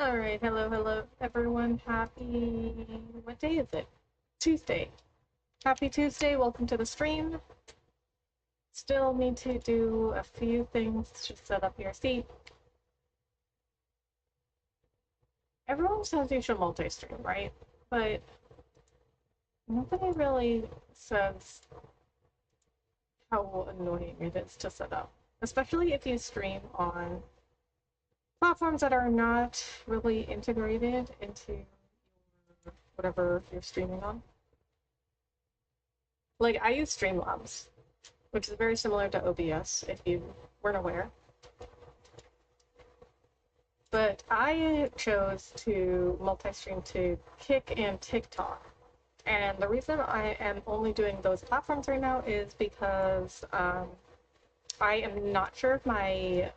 Alright, hello everyone. What day is it? Tuesday. Happy Tuesday, welcome to the stream. Still need to do a few things to set up your seat. Everyone says you should multi-stream, right? But nobody really says how annoying it is to set up. Especially if you stream on platforms that are not really integrated into whatever you're streaming on. Like, I use Streamlabs, which is very similar to OBS, if you weren't aware. But I chose to multi-stream to Kick and TikTok. And the reason I am only doing those platforms right now is because I am not sure if my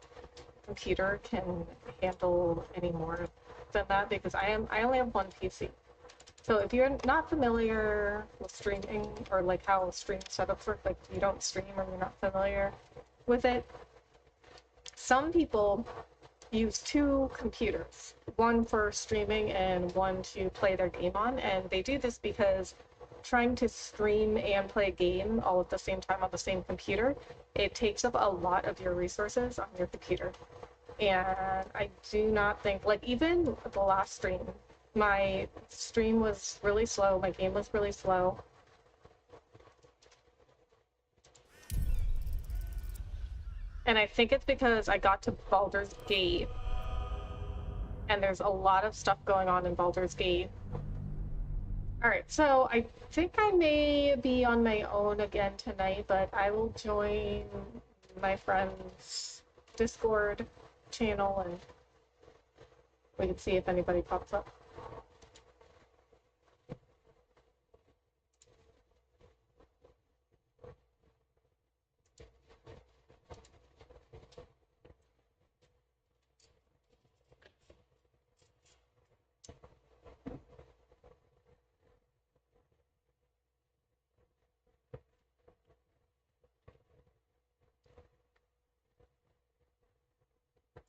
computer can handle any more than that, because I only have one PC. So if you're not familiar with streaming, or like how stream setups work, like you don't stream or you're not familiar with it, some people use two computers, one for streaming and one to play their game on, and they do this because trying to stream and play a game all at the same time on the same computer, it takes up a lot of your resources on your computer. And I do not think, like, even the last stream, my stream was really slow, my game was really slow. And I think it's because I got to Baldur's Gate, and there's a lot of stuff going on in Baldur's Gate. Alright, so I think I may be on my own again tonight, but I will join my friend's Discord channel and we can see if anybody pops up.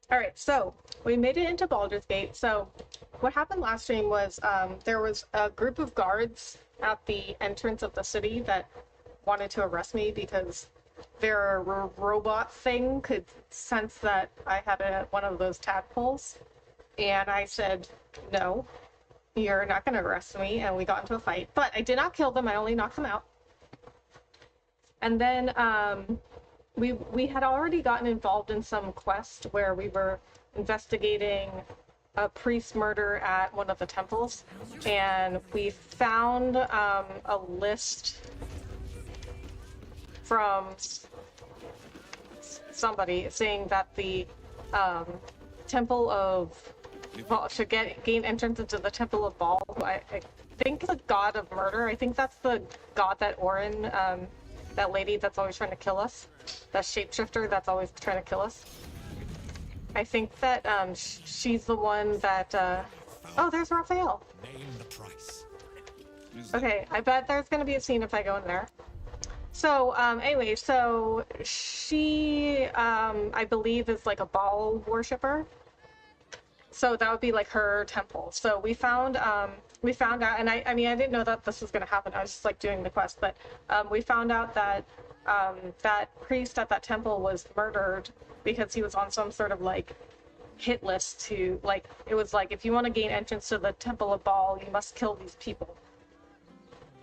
Alright, so we made it into Baldur's Gate. So what happened last stream was there was a group of guards at the entrance of the city that wanted to arrest me because their robot thing could sense that I had one of those tadpoles. And I said, no, you're not going to arrest me. And we got into a fight. But I did not kill them. I only knocked them out. And then we had already gotten involved in some quest where we were investigating a priest murder at one of the temples, and we found a list from somebody saying that the temple of to gain entrance into the temple of Baal, I think is a god of murder. I think that's the god that Orin, that lady that's always trying to kill us, that shapeshifter that's always trying to kill us. I think that she's the one that oh, there's Raphael. Name the price. Okay, I bet there's gonna be a scene if I go in there. So anyway, so she I believe is like a Baal worshiper. So that would be like her temple. So we found out, and I mean, I didn't know that this was going to happen. I was just like doing the quest, but we found out that that priest at that temple was murdered because he was on some sort of like hit list to, like, it was like, if you want to gain entrance to the temple of Baal, you must kill these people.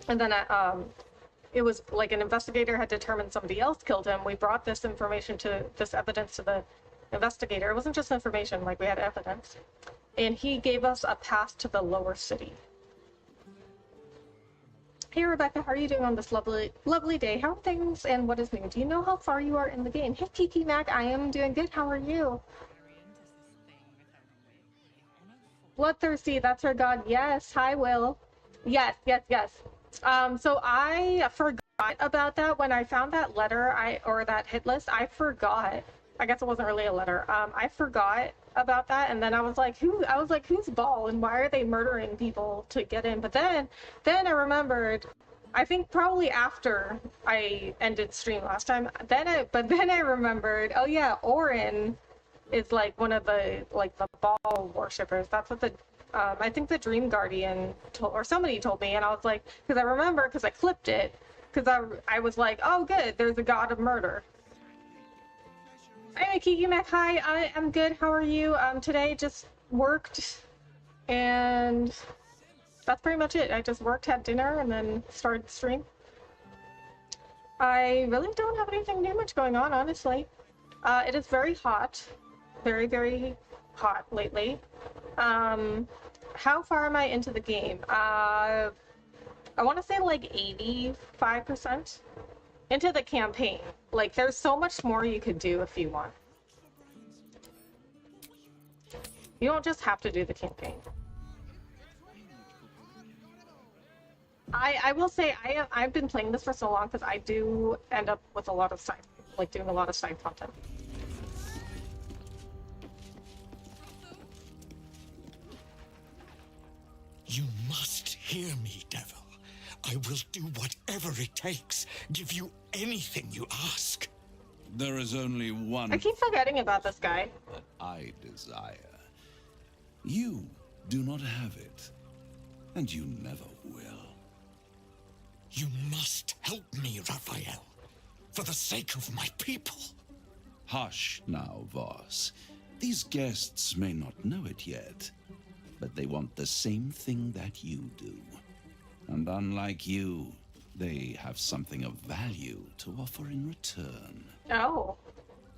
And then it was like an investigator had determined somebody else killed him. We brought this evidence to the investigator. It wasn't just information, like we had evidence. And he gave us a path to the lower city. Hey Rebecca, how are you doing on this lovely day? How are things and what is new? Do you know how far you are in the game? Hey Kiki Mac, I am doing good. How are you? Bloodthirsty, that's her god. Yes, hi Will. Yes. So I forgot about that when I found that letter, or that hit list. I forgot. I guess it wasn't really a letter. I forgot about that, and then I was like, who's Baal, and why are they murdering people to get in? But then I remembered, I think probably after I ended stream last time, but then I remembered, oh yeah, Orin is like one of the ball worshippers. That's what the I think the Dream Guardian told, or somebody told me, and I was like, because I remember, because I clipped it, because I was like, oh good, there's a god of murder. Anyway, Kiki Mac, hi, I'm good. How are you? Today just worked, and that's pretty much it. I just worked, had dinner, and then started the stream. I really don't have anything new much going on, honestly. It is very hot. Very, very hot lately. How far am I into the game? I want to say like 85% into the campaign. Like, there's so much more you could do if you want. You don't just have to do the campaign. I will say I've been playing this for so long because I do end up with a lot of side, like doing a lot of side content. You must hear me, devil. I will do whatever it takes. Give you anything you ask. There is only one I keep forgetting about this guy. that I desire. You do not have it, and you never will. You must help me, Raphael. For the sake of my people. Hush now, Voss. These guests may not know it yet, but they want the same thing that you do. And unlike you, they have something of value to offer in return. Oh.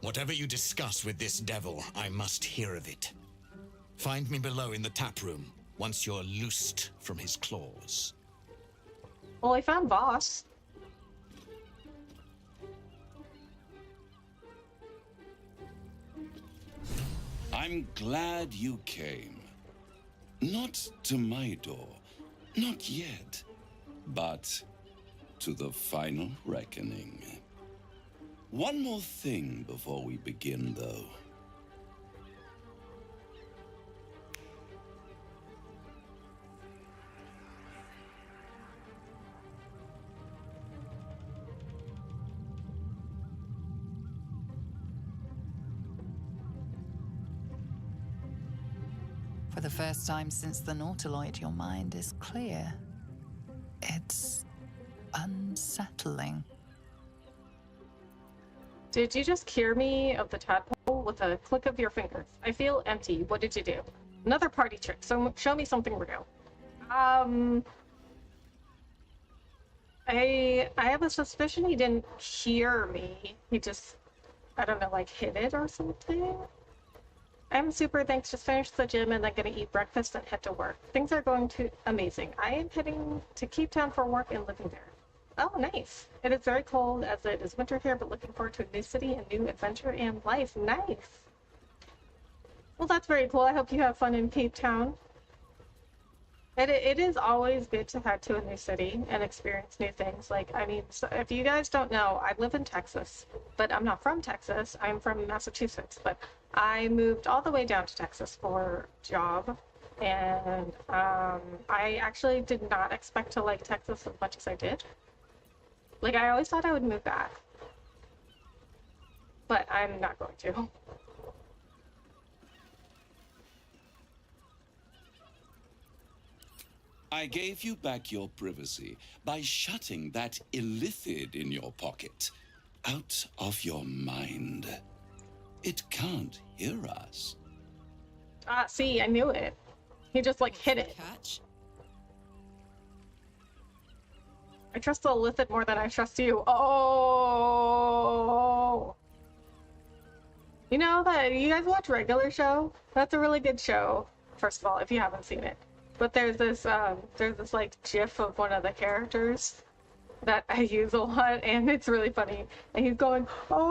Whatever you discuss with this devil, I must hear of it. Find me below in the tap room, once you're loosed from his claws. Well, I found Voss. I'm glad you came. Not to my door, not yet, but to the final reckoning. One more thing before we begin, though. For the first time since the Nautiloid, your mind is clear. It's unsettling. Did you just cure me of the tadpole with a click of your fingers? I feel empty. What did you do? Another party trick. So show me something real. I have a suspicion he didn't cure me. He just, I don't know, like hit it or something. I'm super, thanks. Just finished the gym and then gonna eat breakfast and head to work. Things are going to amazing. I am heading to Cape Town for work and living there. Oh, nice. It is very cold as it is winter here, but looking forward to a new city and new adventure and life. Nice. Well, that's very cool. I hope you have fun in Cape Town. It is always good to head to a new city and experience new things. Like, I mean, so if you guys don't know, I live in Texas, but I'm not from Texas. I'm from Massachusetts, but I moved all the way down to Texas for a job, and I actually did not expect to like Texas as much as I did. Like, I always thought I would move back, but I'm not going to. I gave you back your privacy by shutting that illithid in your pocket out of your mind. It can't hear us. See, I knew it. He just like hit it. Catch? I trust the illithid more than I trust you. Oh. You know that you guys watch Regular Show? That's a really good show. First of all, if you haven't seen it. But there's this like GIF of one of the characters that I use a lot, and it's really funny. And he's going, oh.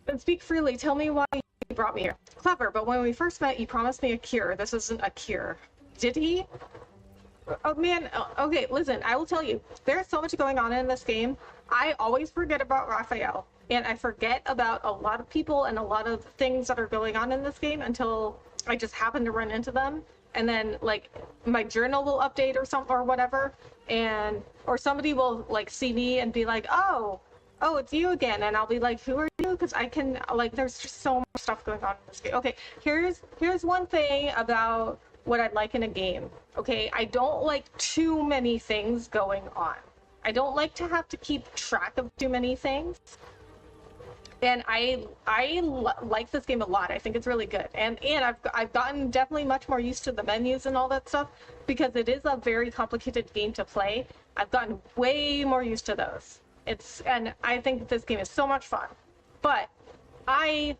And speak freely. Tell me why you brought me here. Clever, but when we first met, you promised me a cure. This isn't a cure. Did he? Oh man. Okay, listen. I will tell you. There's so much going on in this game. I always forget about Raphael. And I forget about a lot of people and a lot of things that are going on in this game until I just happen to run into them. And then like my journal will update or something or whatever. Or somebody will like see me and be like, oh, oh, it's you again, and I'll be like, who are you? Because I can, like, there's just so much stuff going on in this game. Okay, here's one thing about what I'd like in a game. Okay, I don't like too many things going on. I don't like to have to keep track of too many things. And like this game a lot. I think it's really good, and I've gotten definitely much more used to the menus and all that stuff because it is a very complicated game to play. I've gotten way more used to those. And I think this game is so much fun, but I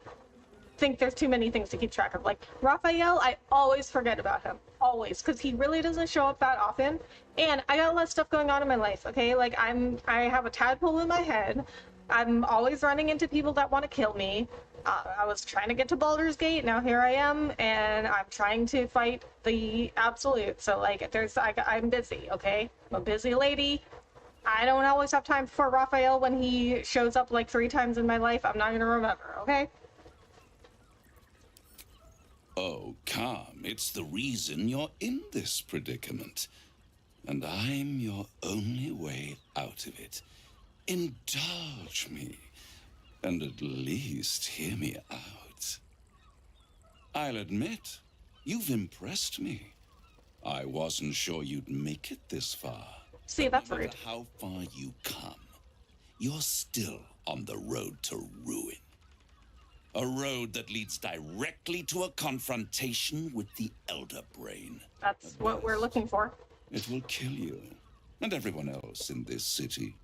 think there's too many things to keep track of. Like Raphael, I always forget about him, always, because he really doesn't show up that often. And I got a lot of stuff going on in my life. Okay, like I have a tadpole in my head. I'm always running into people that want to kill me. I was trying to get to Baldur's Gate. Now here I am, and I'm trying to fight the Absolute. So like, I'm busy. Okay, I'm a busy lady. I don't always have time for Raphael when he shows up like 3 times in my life. I'm not gonna remember. Okay. Oh, come. It's the reason you're in this predicament. And I'm your only way out of it. Indulge me, and at least hear me out. I'll admit, you've impressed me. I wasn't sure you'd make it this far. See, that's No matter rude. how far you come, you're still on the road to ruin. A road that leads directly to a confrontation with the Elder Brain. That's what we're looking for. It will kill you, and everyone else in this city.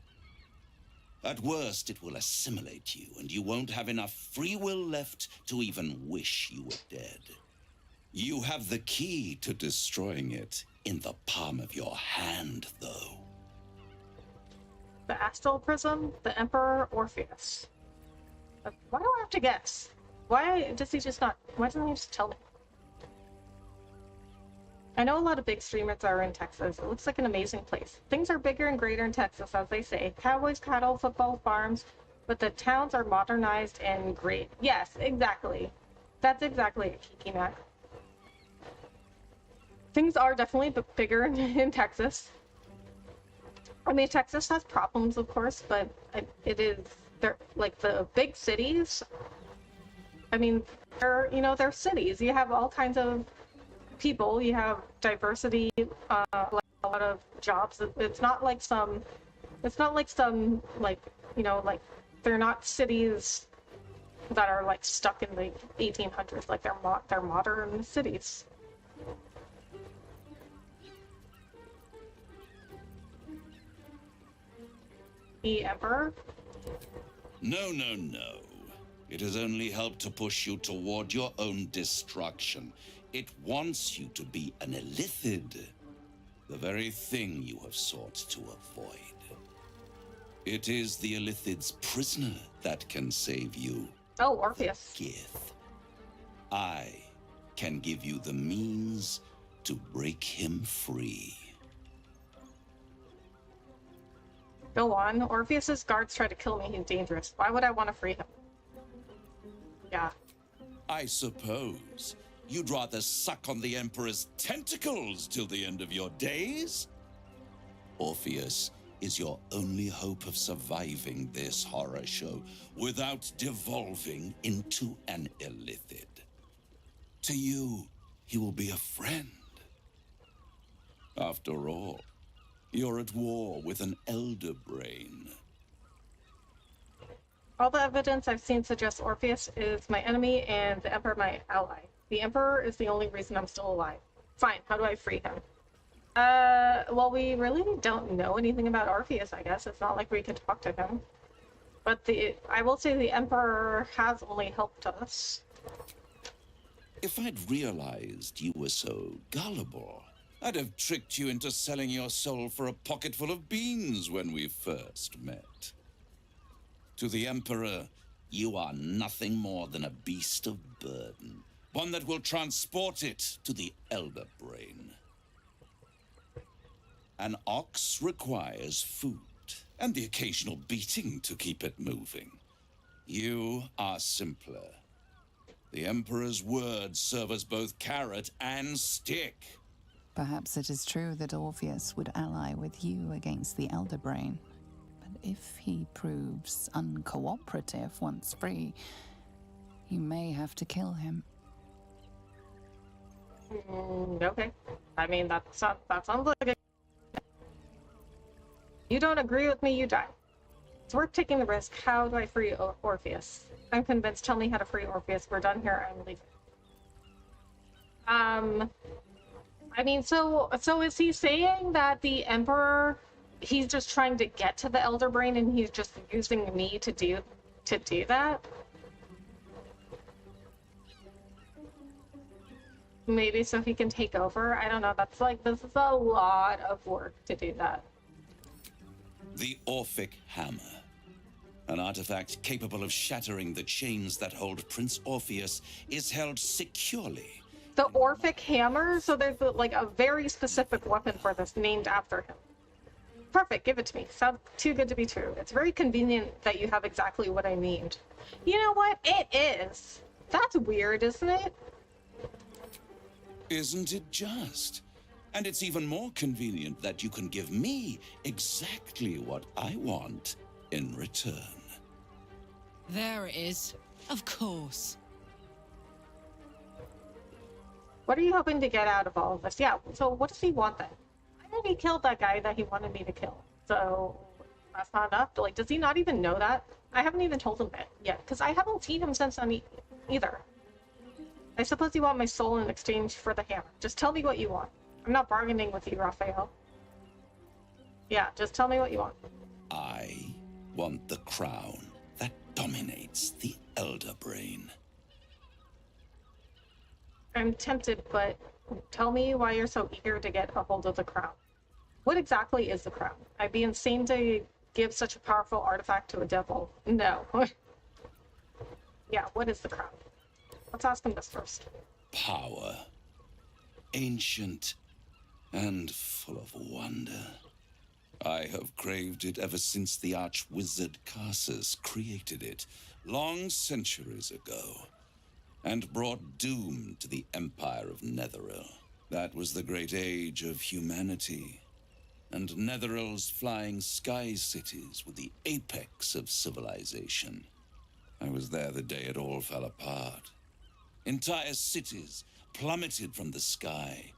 At worst, it will assimilate you, and you won't have enough free will left to even wish you were dead. You have the key to destroying it in the palm of your hand, though. The Astral Prism, the Emperor, Orpheus. Why do I have to guess? Why does he just not? Why doesn't he just tell me? I know a lot of big streamers are in Texas. It looks like an amazing place. Things are bigger and greater in Texas, as they say. Cowboys, cattle, football, farms, but the towns are modernized and great. Yes, exactly. That's exactly it, Kiki Mac. Things are definitely bigger in Texas. I mean, Texas has problems, of course, but it is, they're like the big cities. I mean, they're cities. You have all kinds of people, you have diversity, like a lot of jobs. It's not like some like, like they're not cities that are like stuck in the 1800s. Like they're modern cities. The Emperor? No, no, no. It has only helped to push you toward your own destruction. It wants you to be an illithid, the very thing you have sought to avoid. It is the illithid's prisoner that can save you. Oh, Orpheus. Gith. I can give you the means to break him free. Go on. Orpheus's guards try to kill me. He's dangerous. Why would I want to free him? Yeah. I suppose you'd rather suck on the Emperor's tentacles till the end of your days? Orpheus is your only hope of surviving this horror show without devolving into an illithid. To you, he will be a friend. After all, you're at war with an Elder Brain. All the evidence I've seen suggests Orpheus is my enemy and the Emperor my ally. The Emperor is the only reason I'm still alive. Fine, how do I free him? Well, we really don't know anything about Orpheus, I guess. It's not like we could talk to him. But I will say the Emperor has only helped us. If I'd realized you were so gullible, I'd have tricked you into selling your soul for a pocketful of beans when we first met. To the Emperor, you are nothing more than a beast of burden, one that will transport it to the Elder Brain. An ox requires food, and the occasional beating to keep it moving. You are simpler. The Emperor's words serve as both carrot and stick. Perhaps it is true that Orpheus would ally with you against the Elder Brain. But if he proves uncooperative once free, you may have to kill him. Okay. I mean, that sounds like a... You don't agree with me, you die. It's worth taking the risk. How do I free Orpheus? I'm convinced. Tell me how to free Orpheus. We're done here. I'm leaving. I mean, so is he saying that the Emperor, he's just trying to get to the Elder Brain and he's just using me to do that? Maybe so he can take over? I don't know. That's like, this is a lot of work to do that. The Orphic Hammer. An artifact capable of shattering the chains that hold Prince Orpheus is held securely. The Orphic Hammer? So there's like a very specific weapon for this named after him. Perfect, give it to me. Sounds too good to be true. It's very convenient that you have exactly what I need. You know what? It is. That's weird, isn't it? Isn't it just? And it's even more convenient that you can give me exactly what I want in return. There it is. Of course. What are you hoping to get out of all of this? Yeah, so what does he want then? I already killed that guy that he wanted me to kill. So that's not enough? Like, does he not even know that? I haven't even told him that yet, because I haven't seen him since then either. I suppose you want my soul in exchange for the hammer. Just tell me what you want. I'm not bargaining with you, Raphael. Yeah, just tell me what you want. I want the crown that dominates the Elder Brain. I'm tempted, but tell me why you're so eager to get a hold of the crown. What exactly is the crown? I'd be insane to give such a powerful artifact to a devil. No. Yeah, what is the crown? Let's ask him this first. Power. Ancient and full of wonder. I have craved it ever since the arch-wizard Carsus created it, long centuries ago, and brought doom to the Empire of Netheril. That was the great age of humanity, and Netheril's flying sky cities were the apex of civilization. I was there the day it all fell apart. Entire cities plummeted from the sky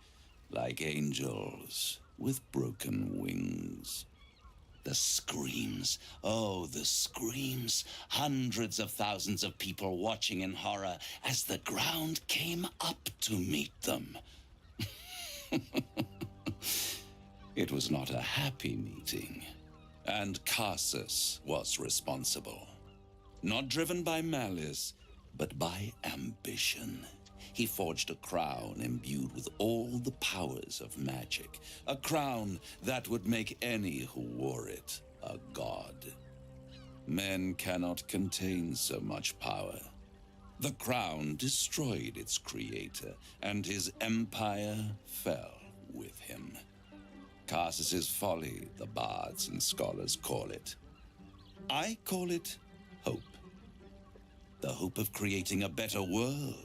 like angels with broken wings. The screams, oh, the screams. Hundreds of thousands of people watching in horror as the ground came up to meet them. It was not a happy meeting, and Carsus was responsible. Not driven by malice, but by ambition. He forged a crown imbued with all the powers of magic. A crown that would make any who wore it a god. Men cannot contain so much power. The crown destroyed its creator, and his empire fell with him. Carsus's folly, the bards and scholars call it. I call it hope. The hope of creating a better world,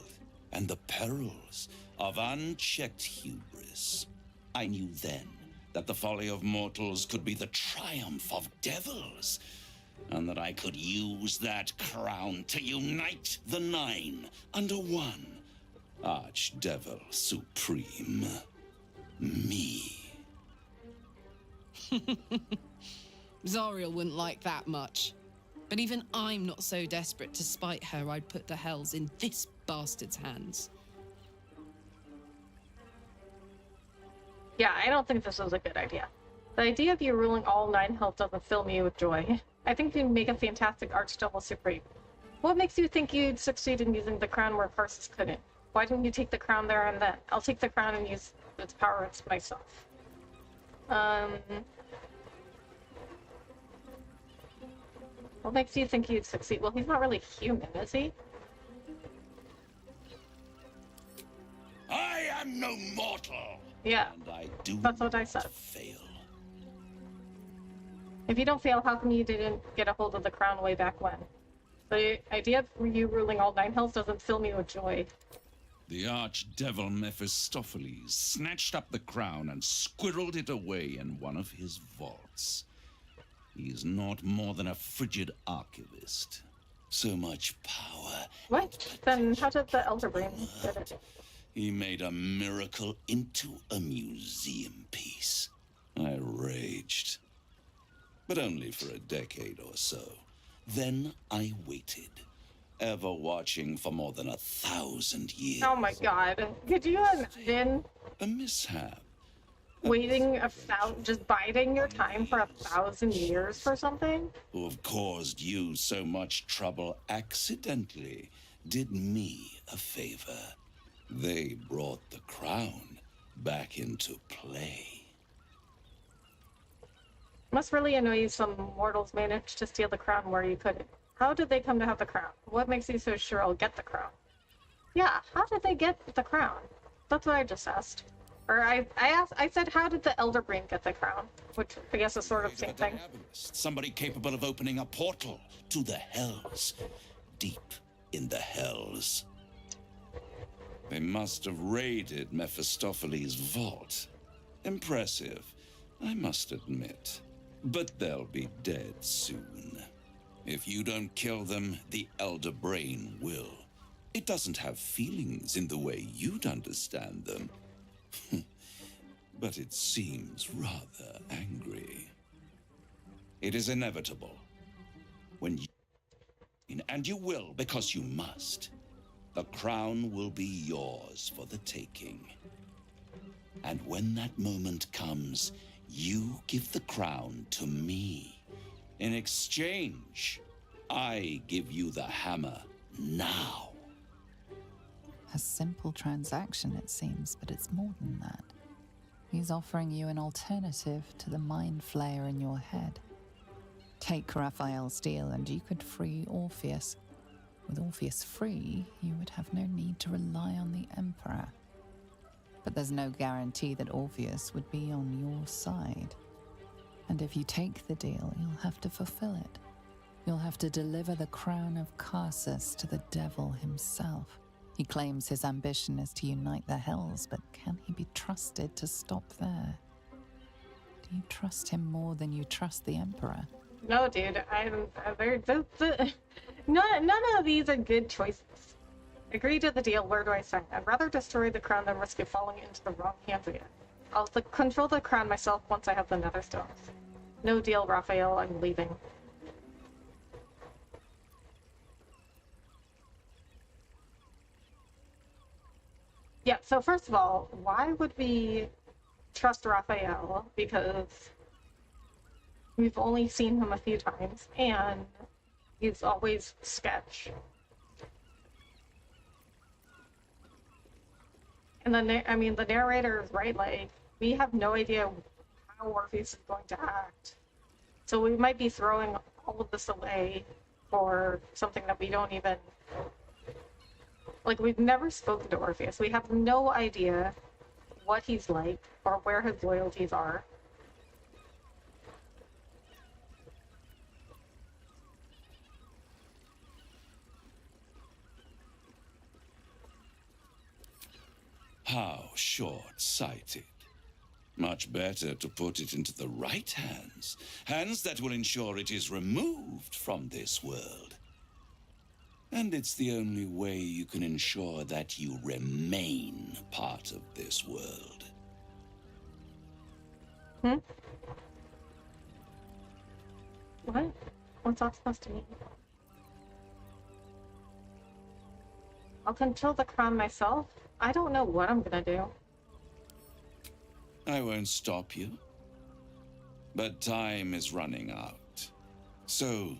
and the perils of unchecked hubris. I knew then that the folly of mortals could be the triumph of devils, and that I could use that crown to unite the Nine under one Archdevil Supreme. Me. Zariel wouldn't like that much. But even I'm not so desperate to spite her I'd put the hells in this bastard's hands. Yeah, I don't think this was a good idea. The idea of you ruling all 9 hells doesn't fill me with joy. I think you'd make a fantastic Archdevil Supreme. What makes you think you'd succeed in using the crown where Carsus couldn't? Why didn't you take the crown there and then? I'll take the crown and use its power myself. What makes you think you'd succeed? Well, he's not really human, is he? I am no mortal. Yeah, and I do that's what I said. not fail. If you don't fail, how come you didn't get a hold of the crown way back when? The idea of you ruling all 9 hells doesn't fill me with joy. The archdevil Mephistopheles snatched up the crown and squirreled it away in one of his vaults. He's not more than a frigid archivist. So much power. What? Then how did the Elder Brain get it? He made a miracle into a museum piece. I raged. But only for a decade or so. Then I waited, ever watching for more than 1,000 years. Oh my god. Could you imagine A mishap. waiting just biding your time for 1,000 years for something? Who have caused you so much trouble accidentally did me a favor. They brought the crown back into play. Must really annoy you some mortals managed to steal the crown where you couldn't. How did they come to have the crown? What makes you so sure I'll get the crown? Yeah, how did they get the crown? That's what I just asked. Or I said, how did the Elder Brain get the crown? Which I guess is sort of the same thing. Somebody capable of opening a portal to the hells. Deep in the hells. They must have raided Mephistopheles' vault. Impressive, I must admit. But they'll be dead soon. If you don't kill them, the Elder Brain will. It doesn't have feelings in the way you'd understand them. But it seems rather angry. It is inevitable. When you... And you will, because you must. The crown will be yours for the taking. And when that moment comes, you give the crown to me. In exchange, I give you the hammer now. A simple transaction, it seems, but it's more than that. He's offering you an alternative to the mind flayer in your head. Take Raphael's deal and you could free Orpheus. With Orpheus free, you would have no need to rely on the Emperor. But there's no guarantee that Orpheus would be on your side. And if you take the deal, you'll have to fulfill it. You'll have to deliver the crown of Carsus to the devil himself. He claims his ambition is to unite the hells, but can he be trusted to stop there? Do you trust him more than you trust the Emperor? No, dude. None of these are good choices. Agree to the deal. Where do I sign? I'd rather destroy the crown than risk it falling into the wrong hands again. I'll control the crown myself once I have the Netherstones. No deal, Raphael. I'm leaving. Yeah, so first of all, why would we trust Raphael? Because we've only seen him a few times, and he's always sketch. And the narrator is right, like, we have no idea how Orpheus is going to act. So we might be throwing all of this away for something that we don't even... Like, we've never spoken to Orpheus. We have no idea what he's like or where his loyalties are. How short-sighted. Much better to put it into the right hands. Hands that will ensure it is removed from this world. And it's the only way you can ensure that you remain part of this world. What? What's that supposed to mean? I'll control the crown myself? I don't know what I'm gonna do. I won't stop you. But time is running out. So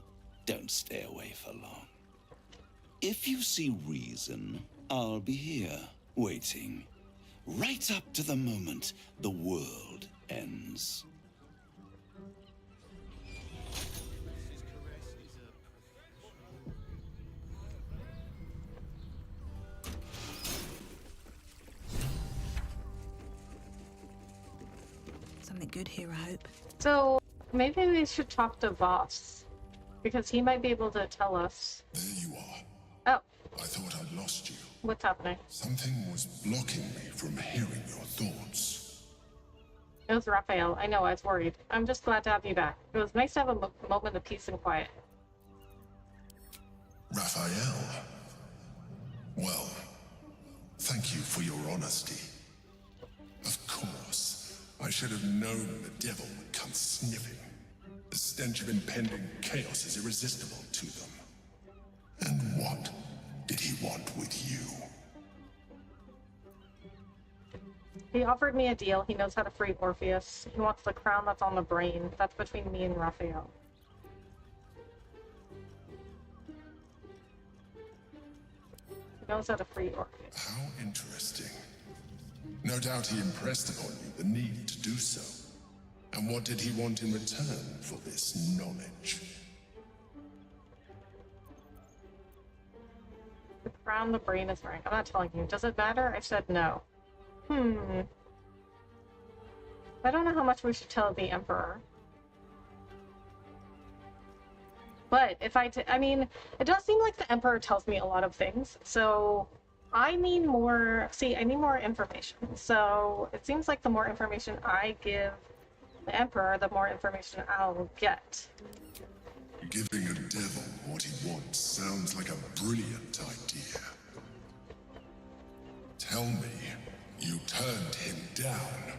don't stay away for long. If you see reason, I'll be here, waiting. Right up to the moment the world ends. Something good here, I hope. So, maybe we should talk to Voss, because he might be able to tell us. There you are. Oh, I thought I'd lost you. what's happening? Something was blocking me from hearing your thoughts. It was Raphael. I know, I was worried. I'm just glad to have you back. It was nice to have a moment of peace and quiet. Raphael? Well, thank you for your honesty. Of course, I should have known the devil would come sniffing. The stench of impending chaos is irresistible to them. And what did he want with you? He offered me a deal. He knows how to free Orpheus. He wants the crown that's on the brain. That's between me and Raphael. He knows how to free Orpheus. How interesting. No doubt he impressed upon you the need to do so. And what did he want in return for this knowledge? The crown the brain is wearing. I'm not telling you. Does it matter? I said no. I don't know how much we should tell the Emperor. But if I mean, it does seem like the Emperor tells me a lot of things, so I need more, I need more information. So it seems like the more information I give the Emperor, the more information I'll get. Giving a devil what he wants sounds like a brilliant idea. Tell me, you turned him down.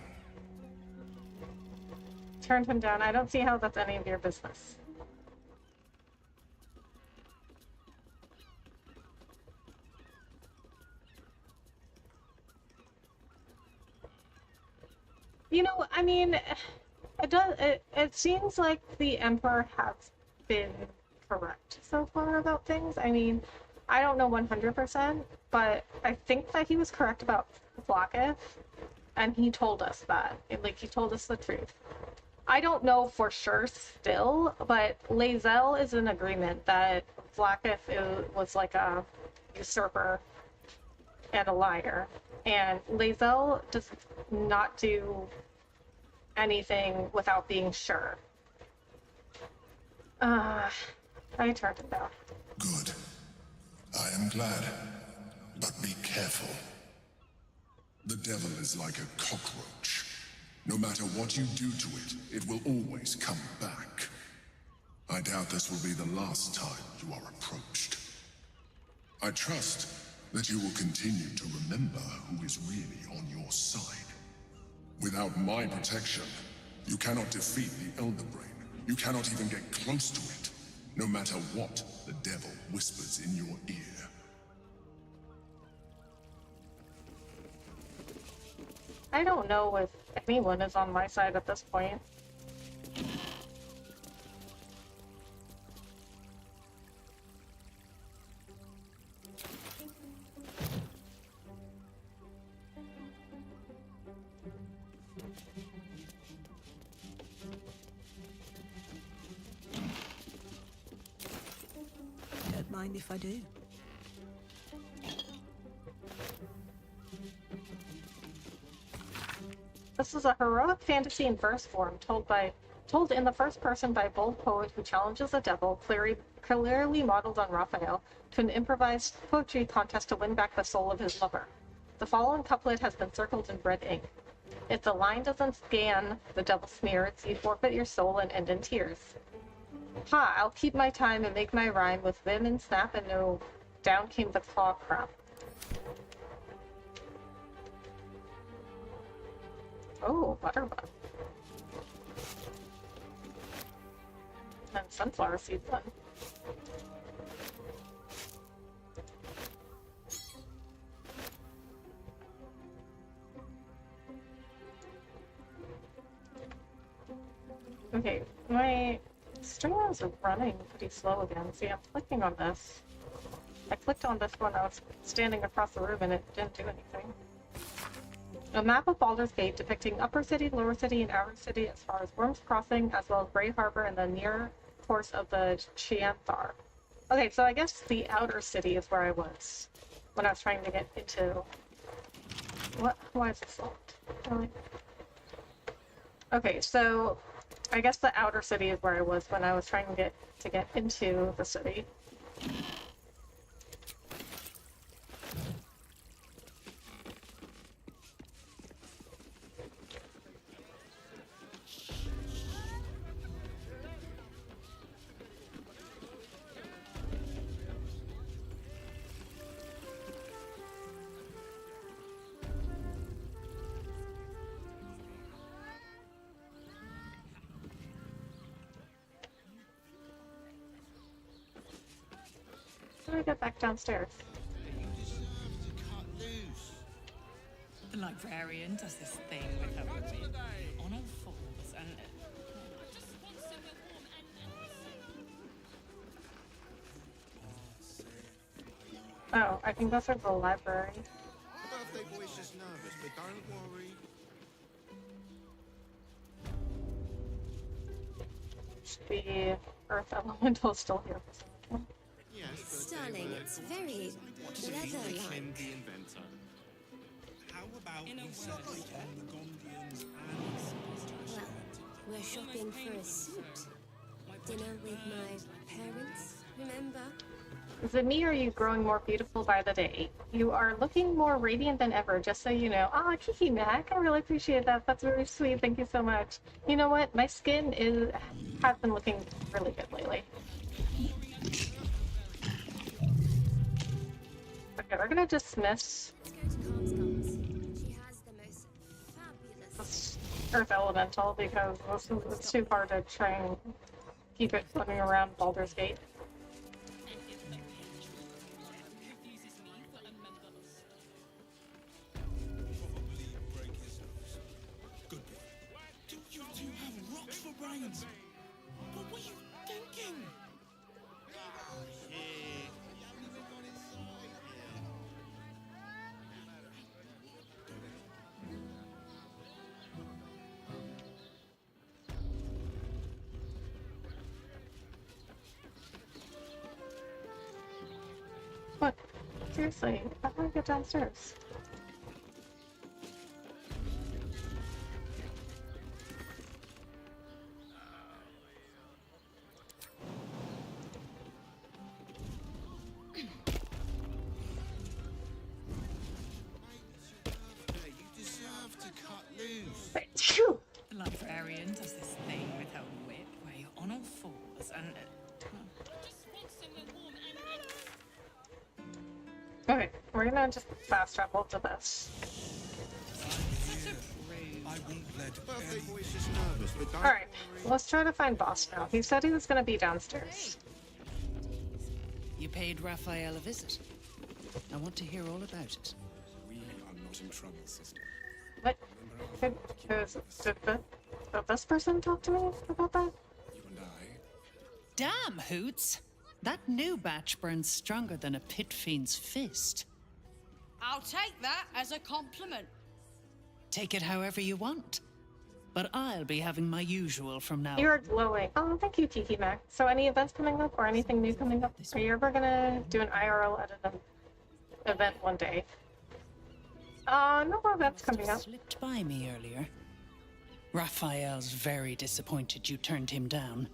Turned him down. I don't see how that's any of your business. You know, I mean, it seems like the Emperor has been correct so far about things. I mean, I don't know 100%, but I think that he was correct about Vlaakith, and he told us that. Like, he told us the truth. I don't know for sure still, but Lae'zel is in agreement that Vlaakith was like a usurper and a liar. And Lae'zel does not do anything without being sure. I turned it down. Good. I am glad. But be careful. The devil is like a cockroach. No matter what you do to it, it will always come back. I doubt this will be the last time you are approached. I trust that you will continue to remember who is really on your side. Without my protection, you cannot defeat the Elder Brain. You cannot even get close to it, no matter what the devil whispers in your ear. I don't know if anyone is on my side at this point. Don't mind if I do. This is a heroic fantasy in verse form, told in the first person by a bold poet who challenges the devil, clearly modeled on Raphael, to an improvised poetry contest to win back the soul of his lover. The following couplet has been circled in red ink. If the line doesn't scan the devil smears, you forfeit your soul and end in tears. Ha! I'll keep my time and make my rhyme with vim and snap, and no, down came the claw crap. Oh, butterbun. And sunflower seed bun. Okay, my stream is running pretty slow again. See, I'm clicking on this. I clicked on this when I was standing across the room and it didn't do anything. A map of Baldur's Gate depicting Upper City, Lower City, and Outer City as far as Worm's Crossing, as well as Grey Harbor and the near course of the Chianthar. Okay, so I guess the Outer City is where I was when I was trying to get into... What? Why is this locked? Really? Okay, so I guess the Outer City is where I was when I was trying to get into the city. get back downstairs? The librarian does this thing with her women on all fours and. Oh, I think that's at the library. The birthday boy's just nervous, but don't worry. Should be Earth Elemental still here. Yes, Darling, it's very leather-like. the inventor. How about In a we word. celebrate the Gondians Well, we're shopping for a suit. Dinner with my parents, remember? Is it me or are you growing more beautiful by the day? You are looking more radiant than ever, just so you know. Oh, Kiki Mac, I really appreciate that. That's really sweet. Thank you so much. You know what? My skin has been looking really good lately. Okay, we're gonna dismiss Let's go to Calmscott's. She has the most fabulous. this Earth Elemental because it's too hard to try and keep it swimming around Baldur's Gate. Good boy. Do you two have rocks for brains? What were you thinking? What? Seriously, how do I get downstairs? You deserve to cut loose. Wait, phew! The librarian does this thing with her whip where you're on all fours and. Okay, we're gonna just fast travel to this. Such a rude. I won't let birthday boy's just nervous, but don't Alright, let's try to find Boss now. He said he was gonna be downstairs. You paid Raphael a visit. I want to hear all about it. We are not in trouble, sister. What? Did this person talk to me about that? You and I. Damn, Hoots! That new batch burns stronger than a pit fiend's fist. I'll take that as a compliment. Take it however you want. But I'll be having my usual from now You're on. glowing. Oh, thank you, Kiki Mac. So any events coming up or anything new coming up? Are you ever gonna do an IRL at an event one day? No more events coming up. Slipped by me earlier. Raphael's very disappointed you turned him down.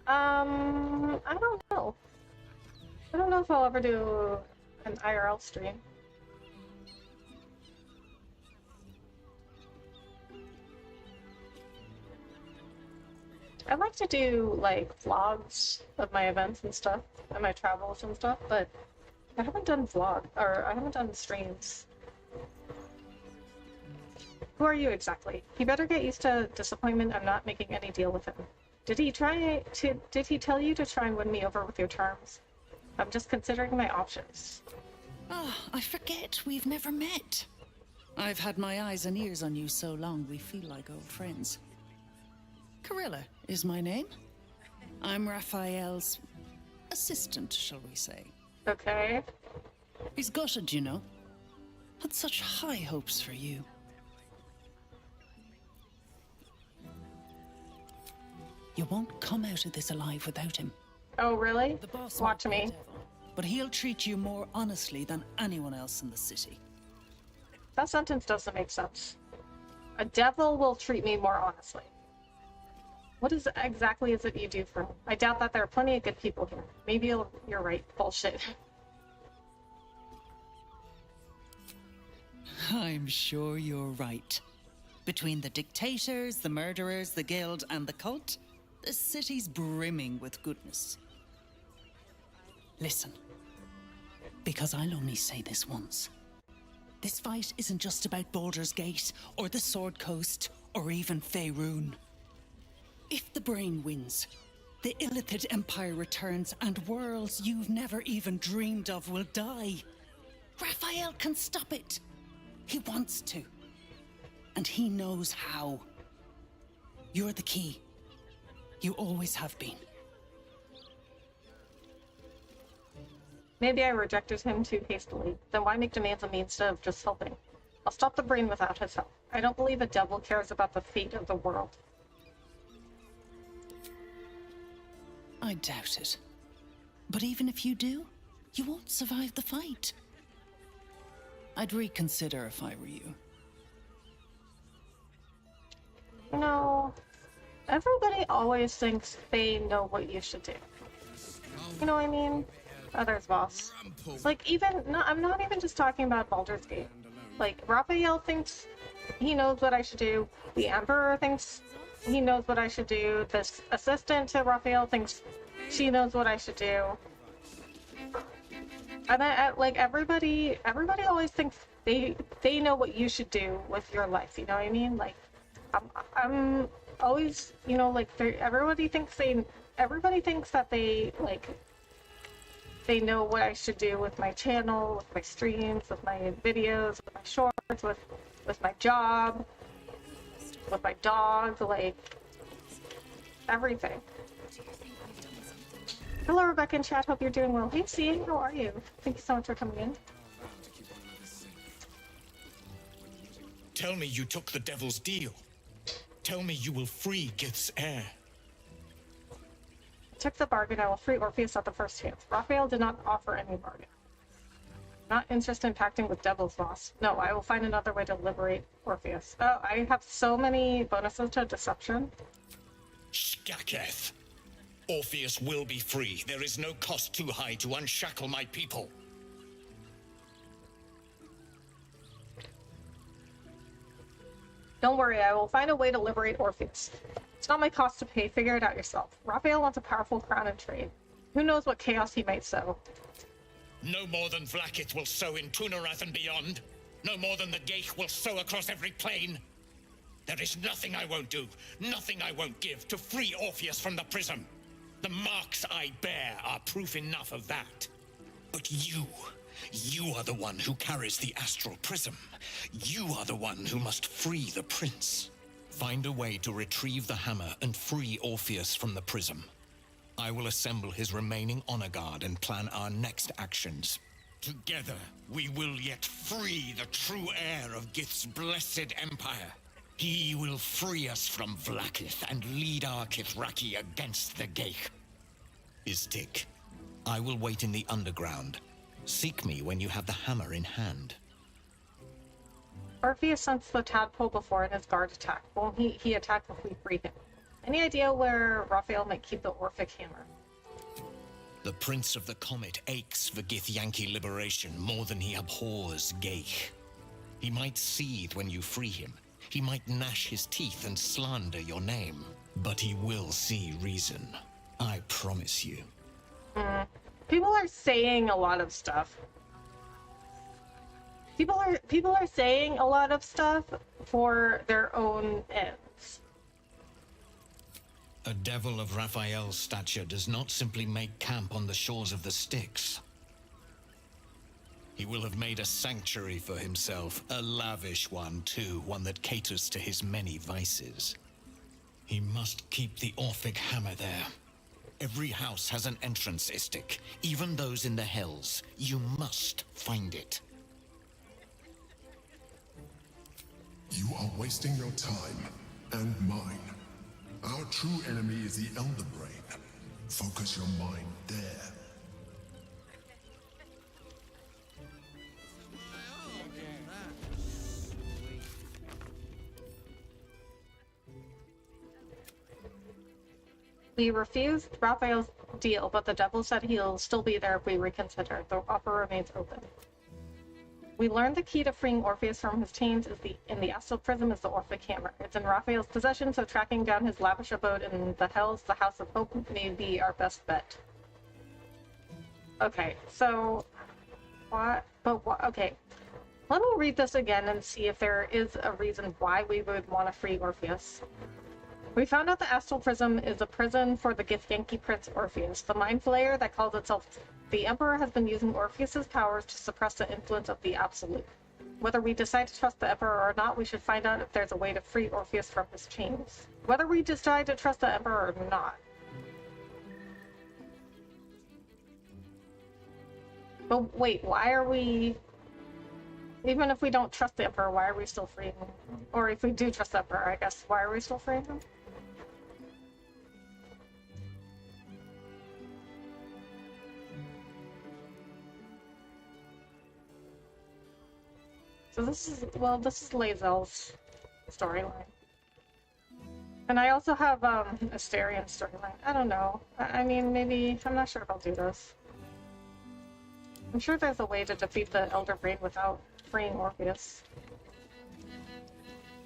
I don't know. I don't know if I'll ever do an IRL stream. I'd like to do, like, vlogs of my events and stuff, and my travels and stuff, but I haven't done I haven't done streams. Who are you exactly? You better get used to disappointment. I'm not making any deal with him. Did he tell you to try and win me over with your terms? I'm just considering my options. Ah, I forget we've never met. I've had my eyes and ears on you so long we feel like old friends. Carilla is my name. I'm Raphael's assistant, shall we say. Okay. He's gutted, you know. Had such high hopes for you. You won't come out of this alive without him. Oh, really? The boss Watch might be a me. devil, but he'll treat you more honestly than anyone else in the city. That sentence doesn't make sense. A devil will treat me more honestly. What exactly is it you do for him? I doubt that there are plenty of good people here. Maybe you're right. Bullshit. I'm sure you're right. Between the dictators, the murderers, the guild, and the cult, the city's brimming with goodness. Listen, because I'll only say this once. This fight isn't just about Baldur's Gate, or the Sword Coast, or even Faerun. If the brain wins, The Illithid Empire returns, and worlds you've never even dreamed of will die. Raphael can stop it. He wants to. And he knows how. You're the key. You always have been. Maybe I rejected him too hastily. Then why make demands of me instead of just helping? I'll stop the brain without his help. I don't believe a devil cares about the fate of the world. I doubt it. But even if you do, you won't survive the fight. I'd reconsider if I were you. You know, everybody always thinks they know what you should do. You know what I mean? Others, boss. Like, even, no, I'm not even just talking about Baldur's Gate. Like, Raphael thinks he knows what I should do. The Emperor thinks he knows what I should do. This assistant to Raphael thinks she knows what I should do. And then, like, everybody always thinks they know what you should do with your life. You know what I mean? Like, I'm always, you know, like, everybody thinks that they, like, they know what I should do with my channel, with my streams, with my videos, with my shorts, with my job, with my dog, like, everything. Hello, Rebecca in chat. Hope you're doing well. Hey, C, how are you? Thank you so much for coming in. Tell me you took the devil's deal. Tell me you will free Gith's heir. Took the bargain. I will free Orpheus at the first chance. Raphael did not offer any bargain. Not interested in pacting with Devil's boss. No, I will find another way to liberate Orpheus. Oh, I have so many bonuses to deception. Skaketh. Orpheus will be free. There is no cost too high to unshackle my people. Don't worry, I will find a way to liberate Orpheus. It's not my cost to pay, figure it out yourself. Raphael wants a powerful crown and trade. Who knows what chaos he might sow. No more than Vlaakith will sow in Tunarath and beyond. No more than the Geich will sow across every plane. There is nothing I won't do, nothing I won't give to free Orpheus from the prism. The marks I bear are proof enough of that. But you are the one who carries the astral prism. You are the one who must free the prince. Find a way to retrieve the hammer and free Orpheus from the prism. I will assemble his remaining honor guard and plan our next actions. Together, we will yet free the true heir of Gith's blessed empire. He will free us from Vlaakith and lead our Kithraki against the Geich. Istik, I will wait in the underground. Seek me when you have the hammer in hand. Orpheus sensed the tadpole before in his guard attack. Won't he attack if we free him? Any idea where Raphael might keep the Orphic hammer? The Prince of the Comet aches for Githyanki liberation more than he abhors Geich. He might seethe when you free him. He might gnash his teeth and slander your name. But he will see reason. I promise you. People are saying a lot of stuff. People are saying a lot of stuff for their own ends. A devil of Raphael's stature does not simply make camp on the shores of the Styx. He will have made a sanctuary for himself, a lavish one too, one that caters to his many vices. He must keep the Orphic hammer there. Every house has an entrance, Istik, even those in the Hells. You must find it. You are wasting your time, and mine. Our true enemy is the Elder Brain. Focus your mind there. We refused Raphael's deal, but the devil said he'll still be there if we reconsider. The offer remains open. We learned the key to freeing Orpheus from his chains in the astral prism is the Orphic hammer. It's in Raphael's possession, so tracking down his lavish abode in the Hells, the House of Hope, may be our best bet. Okay, so what? Okay. Let me read this again and see if there is a reason why we would want to free Orpheus. We found out the Astral Prism is a prison for the Githyanki Prince Orpheus, the mind flayer that calls itself the Emperor has been using Orpheus's powers to suppress the influence of the Absolute. Whether we decide to trust the Emperor or not, we should find out if there's a way to free Orpheus from his chains. Whether we decide to trust the Emperor or not. But wait, why are we... Even if we don't trust the Emperor, why are we still freeing him? Or if we do trust the Emperor, I guess, why are we still freeing him? So this is, well, this is Lae'zel's storyline. And I also have Asterian's storyline. I don't know. I mean, maybe, I'm not sure if I'll do this. I'm sure there's a way to defeat the Elder Brain without freeing Orpheus.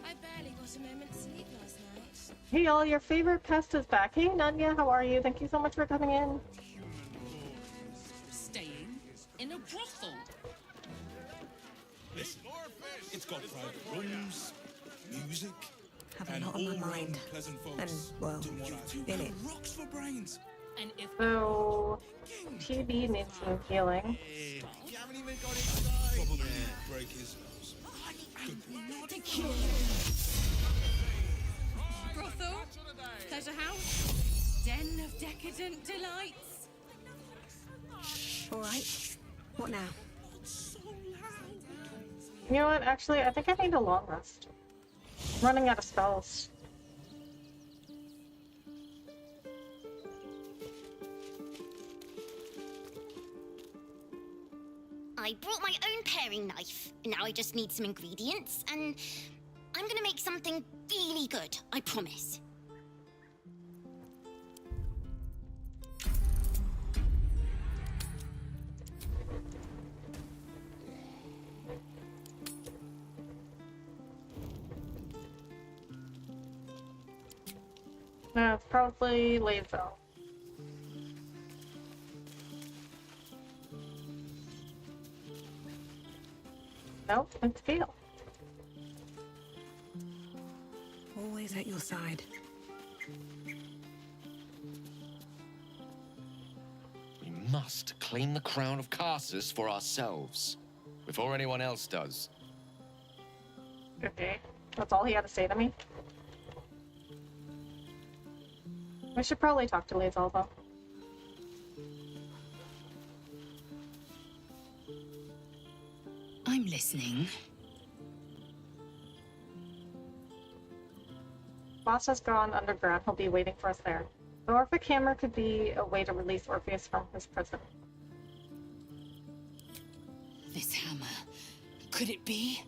I barely got a moment's sleep last night. Hey y'all, your favorite pest is back. Hey Nanya, how are you? Thank you so much for coming in. Staying in a brothel. Listen, it's got private rooms, music, Have a and lot all on my mind. pleasant folks And, well, doing what I do. in it. Rocks for brains. And if So, TB needs some healing. You haven't even got inside. Probably break his nose. Brothel, pleasure house, den of decadent delights. All right. What now? You know what, actually, I think I need a long rest. I'm running out of spells. I brought my own paring knife. Now I just need some ingredients, and I'm gonna make something really good, I promise. No, it's probably Lae'zel. Nope, it's Gale. Always at your side. We must claim the crown of Carsus for ourselves, before anyone else does. Okay, that's all he had to say to me. I should probably talk to Lae'zel, though. I'm listening. Boss has gone underground. He'll be waiting for us there. The Orphic Hammer could be a way to release Orpheus from his prison. This hammer. Could it be?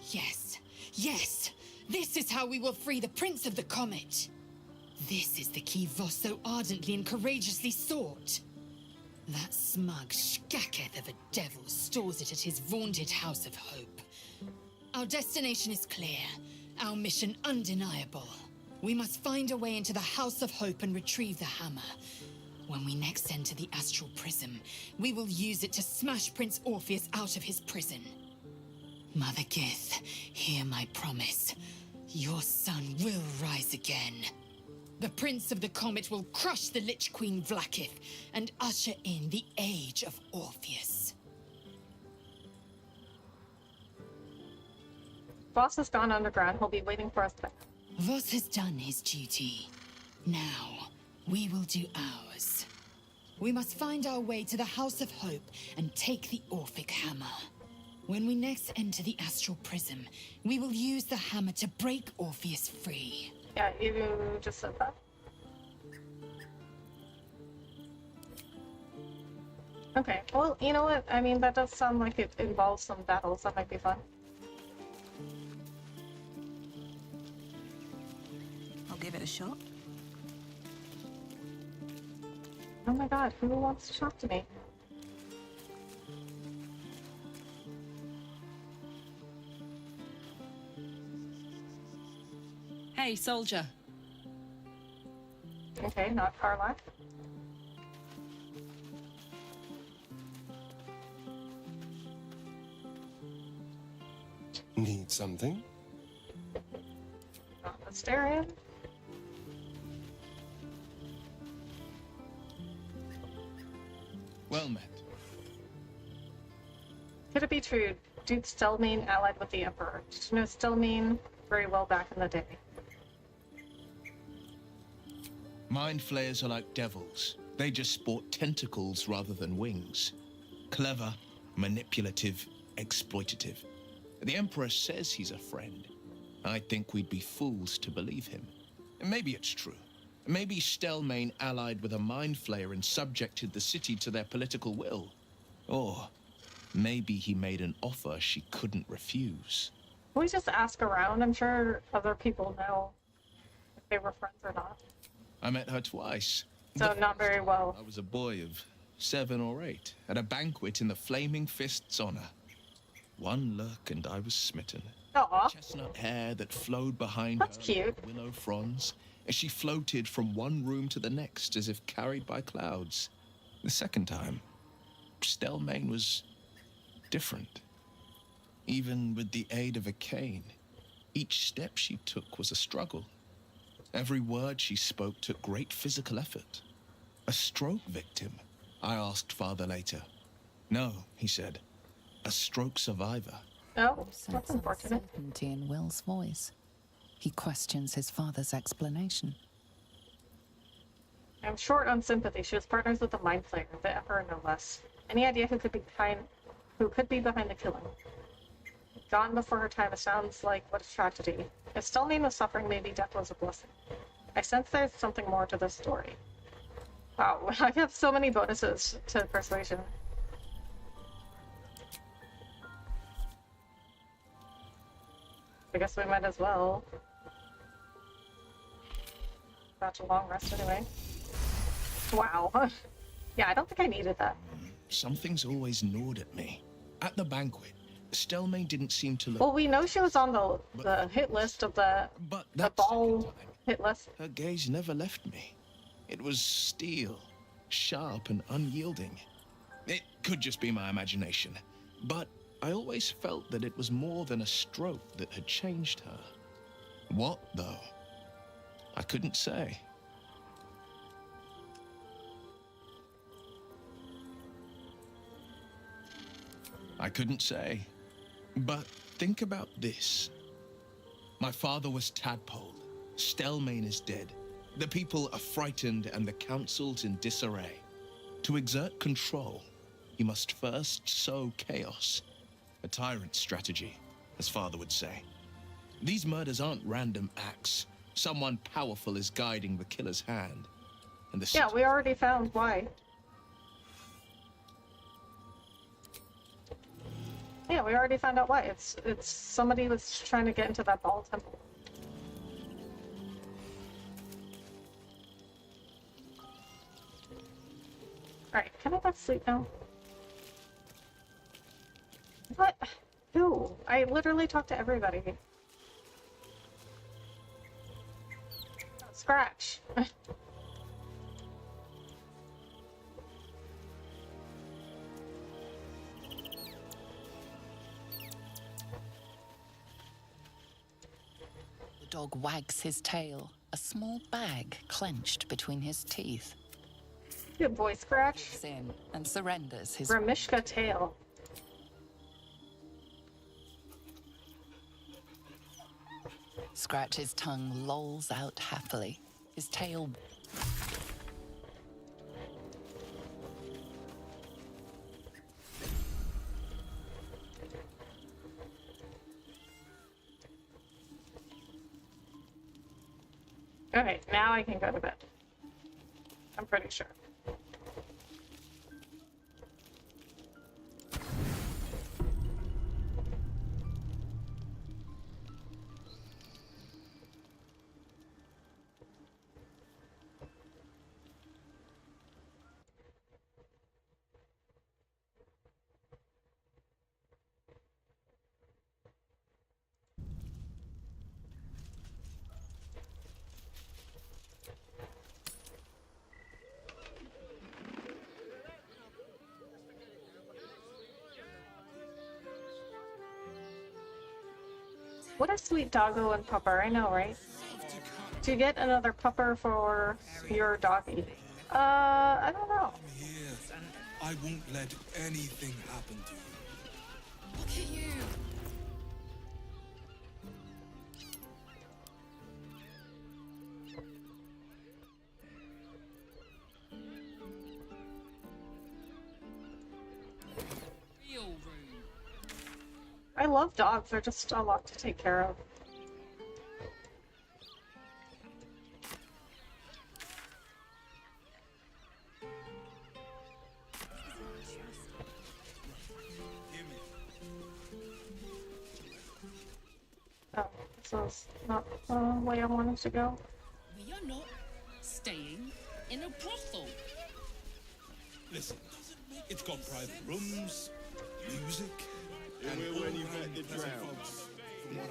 Yes. Yes! This is how we will free the Prince of the Comet! This is the key Voss so ardently and courageously sought. That smug shkaketh of a devil stores it at his vaunted House of Hope. Our destination is clear, our mission undeniable. We must find a way into the House of Hope and retrieve the hammer. When we next enter the Astral Prism, we will use it to smash Prince Orpheus out of his prison. Mother Gith, hear my promise. Your son will rise again. The Prince of the Comet will crush the Lich Queen Vlaakith and usher in the Age of Orpheus. Boss has gone underground. He'll be waiting for us there. Voss has done his duty. Now, we will do ours. We must find our way to the House of Hope and take the Orphic Hammer. When we next enter the Astral Prism, we will use the hammer to break Orpheus free. Yeah, you just said that. Okay, well, you know what? I mean, that does sound like it involves some battles. That might be fun. I'll give it a shot. Oh my god, who wants to talk to me? Hey, soldier. Okay, not Karlach. Need something? Not Asterian. Well met. Could it be true? Duke Stelmane allied with the Emperor. Did you know Stelmane very well back in the day? Mind flayers are like devils. They just sport tentacles rather than wings. Clever, manipulative, exploitative. The Emperor says he's a friend. I think we'd be fools to believe him. Maybe it's true. Maybe Stelmane allied with a mind flayer and subjected the city to their political will. Or maybe he made an offer she couldn't refuse. Can we just ask around? I'm sure other people know if they were friends or not. I met her twice. So not very well. I was a boy of 7 or 8 at a banquet in the Flaming Fist's honor. One look and I was smitten. Aw. Chestnut hair that flowed behind That's her cute. like willow fronds as she floated from one room to the next as if carried by clouds. The second time, Stelmane was different. Even with the aid of a cane, each step she took was a struggle. Every word she spoke took great physical effort. A stroke victim? I asked father later. No, he said. A stroke survivor. Oh, Sense that's of unfortunate. uncertainty in Will's voice. He questions his father's explanation. I'm short on sympathy. She was partners with the Mind Flayer, the Emperor no less. Any idea who could be behind the killing? Gone before her time, it sounds like what a tragedy. If Stelmane was suffering, maybe death was a blessing. I sense there's something more to this story. Wow, I have so many bonuses to persuasion. I guess we might as well. Such a long rest anyway. Wow. Yeah, I don't think I needed that. Something's always gnawed at me. At the banquet, Stelmane didn't seem to look... Well, we know she was on the hit list of the ball hit list. Her gaze never left me. It was steel, sharp and unyielding. It could just be my imagination, but I always felt that it was more than a stroke that had changed her. What, though? I couldn't say. I couldn't say. But think about this. My father was tadpoled. Stelmane is dead. The people are frightened and the council's in disarray. To exert control, you must first sow chaos. A tyrant's strategy, as father would say. These murders aren't random acts. Someone powerful is guiding the killer's hand. And the Yeah, we already found why. Yeah, we already found out why. It's somebody was trying to get into that ball temple. Alright, can I go to sleep now? What? Who? I literally talked to everybody. Scratch. The dog wags his tail, a small bag clenched between his teeth. Good boy, Scratch. Dips in and surrenders his Ramishka tail. Scratch's tongue lolls out happily. His tail... Okay, now I can go to bed. I'm pretty sure. What a sweet doggo and pupper, I know, right? Do you get another pupper for your doggy? I don't know. I won't let anything happen to you. Look at you. I love dogs, they're just a lot to take care of. Oh, this is not the way I wanted to go. We are not staying in a brothel. Listen, it's got private rooms, music, and when you met the folks. From what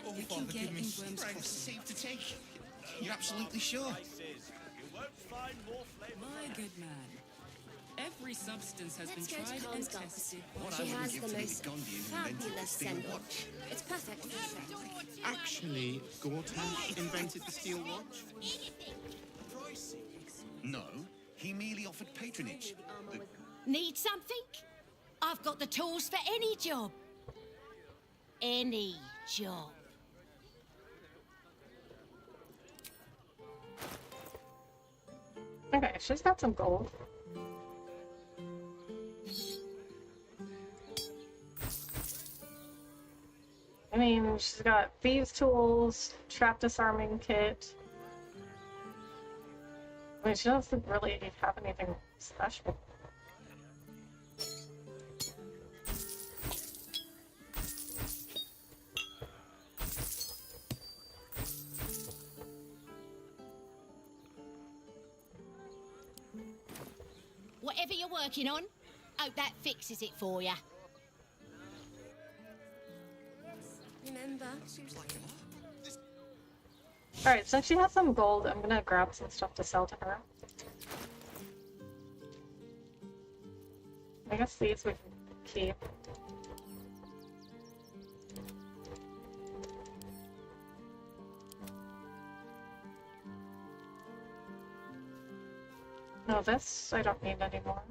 I... You can get in Worm's Crossing. Safe to take. You're absolutely sure? My good man. Every substance has Let's been go to tried and Khan's Gulf. tested. She has the most fabulous send-off. It's perfect for sex. Actually, Gortash invented the steel watch? No, he merely offered patronage. Need something? I've got the tools for any job. Any job. Okay, she's got some gold. I mean, she's got thieves' tools, trap disarming kit. I mean, she doesn't really have anything special. Whatever you're working on, hope that fixes it for you. Remember? Alright, since she has some gold, I'm gonna grab some stuff to sell to her. I guess these we can keep. No, this I don't need anymore.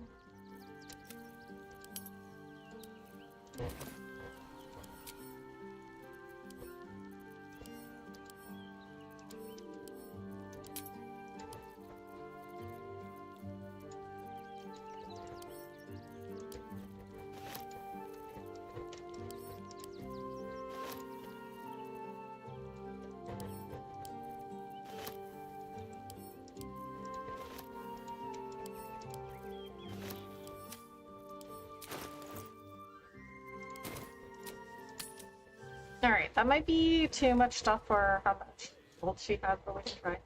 Alright, that might be too much stuff for how much gold she has, but we can try.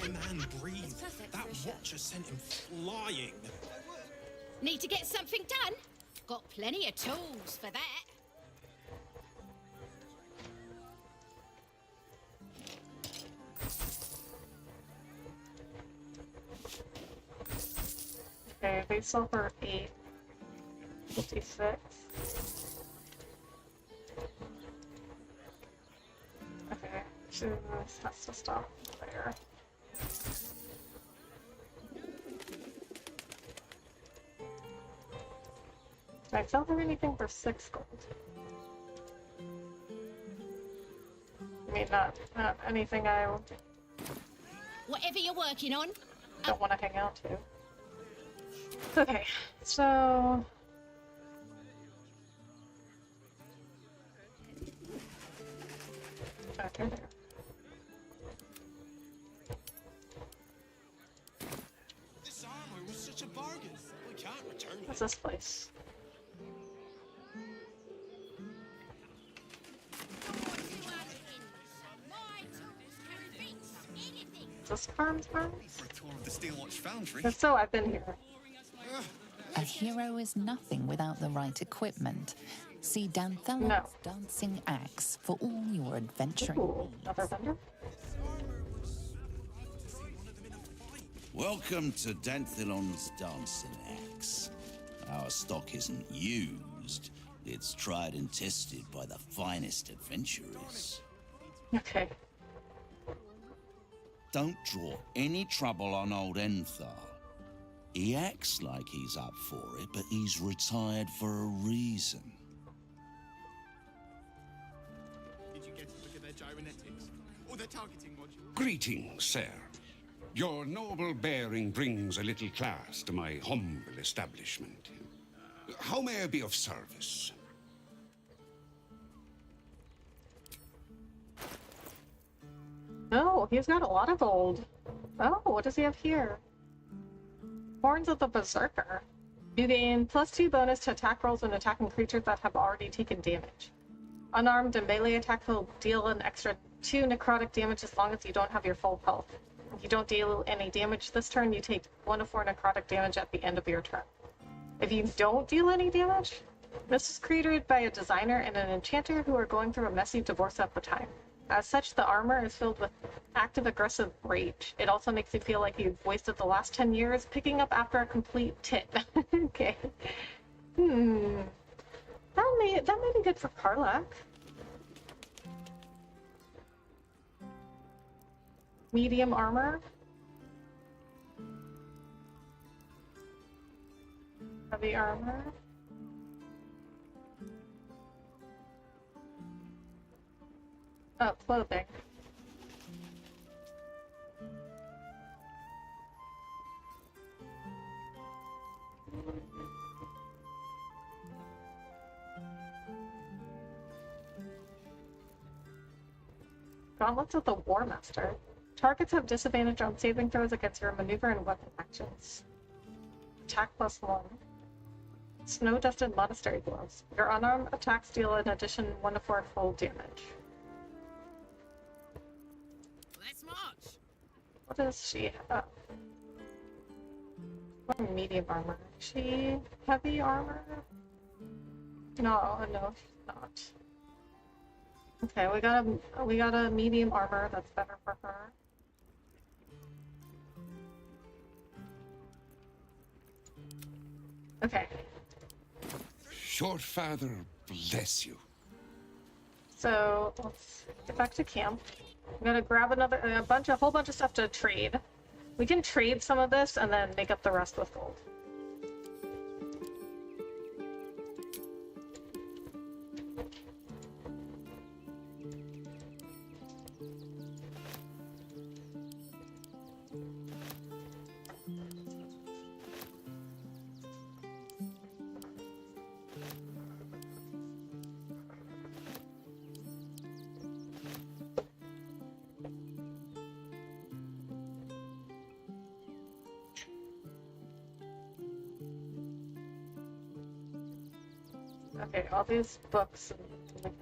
Man breathed. That watcher sent him flying. Need to get something done? Got plenty of tools for that. Okay, they sell for 8.56. Okay, this has to stop there. Did I sell her anything for 6 gold? I mean, not anything I Whatever you're working on. don't want to hang out to. Okay, so... Okay, there. This armor was such a bargain. We can't return it. What's this place? Is this Farm's Farms? For a tour of the steel watch foundry. If so, I've been here. A hero is nothing without the right equipment. See Danthelon's dancing axe for all your adventuring needs. Another vendor? Welcome to Danthelon's dancing axe. Our stock isn't used. It's tried and tested by the finest adventurers. Okay. Don't draw any trouble on old Enthal. He acts like he's up for it, but he's retired for a reason. Did you get to look at their gyrometics? Or their targeting module? Greetings, sir. Your noble bearing brings a little class to my humble establishment. How may I be of service? Oh, he's got a lot of gold. Oh, what does he have here? Horns of the Berserker. You gain +2 bonus to attack rolls when attacking creatures that have already taken damage. Unarmed and melee attack will deal an extra 2 necrotic damage as long as you don't have your full health. If you don't deal any damage this turn, you take 1 to 4 necrotic damage at the end of your turn. If you don't deal any damage, this is created by a designer and an enchanter who are going through a messy divorce at the time. As such, the armor is filled with active aggressive rage. It also makes you feel like you've wasted the last 10 years picking up after a complete tit. Okay. That may be good for Karlach. Medium armor. Heavy armor. Oh, clothing. Gauntlets of the War Master. Targets have disadvantage on saving throws against your maneuver and weapon actions. Attack +1. Snow-dusted monastery gloves. Your unarmed attacks deal in addition 1 to 4 full damage. Let's march. What does she have? What medium armor? She heavy armor? No, she's not. Okay, we got a medium armor that's better for her. Okay. Your father bless you. So let's get back to camp. I'm gonna grab a whole bunch of stuff to trade. We can trade some of this and then make up the rest with gold. Okay, all these books we can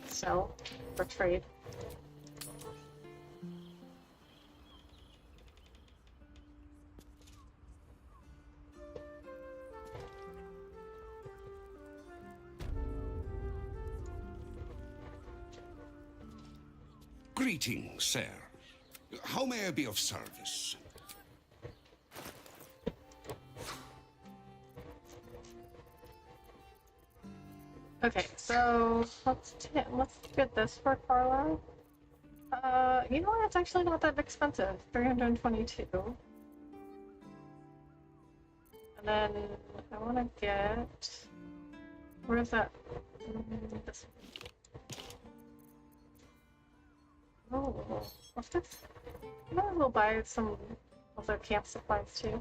sell for trade. Greetings, sir. How may I be of service? Okay, so let's get this for Carla. You know what? It's actually not that expensive. 322. And then I want to get. Where is that? This. Oh, what's this? Might as well buy some other camp supplies too.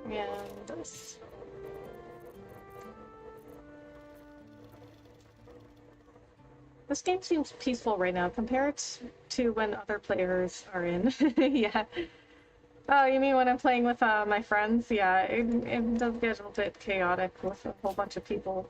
And this. This game seems peaceful right now compared to when other players are in. Yeah. Oh, you mean when I'm playing with my friends? Yeah, it does get a little bit chaotic with a whole bunch of people.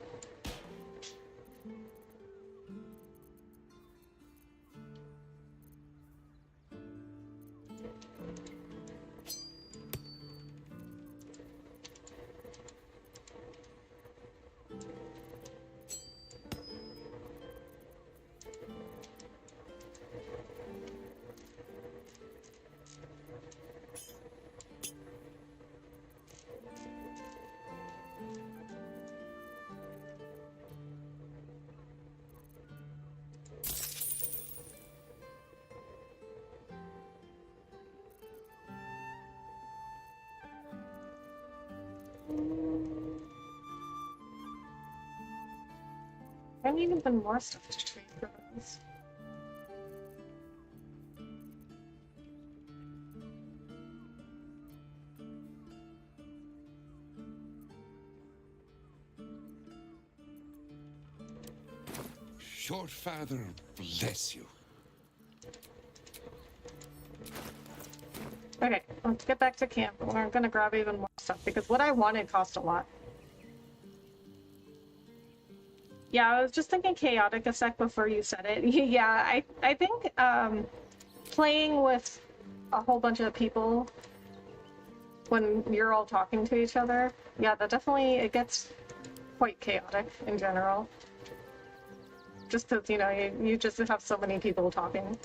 need even more stuff to trade for those. Your father bless you. Okay, let's get back to camp. We're gonna grab even more stuff because what I wanted cost a lot. Yeah, I was just thinking chaotic a sec before you said it. Yeah, I think playing with a whole bunch of people when you're all talking to each other, yeah, that definitely, it gets quite chaotic in general. Just because, you know, you just have so many people talking.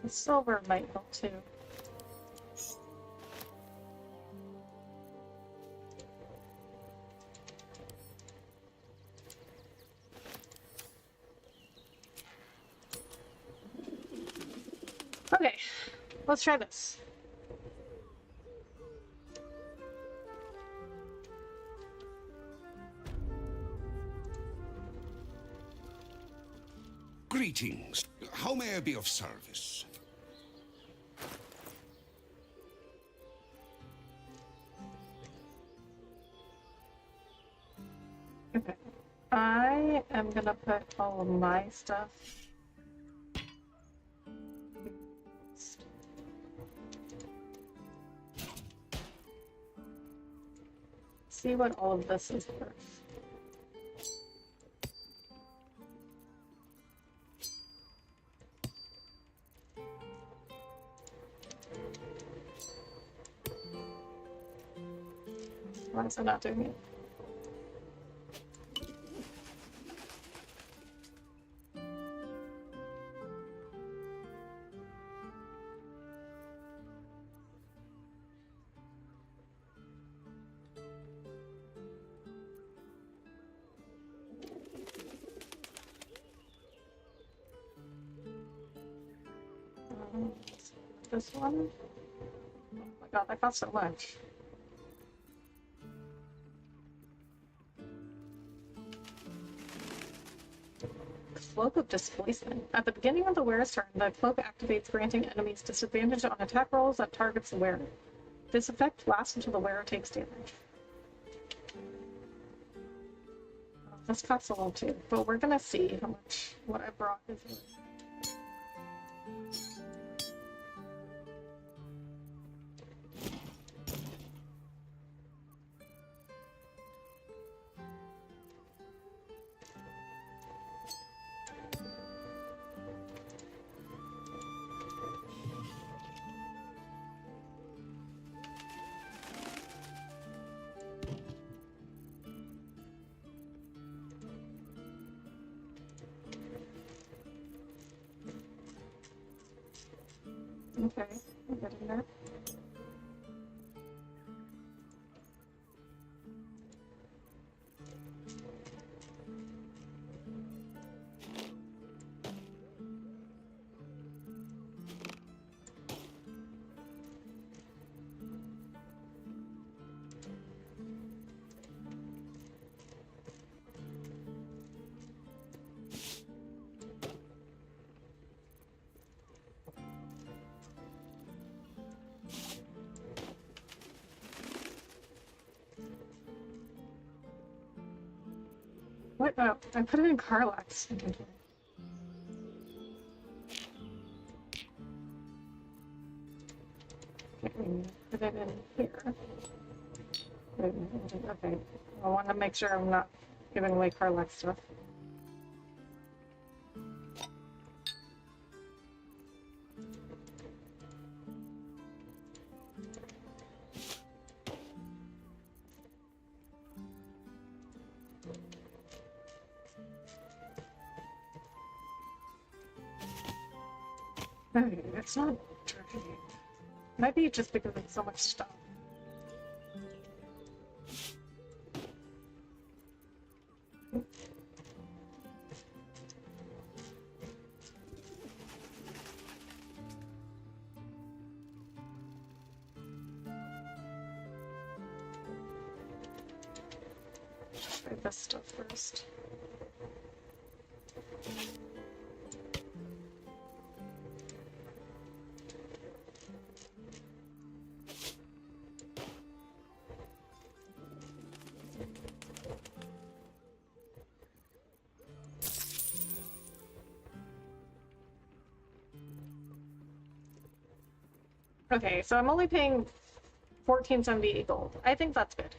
The silver might help too. Okay, let's try this. Greetings. How may I be of service? Okay. I am gonna put all of my stuff. See what all of this is worth. Why is it not doing it? This one? Oh my god, that cost so much. Cloak of Displacement. At the beginning of the wearer's turn, the cloak activates, granting enemies disadvantage on attack rolls that targets the wearer. This effect lasts until the wearer takes damage. This costs a little too, but we're gonna see how much what I brought is worth. Okay, I'm getting there. What? Oh, I put it in Carlax. Put it in here. Okay. I want to make sure I'm not giving away Carlax stuff. Okay, it's not dirty. Maybe just because it's so much stuff. Try this stuff first. Okay, so I'm only paying 14.78 gold. I think that's good.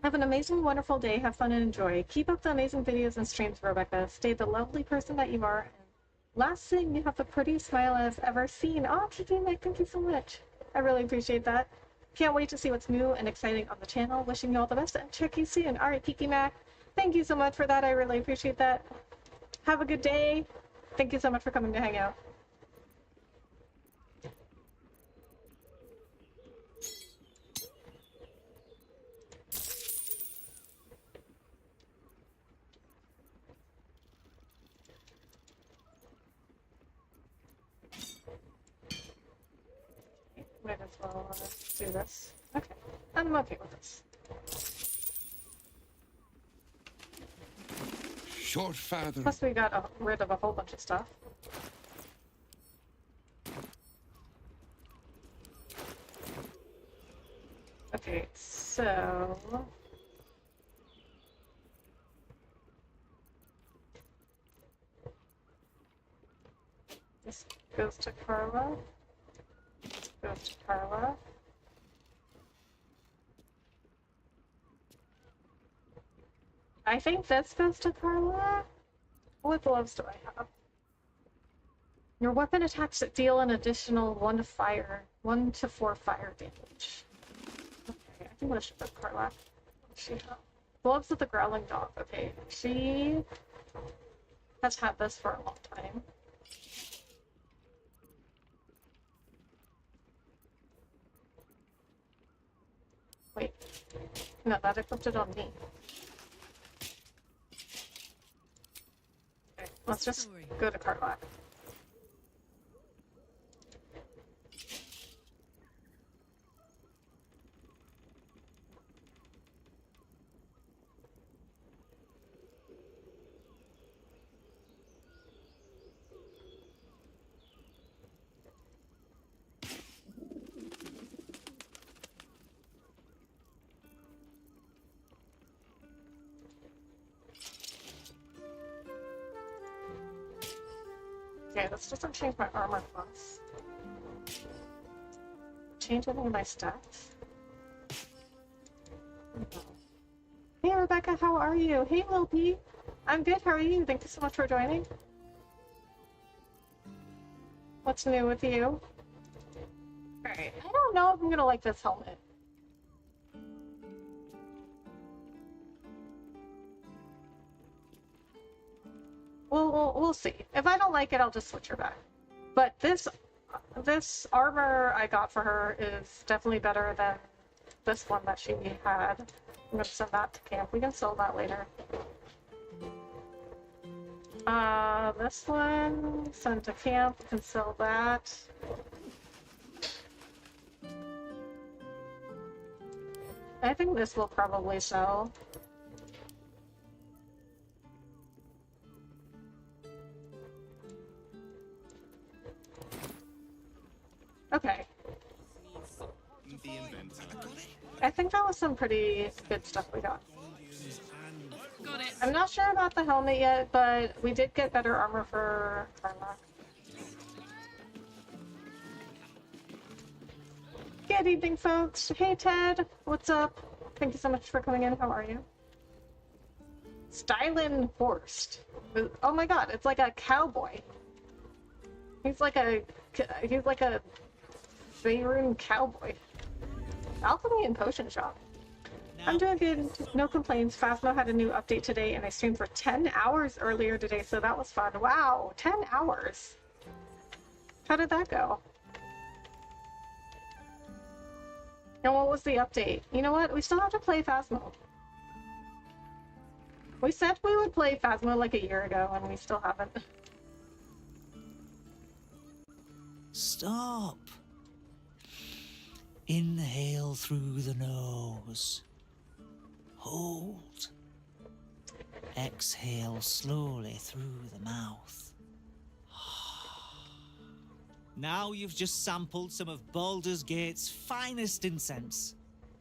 Have an amazing, wonderful day. Have fun and enjoy. Keep up the amazing videos and streams, Rebecca. Stay the lovely person that you are. And last thing, you have the prettiest smile I've ever seen. Oh, Kiki Mac, thank you so much. I really appreciate that. Can't wait to see what's new and exciting on the channel. Wishing you all the best and check you soon. All right, Kiki Mac, thank you so much for that. I really appreciate that. Have a good day. Thank you so much for coming to hang out. Might as well do this. Okay, I'm okay with this. Short father. Plus we got rid of a whole bunch of stuff. Okay, so... this goes to Carla. Goes to Carla. I think this goes to Carla. What gloves do I have? Your weapon attacks that deal an additional 1 to 4 fire damage. Okay, I think I should put Carla. What does she have? Gloves of the Growling Dog. Okay, she has had this for a long time. Wait, no, that equipped it on me. Okay, let's just go to Carlac. Okay, this doesn't change my armor class. Change any of my stats? No. Hey Rebecca, how are you? Hey Lil P. I'm good, how are you? Thank you so much for joining. What's new with you? Alright, I don't know if I'm gonna like this helmet. We'll see. If I don't like it, I'll just switch her back. But this armor I got for her is definitely better than this one that she had. I'm gonna send that to camp. We can sell that later. This one, send to camp, we can sell that. I think this will probably sell. Okay. I think that was some pretty good stuff we got. I'm not sure about the helmet yet, but we did get better armor for Karlach. Good evening, folks. Hey, Ted. What's up? Thank you so much for coming in. How are you? Stylin Horst. Oh my god, it's like a cowboy. He's like a Faerun cowboy. Alchemy and potion shop. I'm doing good. No complaints. Phasmo had a new update today, and I streamed for 10 hours earlier today, so that was fun. Wow, 10 hours. How did that go? And what was the update? You know what? We still have to play Phasmo. We said we would play Phasmo like a year ago, and we still haven't. Stop. Inhale through the nose. Hold. Exhale slowly through the mouth. Now you've just sampled some of Baldur's Gate's finest incense.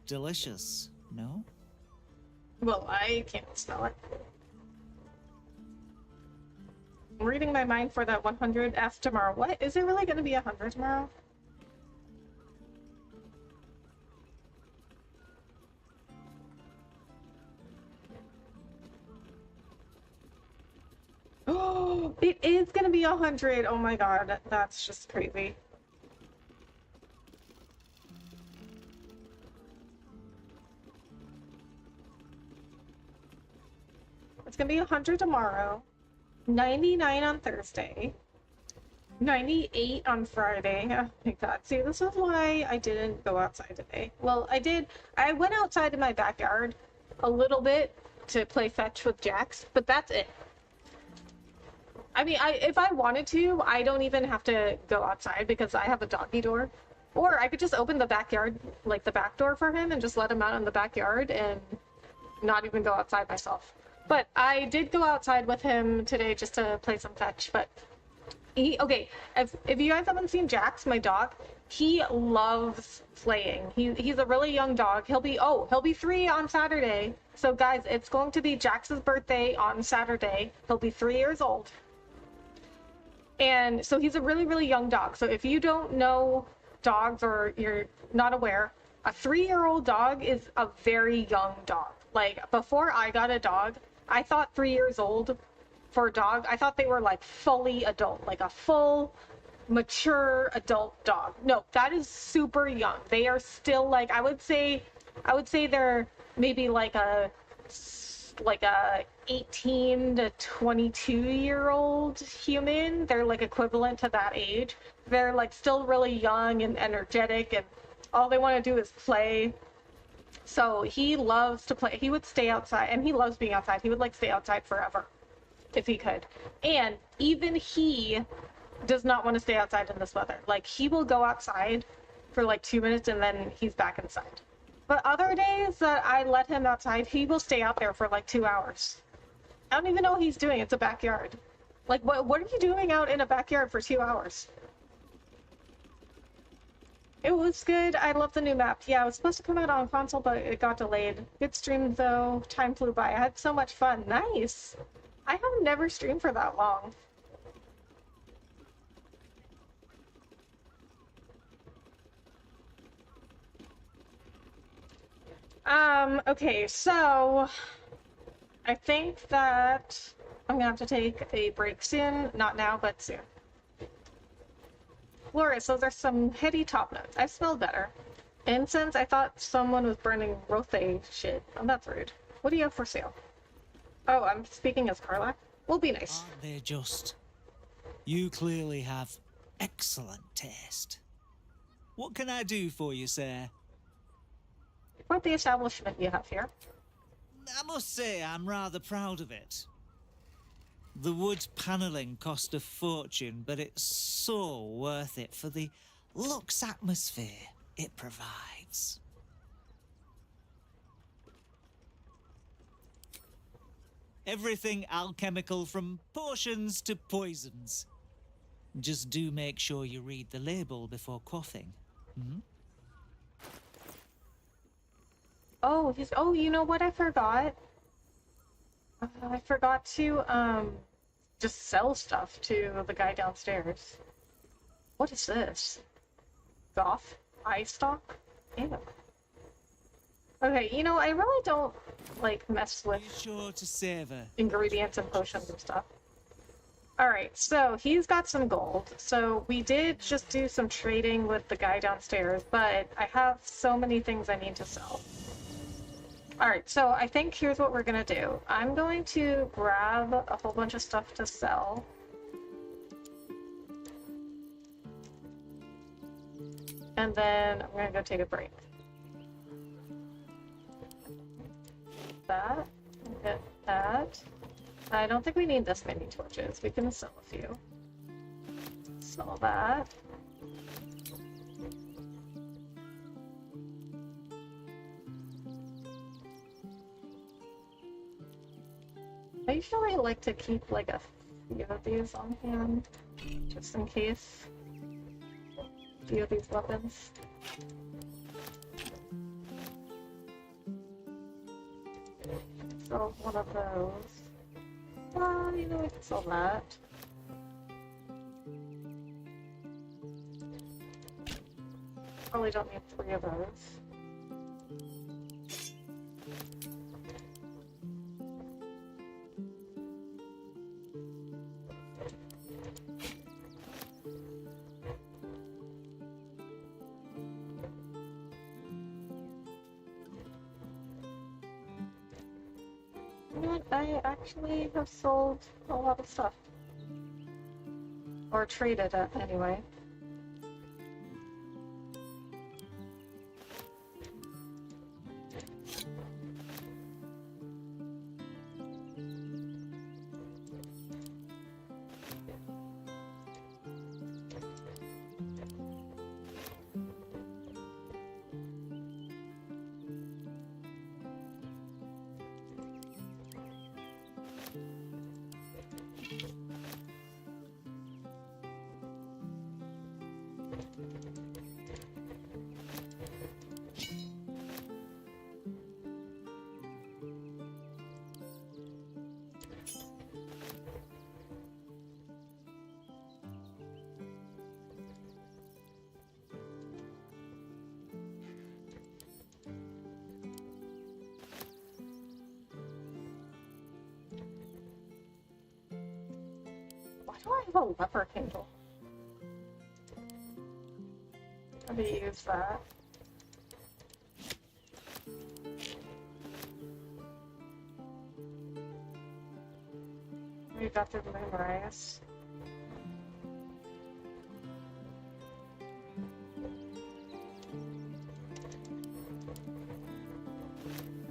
Delicious, no? Well, I can't smell it. I'm reading my mind for that 100F tomorrow. What? Is it really going to be 100 tomorrow? Oh, it is gonna be 100. Oh my god, that's just crazy. It's gonna be 100 tomorrow, 99 on Thursday, 98 on Friday. Oh my god. See, this is why I didn't go outside today. Well, I did. I went outside in my backyard a little bit to play fetch with Jax, but that's it. I mean, if I wanted to, I don't even have to go outside because I have a doggy door. Or I could just open the backyard, like the back door for him, and just let him out in the backyard and not even go outside myself. But I did go outside with him today just to play some fetch. But okay, if you guys haven't seen Jax, my dog, he loves playing. He's a really young dog. He'll be 3 on Saturday. So guys, it's going to be Jax's birthday on Saturday. He'll be 3 years old. And so he's a really, really young dog. So if you don't know dogs or you're not aware, a 3-year-old dog is a very young dog. Like, before I got a dog, I thought 3 years old for a dog, I thought they were like fully adult, like a full, mature adult dog. No, that is super young. They are still like, I would say they're maybe like a 18 to 22-year-old human. They're like equivalent to that age. They're like still really young and energetic, and all they want to do is play. So he loves to play. He would stay outside, and he loves being outside. He would like stay outside forever if he could. And even he does not want to stay outside in this weather. Like, he will go outside for like 2 minutes and then he's back inside. But other days that I let him outside, he will stay out there for like 2 hours. I don't even know what he's doing. It's a backyard. Like, what are you doing out in a backyard for 2 hours? It was good. I love the new map. Yeah, it was supposed to come out on console, but it got delayed. Good stream, though. Time flew by. I had so much fun. Nice. I have never streamed for that long. Okay, so I think that I'm gonna have to take a break soon. Not now, but soon. Laura, so there's some heady top notes. I smell better. Incense, I thought someone was burning Rothe shit. Oh, that's rude. What do you have for sale? Oh, I'm speaking as Karlach? Will be nice. Aren't they just? You clearly have excellent taste. What can I do for you, sir? Quite the establishment you have here. I must say I'm rather proud of it. The wood panelling cost a fortune, but it's so worth it for the luxe atmosphere it provides. Everything alchemical from potions to poisons. Just do make sure you read the label before quaffing. Hmm? Oh, you know what I forgot? I forgot to just sell stuff to the guy downstairs. What is this? Goth? Eye stock? Ew. Okay, you know, I really don't like mess with Sure to savor ingredients and potions and stuff. Alright, so he's got some gold. So we did just do some trading with the guy downstairs, but I have so many things I need to sell. Alright, so I think here's what we're gonna do. I'm going to grab a whole bunch of stuff to sell. And then I'm gonna go take a break. That, get that. I don't think we need this many torches. We can sell a few. Sell that. I usually like to keep like a few of these on hand, just in case. A few of these weapons. Sell one of those. You know, we can sell that. Probably don't need 3 of those. I actually have sold a lot of stuff. Or traded it, anyway. Why do I have a leper candle? How do you use that? We got the moonrise.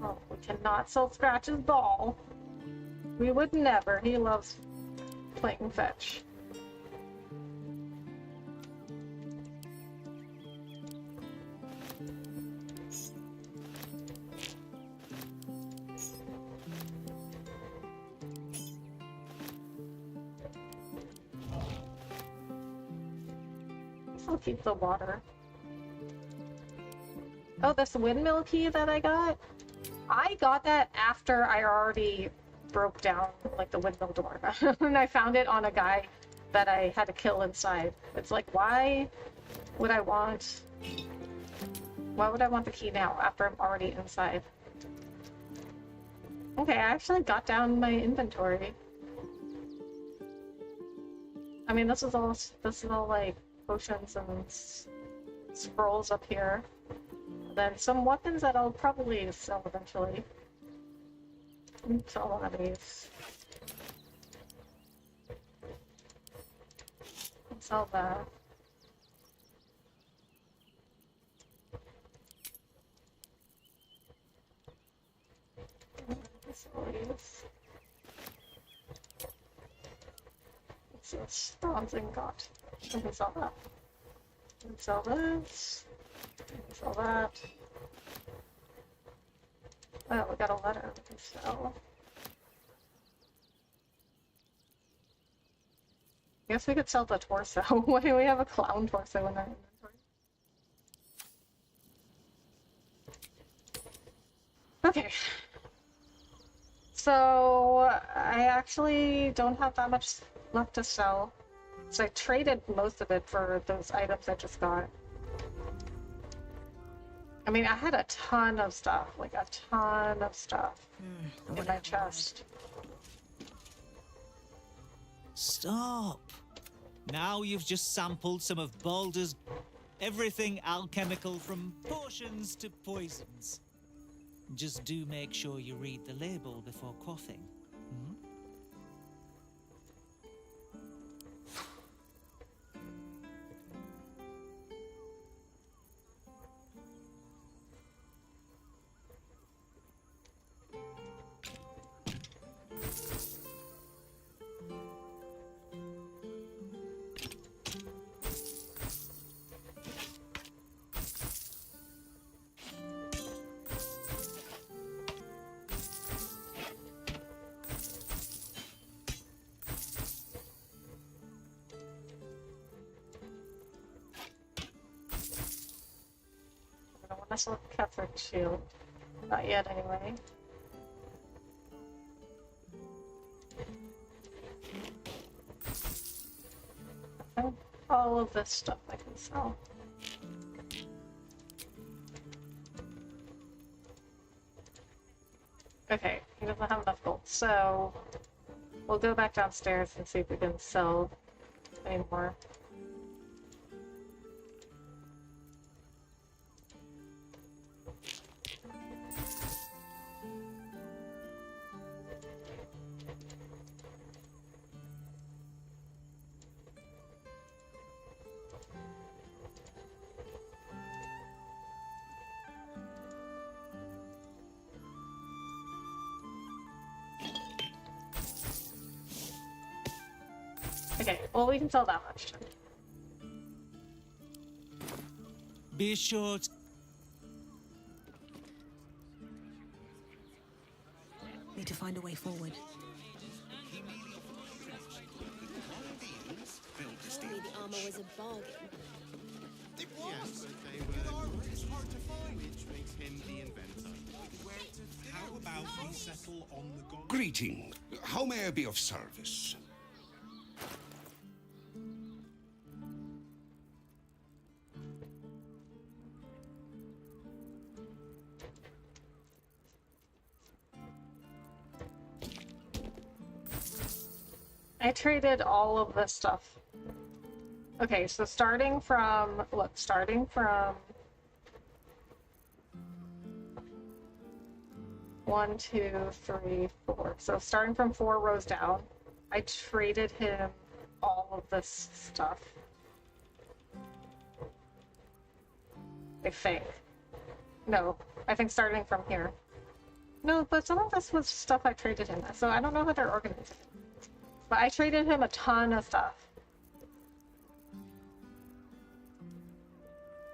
Oh, we cannot sell Scratch's ball. We would never. He loves playing fetch. I'll keep the water. Oh, this windmill key that I got that after I already broke down like the windmill door. And I found it on a guy that I had to kill inside. It's like, why would I want the key now after I'm already inside? Okay, I actually got down my inventory. I mean, this is all like potions and scrolls up here. And then some weapons that I'll probably sell eventually. Sell one of these. Sell that. Sell these. What's this? Bronze ingot. I can sell that. I can sell this. I can sell that. Oh, we got a letter we can sell. I guess we could sell the torso. Why do we have a clown torso in our inventory? Okay. So I actually don't have that much left to sell. So I traded most of it for those items I just got. I mean, I had a ton of stuff, like a ton of stuff in my chest. Stop! Now you've just sampled some of Baldur's everything alchemical from potions to poisons. Just do make sure you read the label before quaffing. Hmm? I want to sell Catherine Shield. Not yet, anyway. And all of this stuff I can sell. Okay, he doesn't have enough gold, so we'll go back downstairs and see if we can sell any more. Okay, well, we can sell that much. Be sure to... Need to find a way forward. Surely the armor was a bargain. Yes, but they were. It's hard to find. Which makes him the inventor. How about we settle on the gold? Greeting. How may I be of service? I traded all of this stuff. Okay, so starting from 1, 2, 3, 4. So starting from 4 rows down, I traded him all of this stuff. I think. No, I think starting from here. No, but some of this was stuff I traded him, so I don't know how they're organized. But I traded him a ton of stuff.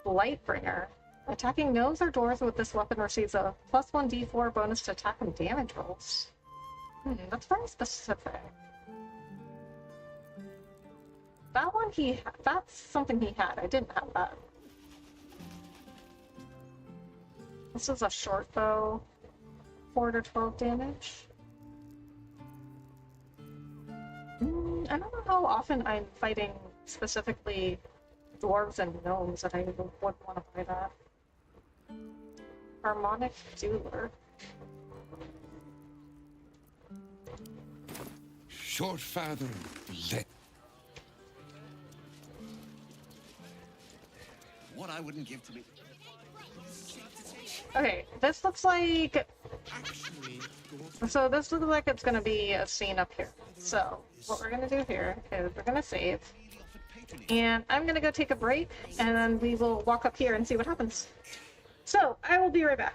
Lightbringer. Attacking gnomes or doors with this weapon receives a +1 d4 bonus to attack and damage rolls. That's very specific. That one that's something he had. I didn't have that. This is a short bow. 4 to 12 damage. I don't know how often I'm fighting specifically dwarves and gnomes that I would want to buy that. Harmonic Jeweler. Short father, let. What I wouldn't give to be. Okay, this looks like... So this looks like it's going to be a scene up here. So, what we're going to do here is we're going to save. And I'm going to go take a break, and then we will walk up here and see what happens. So, I will be right back.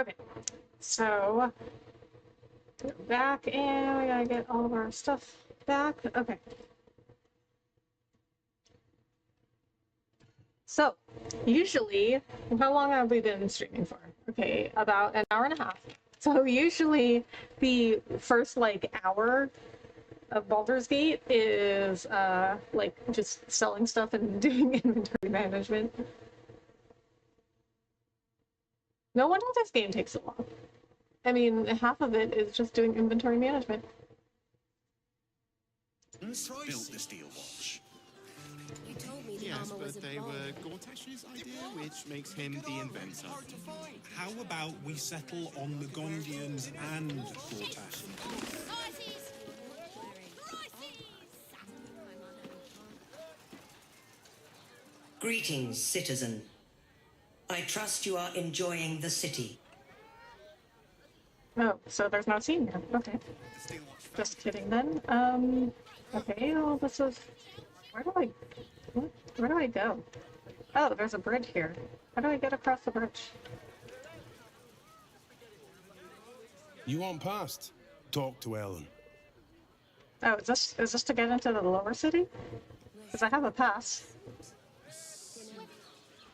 Okay, so back and we gotta get all of our stuff back. Okay. So, usually, how long have we been streaming for? Okay, about an hour and a half. So usually the first like hour of Baldur's Gate is like just selling stuff and doing inventory management. No wonder this game takes so long. I mean, half of it is just doing inventory management. Who's built the steel watch? You told me the Yes, armor was but a they bomb. were Gortash's idea, which makes him the inventor. How about we settle on the Gondians and Gortash? Greetings, citizen. I trust you are enjoying the city. Oh, so there's no scene here. Okay. Just kidding then. Okay, well this is... Where do I go? Oh, there's a bridge here. How do I get across the bridge? You want past? Talk to Ellen. Oh, is this to get into the lower city? Because I have a pass.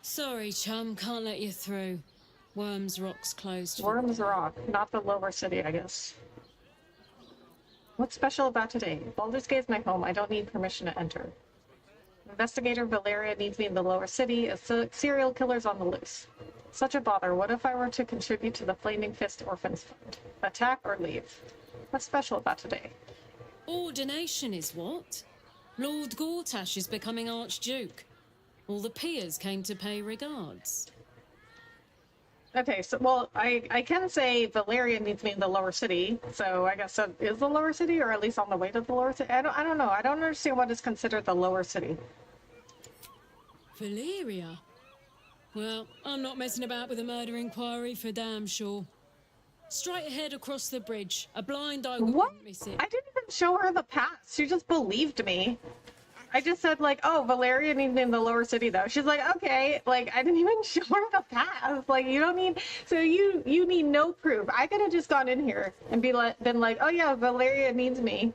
Sorry, chum, can't let you through. Worms Rock's closed. Worms Rock, not the lower city, I guess. What's special about today? Baldur's Gate is my home. I don't need permission to enter. Investigator Valeria needs me in the lower city. A serial killer's on the loose. Such a bother. What if I were to contribute to the Flaming Fist Orphans Fund? Attack or leave? What's special about today? Ordination is what? Lord Gortash is becoming Archduke. All the peers came to pay regards. Okay, so, well, I can say Valeria needs me in the lower city, so I guess that is the lower city, or at least on the way to the lower city. I don't know. I don't understand what is considered the lower city. Valeria? Well, I'm not messing about with a murder inquiry for damn sure. Straight ahead across the bridge. A blind eye wouldn't miss it. I didn't even show her the pass. She just believed me. I just said, like, oh, Valeria needs me in the lower city, though. She's like, okay. Like, I didn't even show her the pass. Like, you don't need... So you need no proof. I could have just gone in here and been like, oh, yeah, Valeria needs me.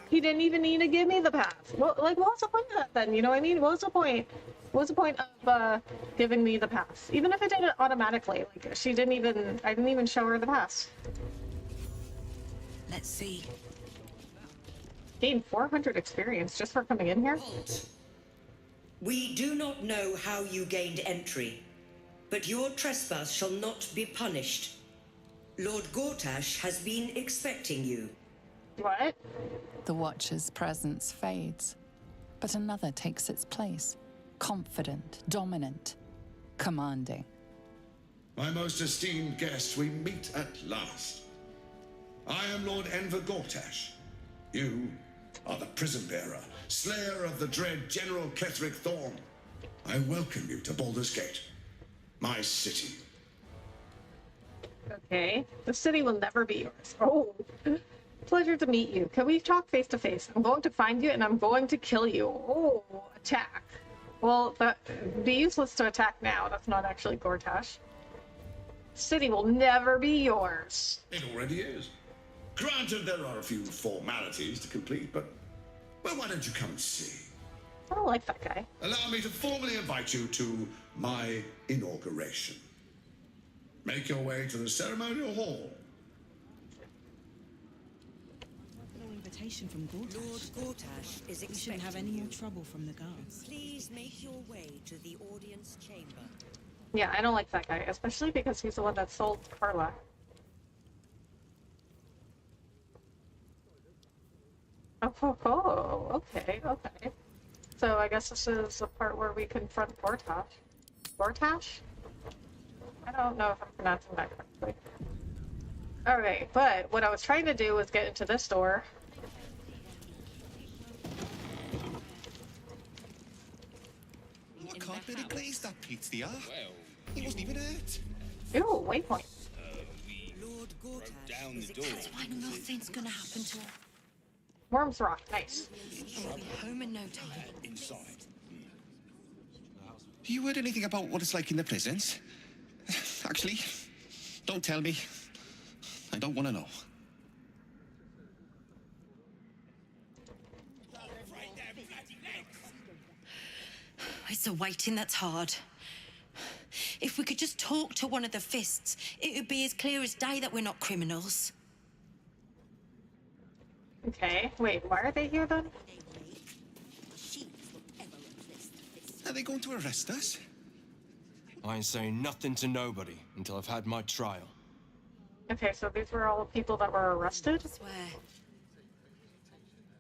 He didn't even need to give me the pass. Well, like, what was the point of that, then? You know what I mean? What was the point? What was the point of giving me the pass? Even if it did it automatically. Like, she didn't even... I didn't even show her the pass. Let's see. Gained 400 experience just for coming in here? Halt. We do not know how you gained entry, but your trespass shall not be punished. Lord Gortash has been expecting you. What? The Watcher's presence fades, but another takes its place. Confident, dominant, commanding. My most esteemed guests, we meet at last. I am Lord Enver Gortash. You are the prison bearer, slayer of the dread General Ketheric Thorn. I welcome you to Baldur's Gate, my city. Okay, the city will never be yours. Oh, pleasure to meet you. Can we talk face to face? I'm going to find you and I'm going to kill you. Oh, attack. Well, that'd be useless to attack now. That's not actually Gortash. City will never be yours. It already is. Granted, there are a few formalities to complete, but, well, why don't you come and see? I don't like that guy. Allow me to formally invite you to my inauguration. Make your way to the ceremonial hall. No invitation from Gortash. Lord Gortash is expecting. We shouldn't have any more trouble from the guards. Please make your way to the audience chamber. Yeah, I don't like that guy, especially because he's the one that sold Carla. Oh, okay. So I guess this is the part where we confront Gortash. Gortash? I don't know if I'm pronouncing that correctly. Alright, but what I was trying to do was get into this door. I can't be pleased that Pizia. Well, he wasn't even hurt. Ew, waypoint. Lord Gortash Down the door. That's why nothing's gonna happen to her. Worms Rock, nice. I'll be home in no time. Inside. You heard anything about what it's like in the prisons? Actually, don't tell me. I don't want to know. It's the waiting that's hard. If we could just talk to one of the fists, it would be as clear as day that we're not criminals. Okay, wait, why are they here then? Are they going to arrest us? I ain't saying nothing to nobody until I've had my trial. Okay, so these were all people that were arrested?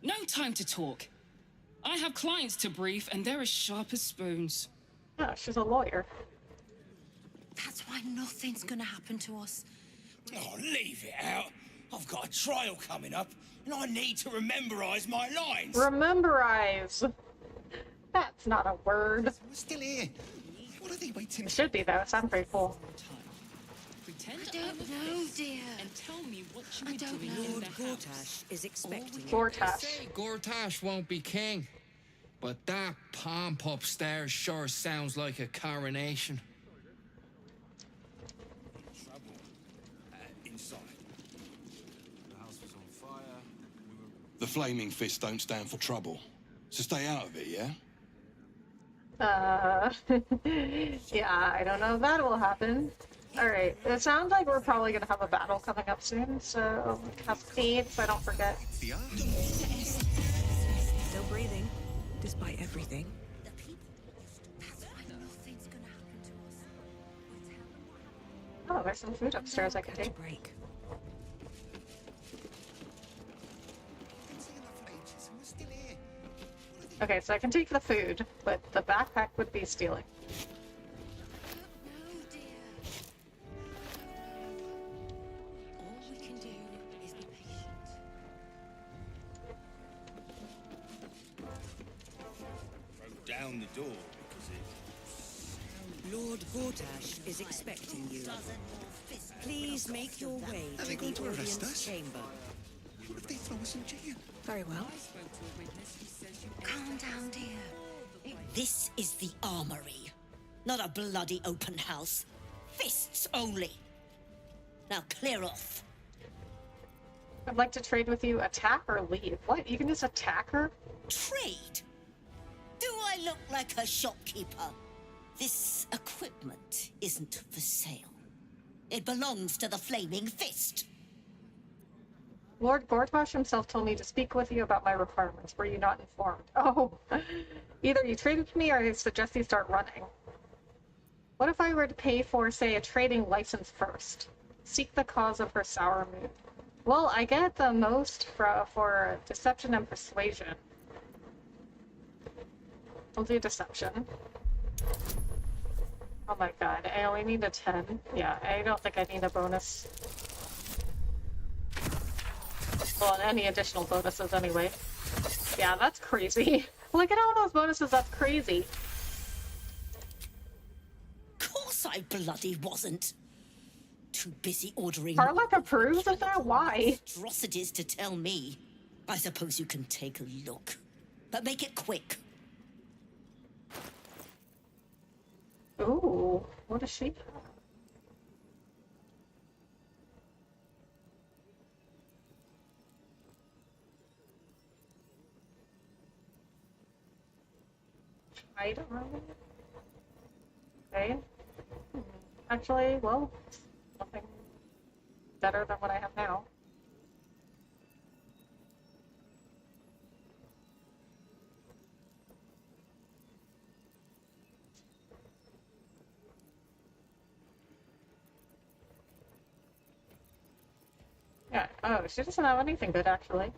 No time to talk. I have clients to brief, and they're as sharp as spoons. Oh, she's a lawyer. That's why nothing's gonna happen to us. Oh, leave it out. I've got a trial coming up, and I need to rememberize my lines. Rememberize. That's not a word. We're still here. What are they waiting for? It should be, though. It sounds pretty cool. Pretend I don't know, dear. And tell me what you I were don't doing know. in Lord the Gortash house. is expecting you. Gortash. Say Gortash won't be king, but that pomp upstairs sure sounds like a coronation. Inside. The house was on fire. The flaming fists don't stand for trouble, so stay out of it, yeah? Yeah, I don't know if that will happen. Alright, it sounds like we're probably gonna have a battle coming up soon, so have speed so I don't forget. Still breathing, despite everything. Oh, there's some food upstairs I can take. Break. Okay, so I can take the food, but the backpack would be stealing. All we can do is be patient. Throw down the door because it... Lord Gortash is expecting you. Please make your way Are to they going the to arrest audience us? chamber. What if they throw us in jail? Very well. Calm down, dear. This is the armory, not a bloody open house. Fists only. Now clear off. I'd like to trade with you, attack or leave. What? You can just attack her? Trade? Do I look like a shopkeeper? This equipment isn't for sale. It belongs to the Flaming Fist. Lord Gortash himself told me to speak with you about my requirements. Were you not informed? Oh, either you trade with me or I suggest you start running. What if I were to pay for, say, a trading license first? Seek the cause of her sour mood. Well, I get the most for deception and persuasion. I'll do deception. Oh my god, I only need a 10. Yeah, I don't think I need a bonus. Well, and any additional bonuses anyway. Yeah, that's crazy. Look at all those bonuses, that's crazy. Course I bloody wasn't. Too busy ordering... Harlock approves of that? Why? ...atrocities to tell me. I suppose you can take a look. But make it quick. Ooh, what does she have? Item. Okay. Actually, well, nothing better than what I have now. Yeah, oh, she doesn't have anything good, actually.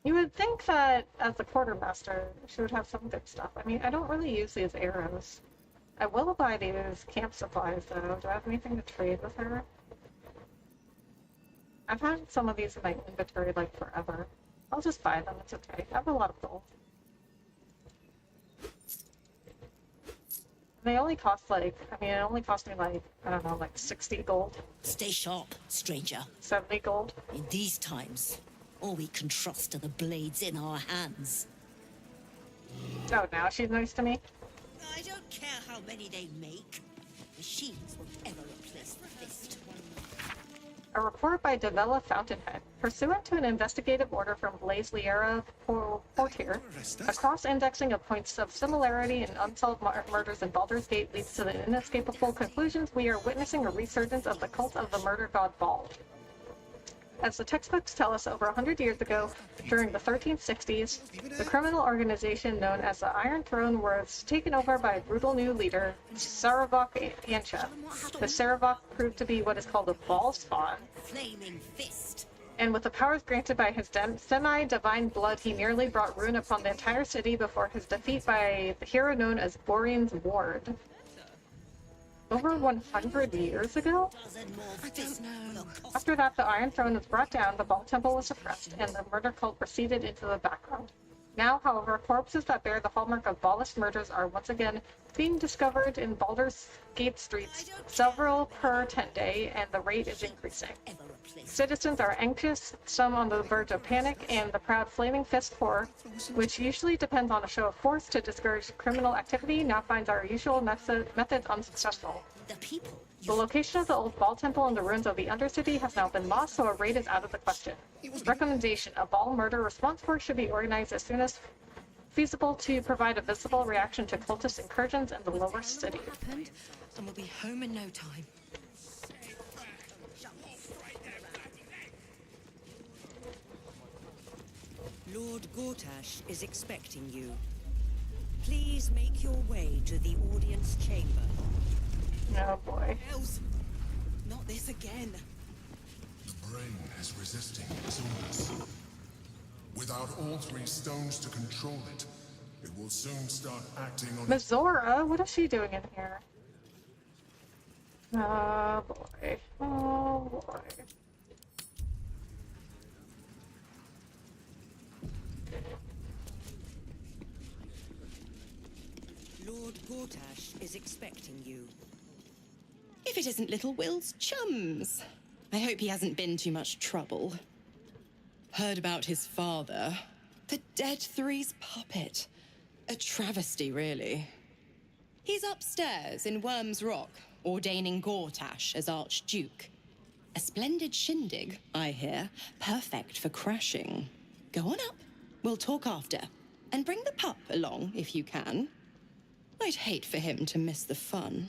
You would think that, as the quartermaster, she would have some good stuff. I mean, I don't really use these arrows. I will buy these camp supplies, though. Do I have anything to trade with her? I've had some of these in my inventory, like, forever. I'll just buy them, it's okay. I have a lot of gold. They only cost, like, I mean, it only cost me, like, I don't know, like 60 gold. Stay sharp, stranger. 70 gold. In these times, all we can trust are the blades in our hands. Oh, now she's nice to me? I don't care how many they make. Machines won't ever replace the fist. A report by Devella Fountainhead. Pursuant to an investigative order from Blaise Liera Portier, a cross-indexing of points of similarity in unsolved murders in Baldur's Gate leads to the inescapable conclusions we are witnessing a resurgence of the cult of the murder god Bald. As the textbooks tell us, over 100 years ago, during the 1360s, the criminal organization known as the Iron Throne was taken over by a brutal new leader, Saravok Yansha. The Saravok proved to be what is called a ball spawn, Flaming fist. and with the powers granted by his semi-divine blood, he nearly brought ruin upon the entire city before his defeat by the hero known as Borean's Ward. Over 100 years ago? I don't know. After that, the Iron Throne was brought down, the Ball Temple was suppressed, and the murder cult receded into the background. Now, however, corpses that bear the hallmark of Ballish murders are once again being discovered in Baldur's Gate streets, several per 10 day, and the rate is increasing. Citizens are anxious, some on the verge of panic, and the proud Flaming Fist Corps, which usually depends on a show of force to discourage criminal activity, now finds our usual methods unsuccessful. The location of the old Ball Temple and the ruins of the Undercity has now been lost, so a raid is out of the question. Recommendation: a Ball murder response force should be organized as soon as feasible to provide a visible reaction to cultist incursions in the lower city. And we'll be home in no time. Lord Gortash is expecting you. Please make your way to the audience chamber. Oh boy. Not this again. The brain is resisting its illness. Without all three stones to control it, it will soon start acting on... Mizora? What is she doing in here? Oh boy. Oh boy. Lord Gortash is expecting you. If it isn't little Will's chums. I hope he hasn't been too much trouble. Heard about his father. The Dead Three's puppet. A travesty, really. He's upstairs in Worm's Rock, ordaining Gortash as Archduke. A splendid shindig, I hear. Perfect for crashing. Go on up. We'll talk after. And bring the pup along, if you can. I'd hate for him to miss the fun.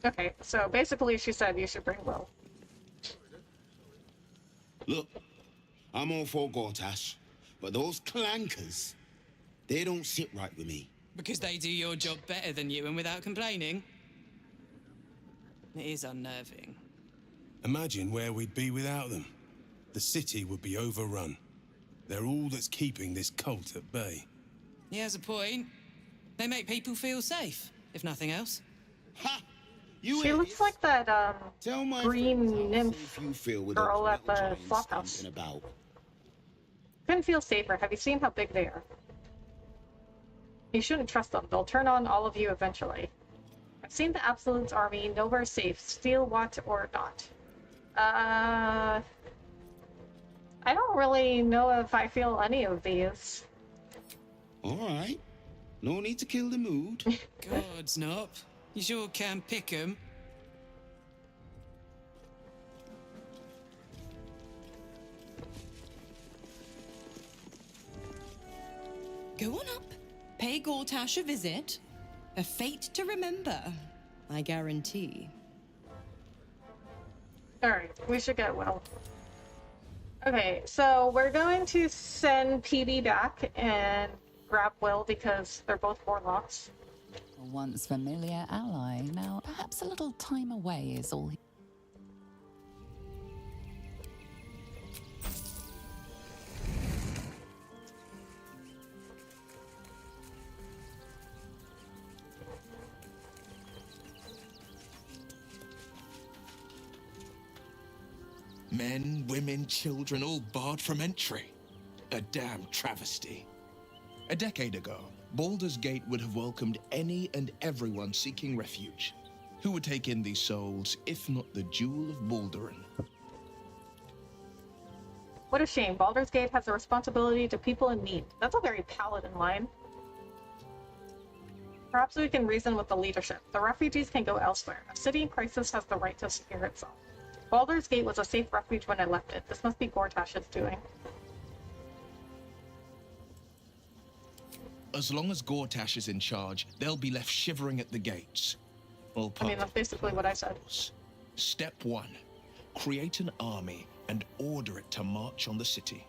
Okay, so basically she said you should bring Will. Look, I'm all for Gortash, but those clankers, they don't sit right with me. Because they do your job better than you and without complaining. It is unnerving. Imagine where we'd be without them. The city would be overrun. They're all that's keeping this cult at bay. He has a point. They make people feel safe, if nothing else. Ha! She looks like that green nymph girl at the flophouse. Couldn't feel safer. Have you seen how big they are? You shouldn't trust them. They'll turn on all of you eventually. I've seen the Absolute's army. Nowhere safe. Steal what or not. I don't really know if I feel any of these. All right. No need to kill the mood. God's not. You sure can pick 'em. Go on up. Pay Gortash a visit. A fate to remember, I guarantee. Alright, we should get Will. Okay, so we're going to send PB back and grab Will because they're both warlocks. A once familiar ally. Now, perhaps a little time away is all he... Men, women, children, all barred from entry. A damn travesty. A decade ago, Baldur's Gate would have welcomed any and everyone seeking refuge. Who would take in these souls, if not the Jewel of Baldurin? What a shame. Baldur's Gate has a responsibility to people in need. That's a very paladin line. Perhaps we can reason with the leadership. The refugees can go elsewhere. A city in crisis has the right to secure itself. Baldur's Gate was a safe refuge when I left it. This must be Gortash's doing. As long as Gortash is in charge, they'll be left shivering at the gates. I mean, that's basically what I said. Step 1. Create an army and order it to march on the city.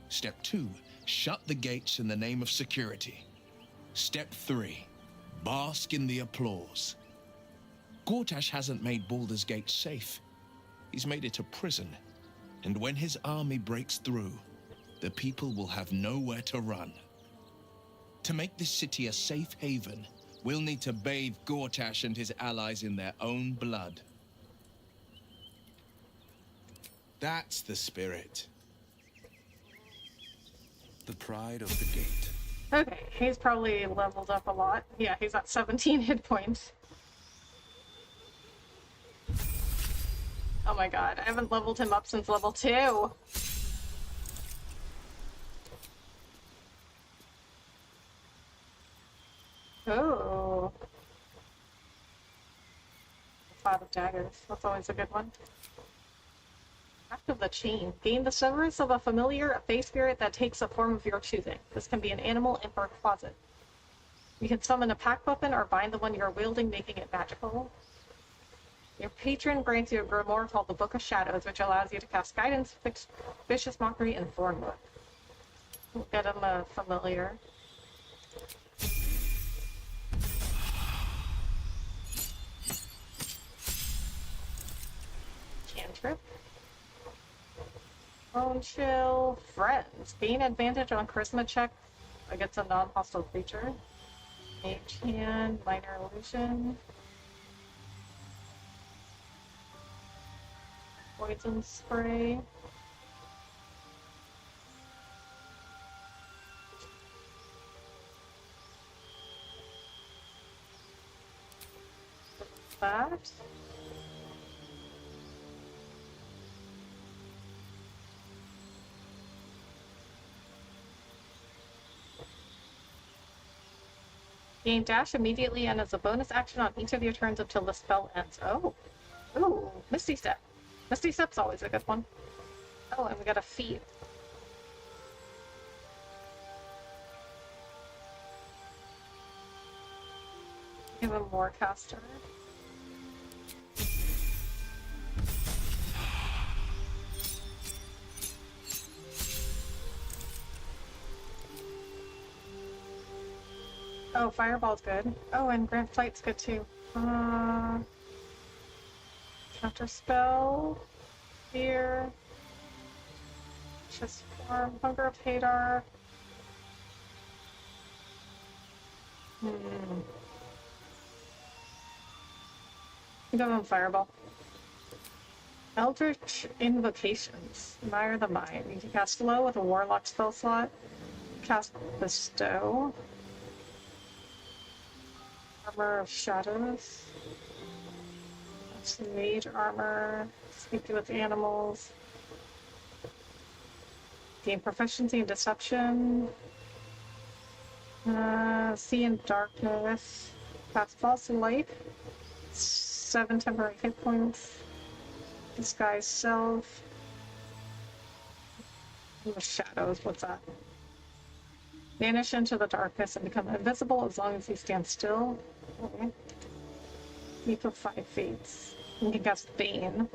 Step 2. Shut the gates in the name of security. Step 3. Bask in the applause. Gortash hasn't made Baldur's Gate safe. He's made it a prison. And when his army breaks through, the people will have nowhere to run. To make this city a safe haven, we'll need to bathe Gortash and his allies in their own blood. That's the spirit. The pride of the gate. Okay, he's probably leveled up a lot. Yeah, he's at 17 hit points. Oh my god, I haven't leveled him up since level 2. Oh. 5 of daggers. That's always a good one. Act of the chain. Gain the service of a familiar, a fey spirit that takes a form of your choosing. This can be an animal, imp, or closet. You can summon a pack weapon or bind the one you're wielding, making it magical. Your patron grants you a grimoire called the Book of Shadows, which allows you to cast Guidance, Vicious Mockery, and Thornwood. We'll get him a familiar. Cantrip. Bone Chill. Friends. Gain advantage on charisma check against a non-hostile creature. Mage Hand. Minor Illusion. Poison Spray. That. Gain dash immediately and as a bonus action on each of your turns until the spell ends. Oh. Ooh, Misty Step. Misty Step's always a good one. Oh, and we got a feat. Give him more caster. Oh, Fireball's good. Oh, and Grand Flight's good too. Counter spell. Fear. Just form. Hunger of Hadar. Give him Fireball. Eldritch Invocations. Admire the Mind. You can cast Slow with a Warlock spell slot. Cast Bestow. Armor of Shadows. That's Mage Armor. Speak with animals. Gain Proficiency in Deception. See in Darkness. Cast False Light. 7 temporary hit points. Disguise Self. The Shadows, what's that? Vanish into the darkness and become invisible as long as you stand still. Okay. Leap of 5 Fates. You can cast Bane.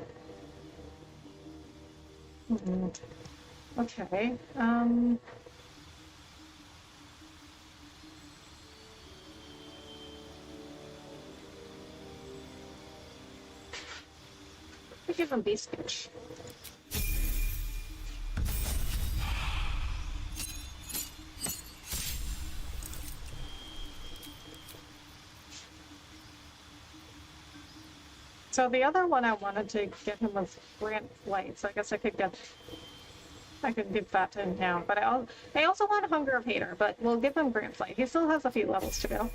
Okay. We give him Beast Speech. So the other one I wanted to get him was Grant Flight, so I guess I could give that to him now. But I also want Hunger of Hater, but we'll give him Grant Flight. He still has a few levels to go.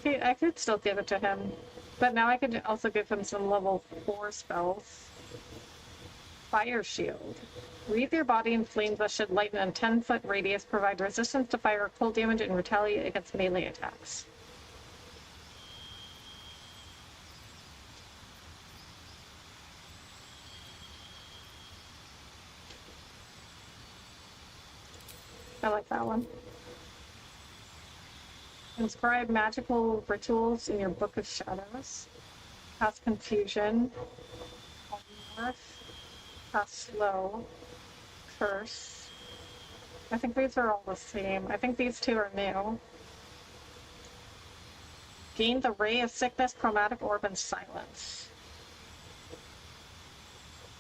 I could still give it to him, but now I could also give him some level 4 spells. Fire Shield. Wreathe your body in flames that should lighten a 10-foot radius, provide resistance to fire, cold damage, and retaliate against melee attacks. I like that one. Inscribe magical rituals in your Book of Shadows. Cast Confusion. Polymorph. Cast Slow. Curse. I think these are all the same. I think these two are new. Gain the Ray of Sickness, Chromatic Orb, and Silence.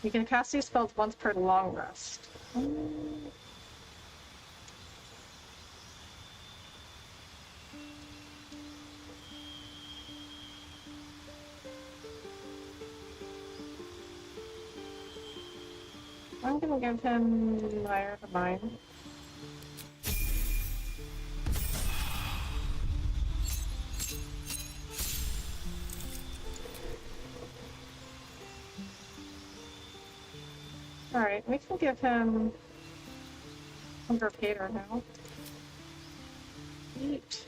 You can cast these spells once per long rest. I'm gonna give him Fire to mine. Alright, we can give him Unforgettable now. Neat.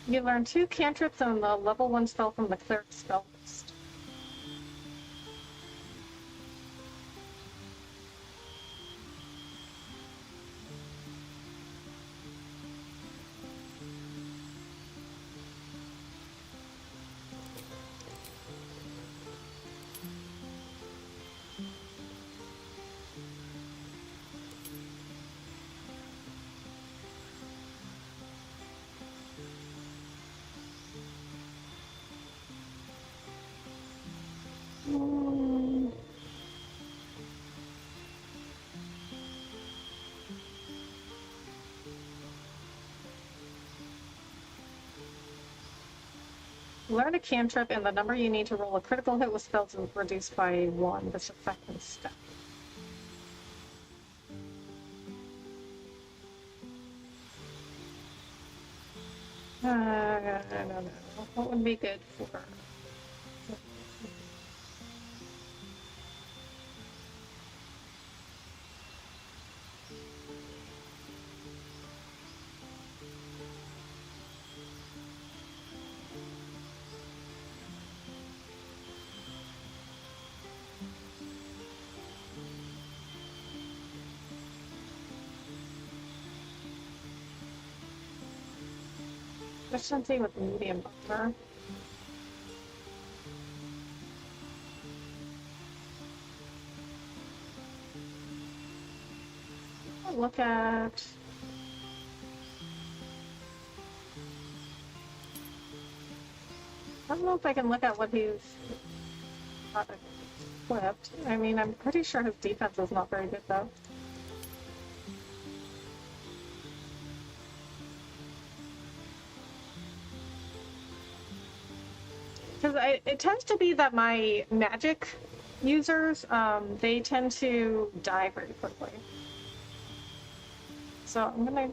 You learn 2 cantrips and the level 1 spell from the cleric spell list. Learn a cantrip, and the number you need to roll a critical hit with spells is reduced by 1. This effect instead. I don't know. What would be good for? Efficiency with medium buffer. I'll look at. I don't know if I can look at what he's got equipped. I mean, I'm pretty sure his defense is not very good though. Because it tends to be that my magic users, they tend to die very quickly. So I'm gonna...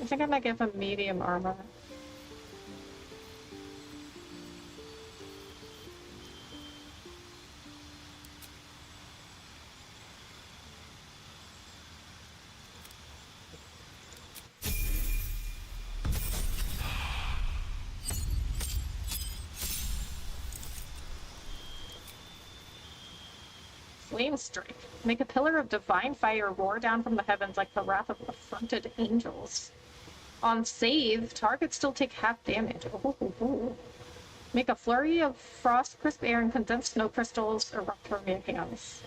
I think I'm gonna give him medium armor. flame strike. Make a pillar of divine fire roar down from the heavens like the wrath of affronted angels. On save, targets still take half damage. Ooh. Make a flurry of frost, crisp air, and condensed snow crystals erupt from your hands.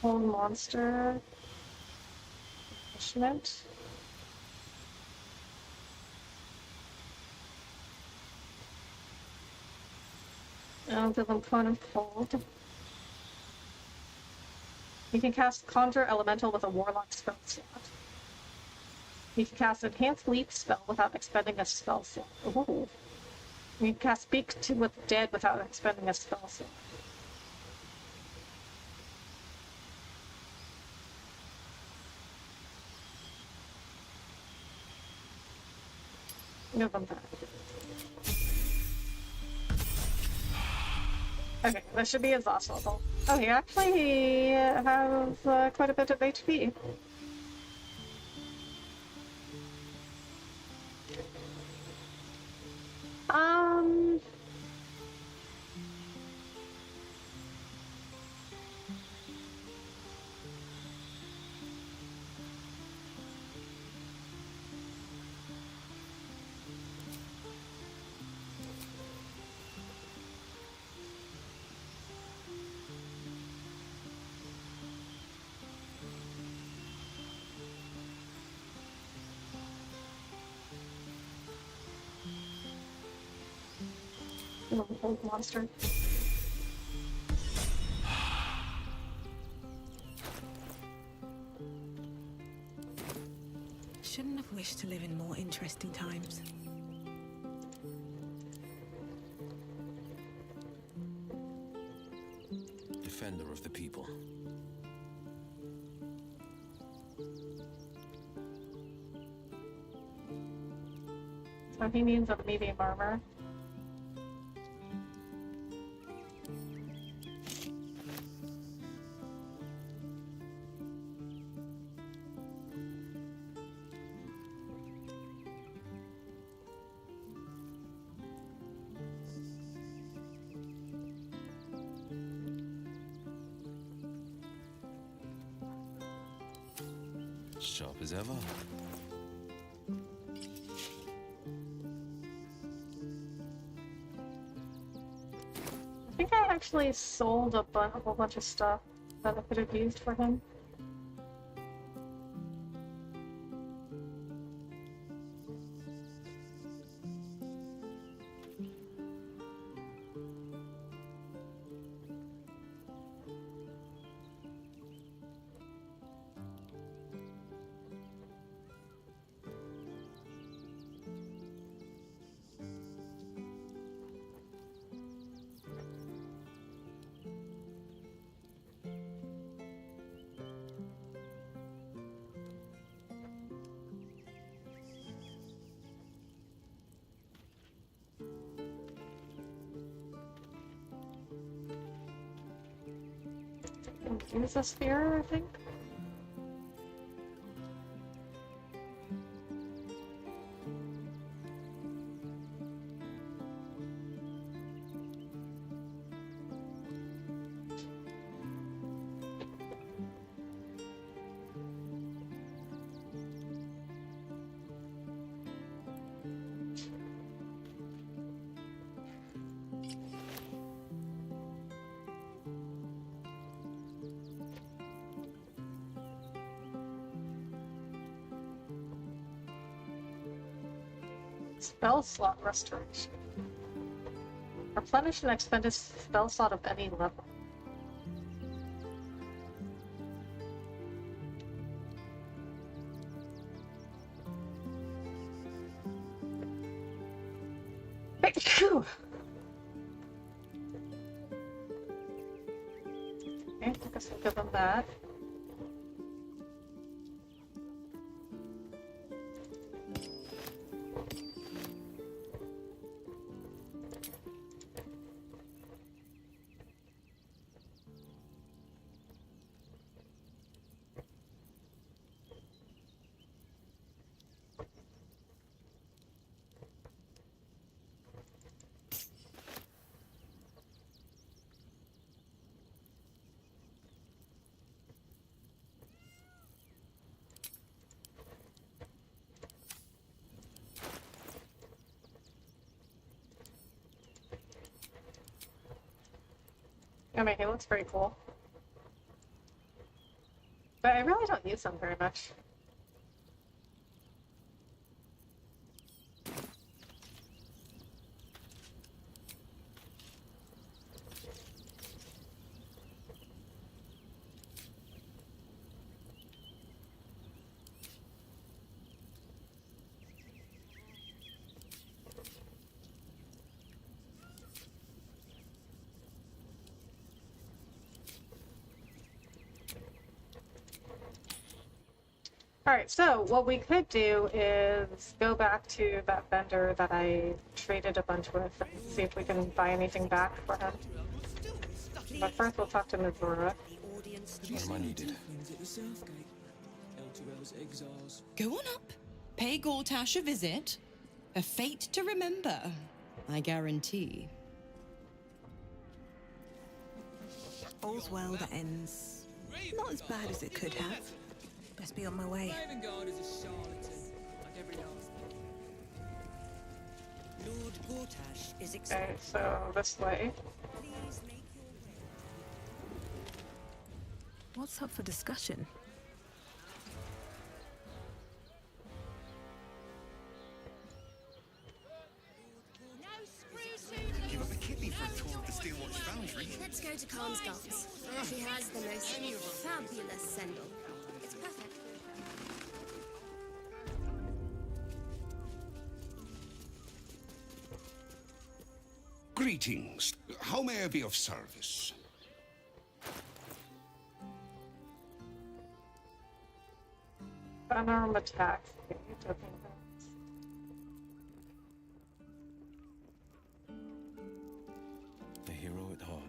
Whole monster. Punishment. I'll give them Cone of Cold. You can cast Conjure Elemental with a Warlock spell slot. You can cast Enhanced Leap spell without expending a spell slot. Ooh. You can cast Speak to with Dead without expending a spell slot. Give them that. Okay, that should be his last level. Oh, he actually has quite a bit of HP. Old monster. Shouldn't have wished to live in more interesting times. Defender of the people. So he means a medium armor. Sharp as ever. I think I actually sold a whole bunch of stuff that I could have used for him. Use a sphere, I think. Spell slot restoration. Replenish an expended spell slot of any level. Phew. Okay, I guess I'll give them that. I mean, he looks pretty cool. But I really don't use them very much. Alright, so what we could do is go back to that vendor that I traded a bunch with and see if we can buy anything back for him. But first we'll talk to Mizora. What am I needed? Go on up. Pay Gortash a visit. A fate to remember, I guarantee. All's well that ends. Not as bad as it could have. Best be on my way. Lord Gortash is Okay, so this way. What's up for discussion? Give up a kidney for a tour of the Steelwatch Foundry. Let's go to Khan's Gardens. She has the most fabulous sendal. It's perfect. Greetings. How may I be of service? Unarmed attack. Okay, A hero at heart.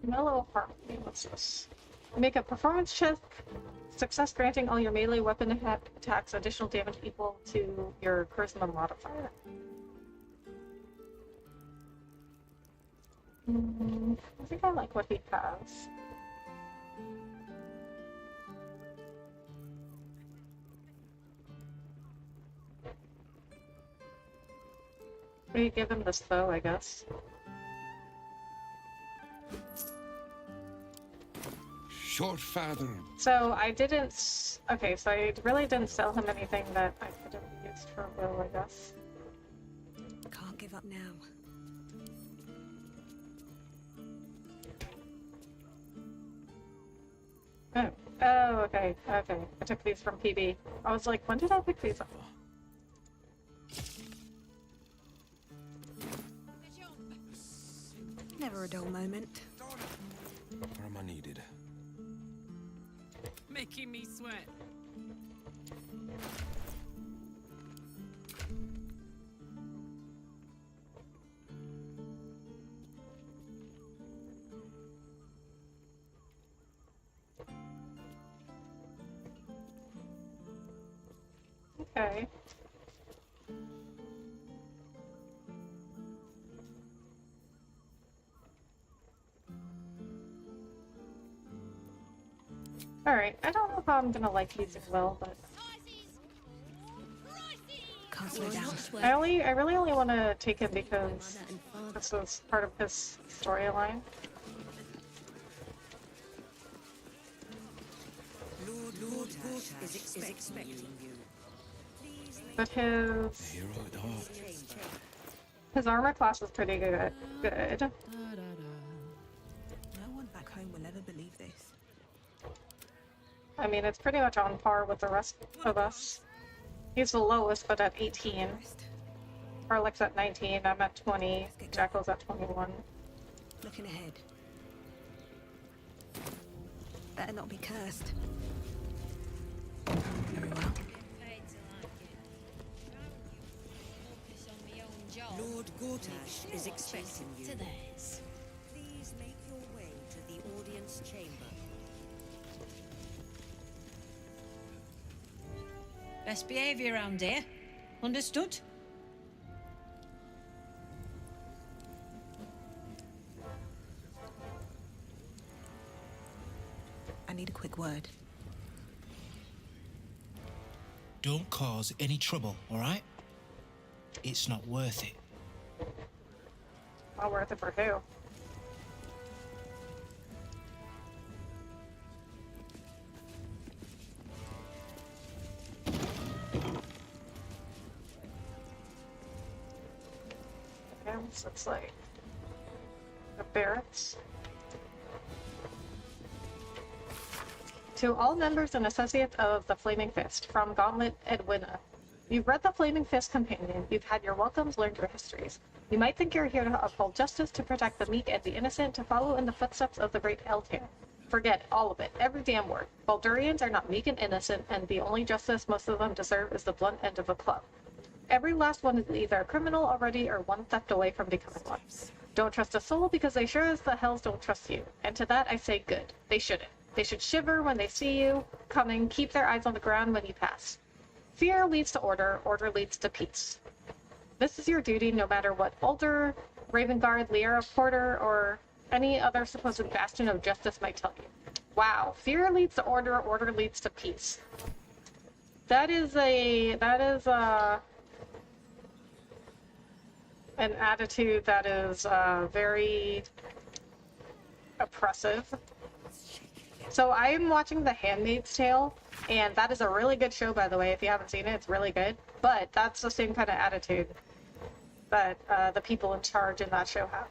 Mellow Harmony, what's this? Make a performance check. Success granting all your melee weapon attacks additional damage equal to your charisma modifier. I think I like what he has. We give him this though, I guess. Short father. So I didn't. Okay, so I really didn't sell him anything that I could have used for Will, I guess. Can't give up now. Oh, okay, okay. I took these from PB. I was like, when did I pick these up? Never a dull moment. Where am I needed? Making me sweat. Okay. Alright, I don't know how I'm gonna like using Will, but can't slow down. I really only want to take him because this was part of his storyline. Lord Gortash is expecting you. But his armor class is pretty good. No one back home will ever believe this. I mean, it's pretty much on par with the rest of us. He's the lowest, but at 18. Harlech's at 19, I'm at 20, Jackal's at 21. Looking ahead. Better not be cursed. Very well. Lord Gortash is expecting you. Please make your way to the audience chamber. Best behaviour around here. Understood? I need a quick word. Don't cause any trouble, all right? It's not worth it. Not worth it for who? Okay, this looks like the barracks. To all members and associates of the Flaming Fist, from Gauntlet Edwina. You've read the Flaming Fist Companion, you've had your welcomes, learned your histories. You might think you're here to uphold justice, to protect the meek and the innocent, to follow in the footsteps of the great Eltair. Forget all of it, every damn word. Baldurians are not meek and innocent, and the only justice most of them deserve is the blunt end of a club. Every last one is either a criminal already or one step away from becoming one. Don't trust a soul because they sure as the hells don't trust you. And to that I say good. They shouldn't. They should shiver when they see you coming, keep their eyes on the ground when you pass. Fear leads to order, order leads to peace. This is your duty no matter what Baldur, Ravengard, Liara Porter, or any other supposed bastion of justice might tell you. Wow, fear leads to order, order leads to peace. That is an attitude that is very oppressive. So I'm watching The Handmaid's Tale, and that is a really good show, by the way. If you haven't seen it, it's really good. But that's the same kind of attitude that the people in charge in that show have.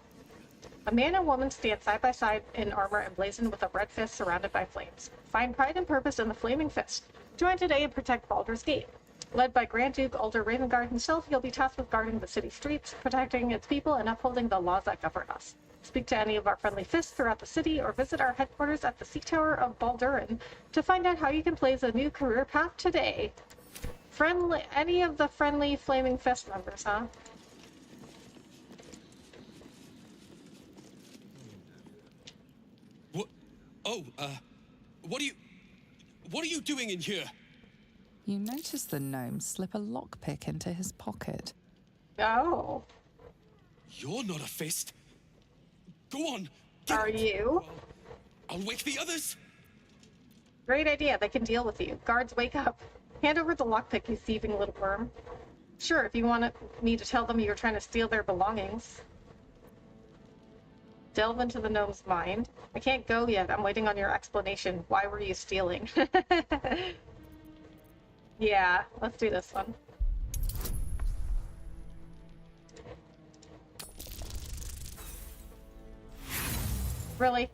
A man and woman stand side by side in armor emblazoned with a red fist surrounded by flames. Find pride and purpose in the Flaming Fist. Join today and protect Baldur's Gate. Led by Grand Duke Alder Ravengard himself, you'll be tasked with guarding the city streets, protecting its people, and upholding the laws that govern us. Speak to any of our friendly fists throughout the city, or visit our headquarters at the Sea Tower of Baldurin to find out how you can blaze a new career path today. Any of the friendly Flaming Fist members, huh? What? Oh, what are you doing in here? You notice the gnome slip a lockpick into his pocket. Oh. You're not a fist. Go on. Are you? I'll wake the others. Great idea. They can deal with you. Guards, wake up. Hand over the lockpick, you thieving little worm. Sure, if you want me to tell them you're trying to steal their belongings. Delve into the gnome's mind. I can't go yet. I'm waiting on your explanation. Why were you stealing? Yeah, let's do this one. Really?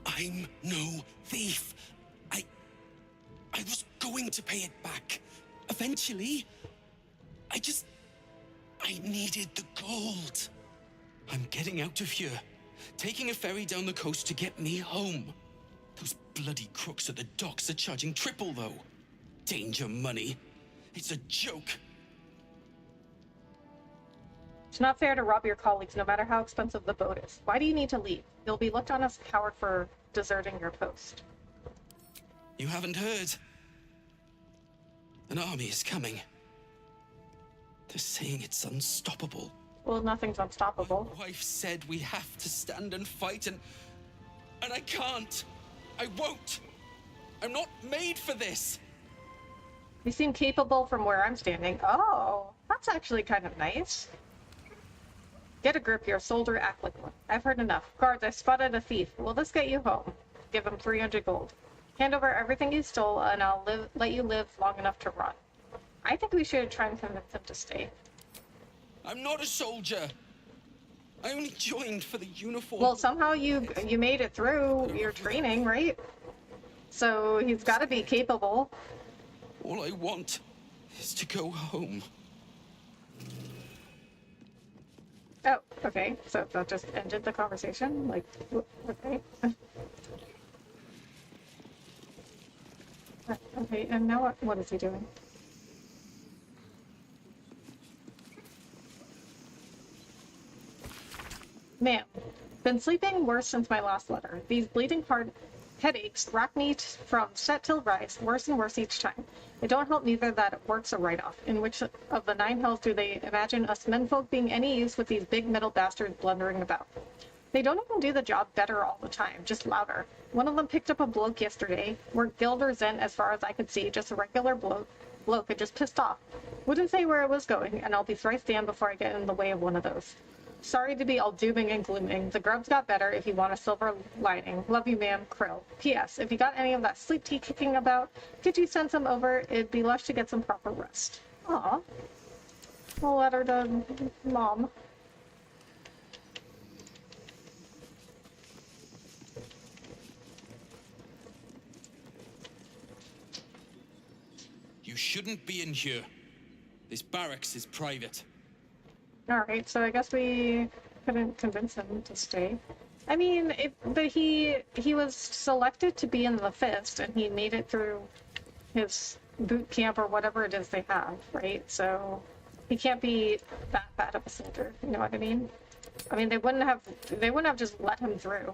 I'm no thief. I was going to pay it back. Eventually. I needed the gold. I'm getting out of here. Taking a ferry down the coast to get me home. Those bloody crooks at the docks are charging triple, though. Danger money. It's a joke. It's not fair to rob your colleagues, no matter how expensive the boat is. Why do you need to leave? You'll be looked on as a coward for deserting your post. You haven't heard? An army is coming. They're saying it's unstoppable. Well, nothing's unstoppable. My wife said we have to stand and fight, and I can't. I won't. I'm not made for this. You seem capable from where I'm standing. Oh, that's actually kind of nice. Get a grip, you're a soldier, act like one. I've heard enough. Guards, I spotted a thief. Will this get you home? Give him 300 gold. Hand over everything you stole, and I'll let you live long enough to run. I think we should try and convince him to stay. I'm not a soldier. I only joined for the uniform. Well, somehow you made it through your training, right? So he's got to be capable. All I want is to go home. Oh, okay. So that just ended the conversation? Like, okay. Okay, and now what is he doing? Ma'am, been sleeping worse since my last letter. These bleeding headaches rack me from set till rise, worse and worse each time. It don't help neither that work's a write-off. In which of the 9 hells do they imagine us menfolk being any use with these big metal bastards blundering about? They don't even do the job better all the time, just louder. One of them picked up a bloke yesterday, worked Gilder's in as far as I could see, just a regular bloke and just pissed off. Wouldn't say where it was going, and I'll be thrice damned before I get in the way of one of those. Sorry to be all dooming and glooming. The grub's got better if you want a silver lining. Love you, ma'am. Krill. P.S. If you got any of that sleep tea kicking about, could you send some over? It'd be lush to get some proper rest. Aw. A letter to Mom. You shouldn't be in here. This barracks is private. Alright, so I guess we couldn't convince him to stay. I mean, but he was selected to be in the Fist, and he made it through his boot camp or whatever it is they have, right? So he can't be that bad of a soldier, you know what I mean? I mean, they wouldn't have just let him through.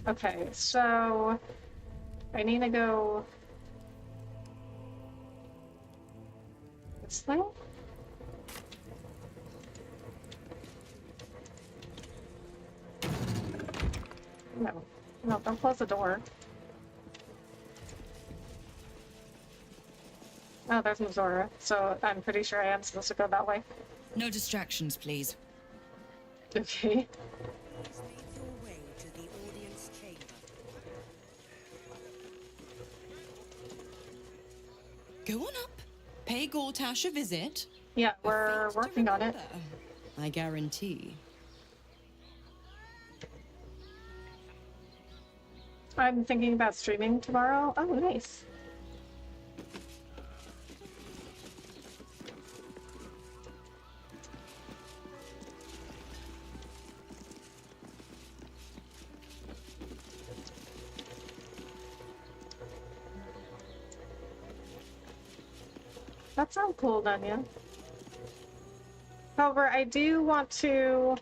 Okay, so I need to go this way? No, don't close the door. Oh, there's Missouri, so I'm pretty sure I am supposed to go that way. No distractions, please. Okay. Go on up. Pay Gortash a visit. Yeah, we're working on it. I guarantee. I'm thinking about streaming tomorrow. Oh, nice. That sounds cool, Danya. However, I do want to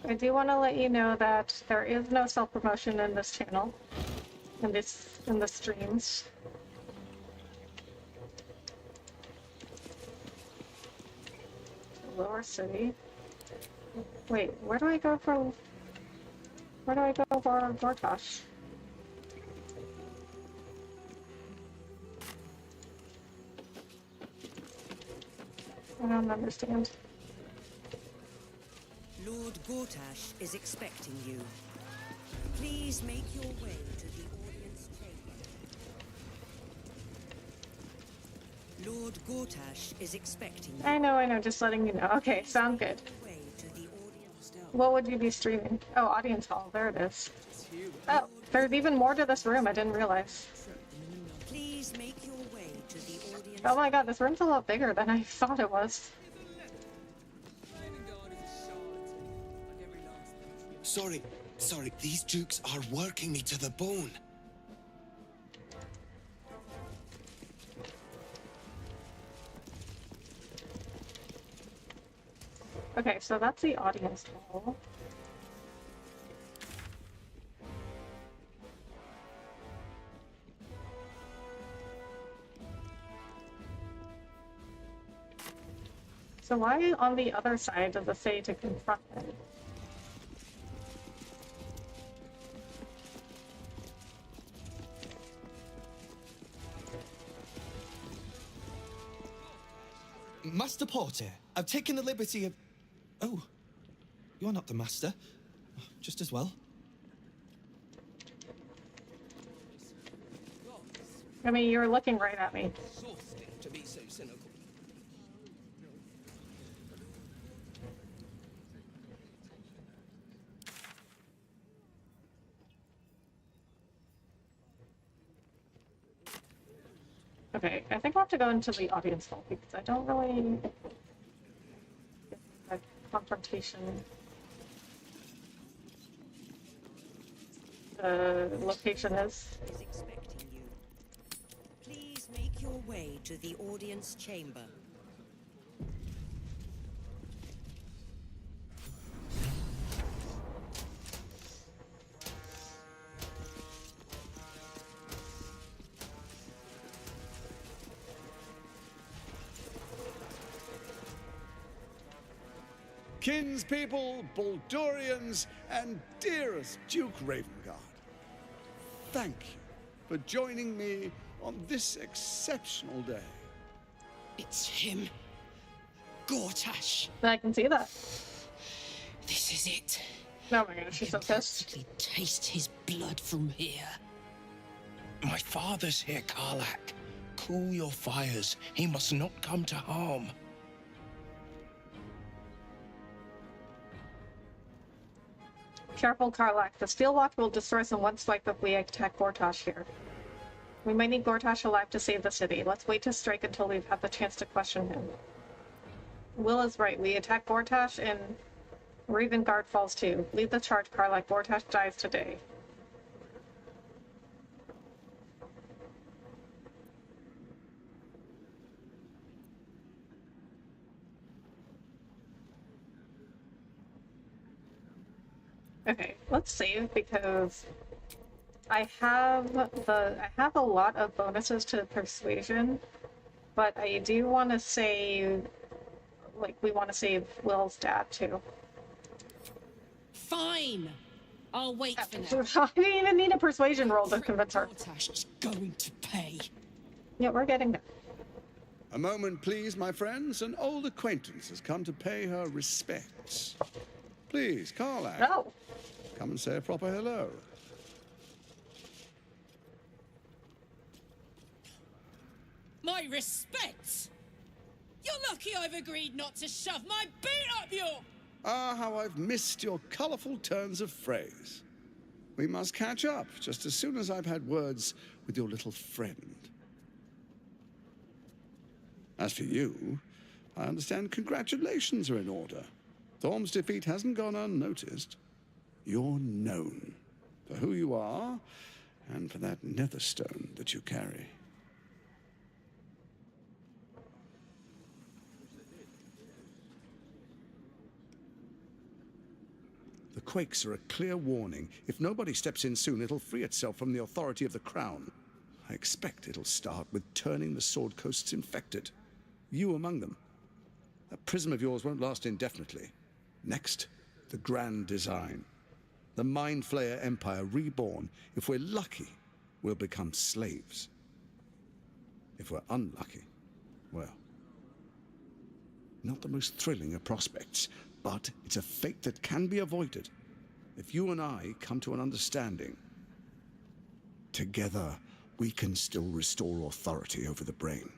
let you know that there is no self-promotion in this channel, in the streams. Lower City. Wait, where do I go for Gortash? I don't understand. Lord Gortash is expecting you. Please make your way to the audience chamber. Lord Gortash is expecting you. I know, just letting you know. Okay, sound good. What would you be streaming? Oh, audience hall, there it is. Oh, there's even more to this room, I didn't realize. Please make your way to the audience. Oh my god, this room's a lot bigger than I thought it was. Sorry, these jukes are working me to the bone. Okay, so that's the audience hall. So why on the other side does it say to confront him? Master Porter, I've taken the liberty of... Oh, you're not the master. Just as well. I mean, you're looking right at me. Exhausting to be so cynical. Okay, I think I'll have to go into the audience hall because I don't really get a confrontation. The location is. Expecting you. Please make your way to the audience chamber. Kinspeople, Baldurians, and dearest Duke Ravengard, thank you for joining me on this exceptional day. It's him. Gortash. I can see that. This is it. Oh my gosh, she's so pissed. Taste his blood from here. My father's here, Karlak. Cool your fires. He must not come to harm. Careful, Karlak. The steel lock will destroy us in one swipe if we attack Gortash here. We might need Gortash alive to save the city. Let's wait to strike until we've had the chance to question him. Will is right. We attack Gortash and Ravengard falls too. Lead the charge, Karlak. Gortash dies today. Okay, let's save because I have a lot of bonuses to persuasion, but I do want to save, like, we want to save Will's dad too. Fine. I'll wait for now. I didn't even need a persuasion roll to convince her. Gortash going to pay. Yeah, we're getting there. A moment, please, my friends. An old acquaintance has come to pay her respects. Please, Karlak. No. Come and say a proper hello. My respects. You're lucky I've agreed not to shove my boot up your... Ah, how I've missed your colourful turns of phrase. We must catch up just as soon as I've had words with your little friend. As for you, I understand congratulations are in order. Thorm's defeat hasn't gone unnoticed. You're known for who you are and for that netherstone that you carry. The quakes are a clear warning. If nobody steps in soon, it'll free itself from the authority of the crown. I expect it'll start with turning the Sword Coasts infected. You among them. That prism of yours won't last indefinitely. Next, the grand design. The Mind Flayer Empire reborn. If we're lucky, we'll become slaves. If we're unlucky, well, not the most thrilling of prospects, but it's a fate that can be avoided if you and I come to an understanding. Together, we can still restore authority over the brain.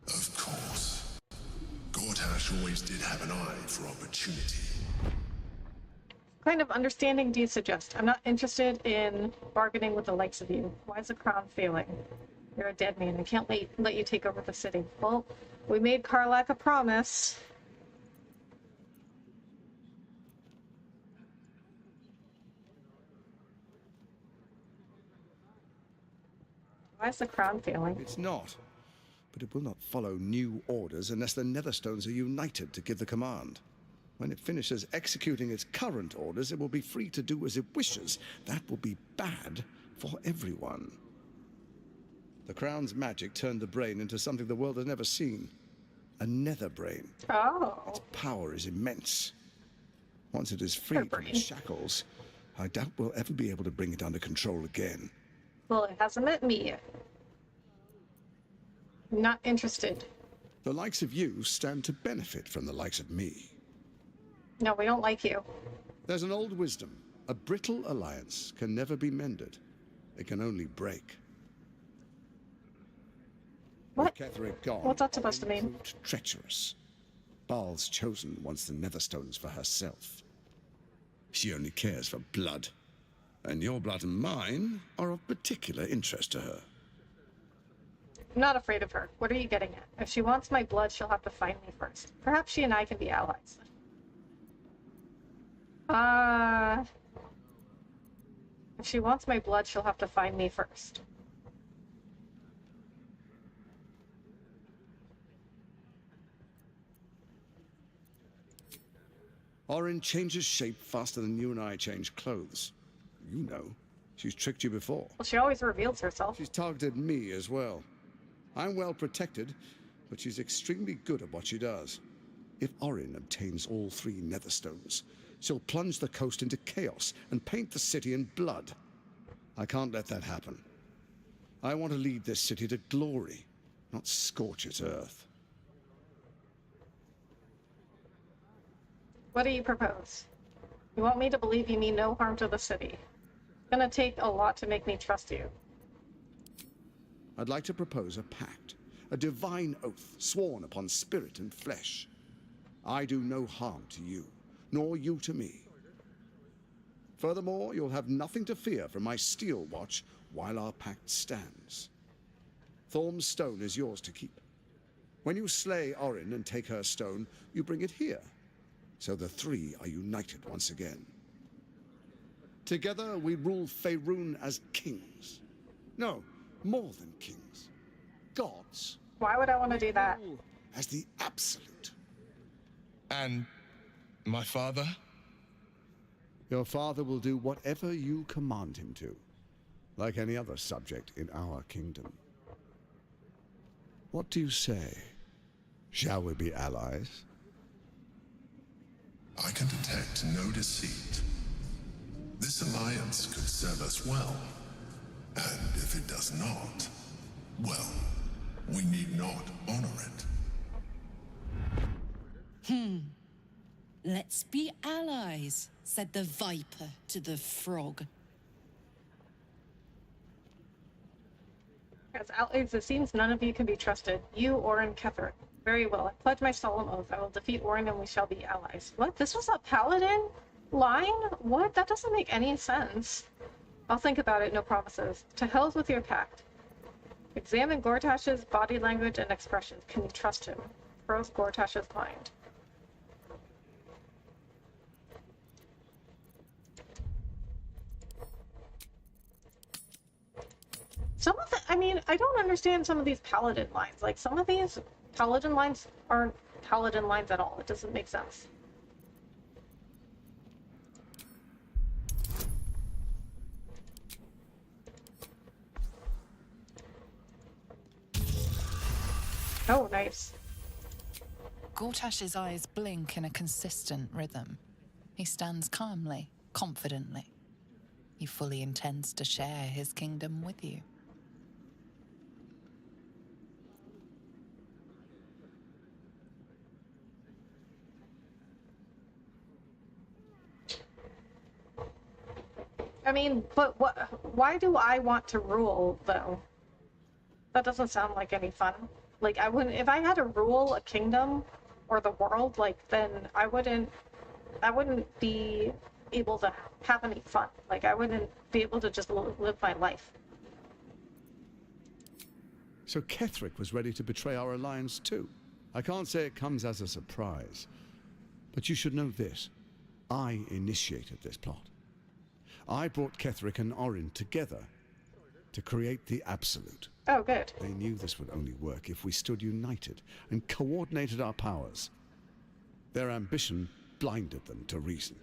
Of course. Gortash always did have an eye for opportunity. What kind of understanding do you suggest? I'm not interested in bargaining with the likes of you. Why is the crown failing? You're a dead man. I can't let you take over the city. Well, we made Karlak a promise. Why is the crown failing? It's not. But it will not follow new orders unless the Netherstones are united to give the command. When it finishes executing its current orders, it will be free to do as it wishes. That will be bad for everyone. The Crown's magic turned the brain into something the world has never seen. A nether brain. Oh. Its power is immense. Once it is freed from its shackles, I doubt we'll ever be able to bring it under control again. Well, it hasn't met me yet. Not interested. The likes of you stand to benefit from the likes of me. No, we don't like you. There's an old wisdom. A brittle alliance can never be mended. It can only break. What? With Ketheric gone, What's that supposed to mean? proved treacherous. Baal's chosen wants the Netherstones for herself. She only cares for blood, and your blood and mine are of particular interest to her. I'm not afraid of her. What are you getting at? If she wants my blood, she'll have to find me first. Perhaps she and I can be allies. If she wants my blood, she'll have to find me first. Orin changes shape faster than you and I change clothes. You know, she's tricked you before. Well, she always reveals herself. She's targeted me as well. I'm well protected, but she's extremely good at what she does. If Orin obtains all 3 Netherstones, she'll plunge the coast into chaos and paint the city in blood. I can't let that happen. I want to lead this city to glory, not scorch its earth. What do you propose? You want me to believe you mean no harm to the city. It's gonna take a lot to make me trust you. I'd like to propose a pact, a divine oath sworn upon spirit and flesh. I do no harm to you, nor you to me. Furthermore, you'll have nothing to fear from my steel watch while our pact stands. Thorm's stone is yours to keep. When you slay Orin and take her stone, you bring it here, so the 3 are united once again. Together we rule Faerun as kings. No, more than kings. Gods. Why would I want to do that? As the absolute. And my father? Your father will do whatever you command him to, like any other subject in our kingdom. What do you say? Shall we be allies? I can detect no deceit. This alliance could serve us well. And if it does not, well, we need not honor it. Let's be allies, said the viper to the frog. As allies, it seems none of you can be trusted. You, Orin, Ketheric. Very well. I pledge my solemn oath. I will defeat Orin and we shall be allies. What? This was a paladin line? What? That doesn't make any sense. I'll think about it, no promises. To hell with your pact. Examine Gortash's body language and expressions. Can you trust him? Probe Gortash's mind. Some of the, I mean, I don't understand some of these paladin lines. Like, some of these paladin lines aren't paladin lines at all. It doesn't make sense. Oh, nice. Gortash's eyes blink in a consistent rhythm. He stands calmly, confidently. He fully intends to share his kingdom with you. I mean, but what? Why do I want to rule, though? That doesn't sound like any fun. Like, I wouldn't, if I had to rule a kingdom or the world, like, then I wouldn't be able to have any fun. Like, I wouldn't be able to just live my life. So Ketheric was ready to betray our alliance too. I can't say it comes as a surprise, but you should know this. I initiated this plot. I brought Ketheric and Orin together to create the Absolute. Oh, good. They knew this would only work if we stood united and coordinated our powers. Their ambition blinded them to reason.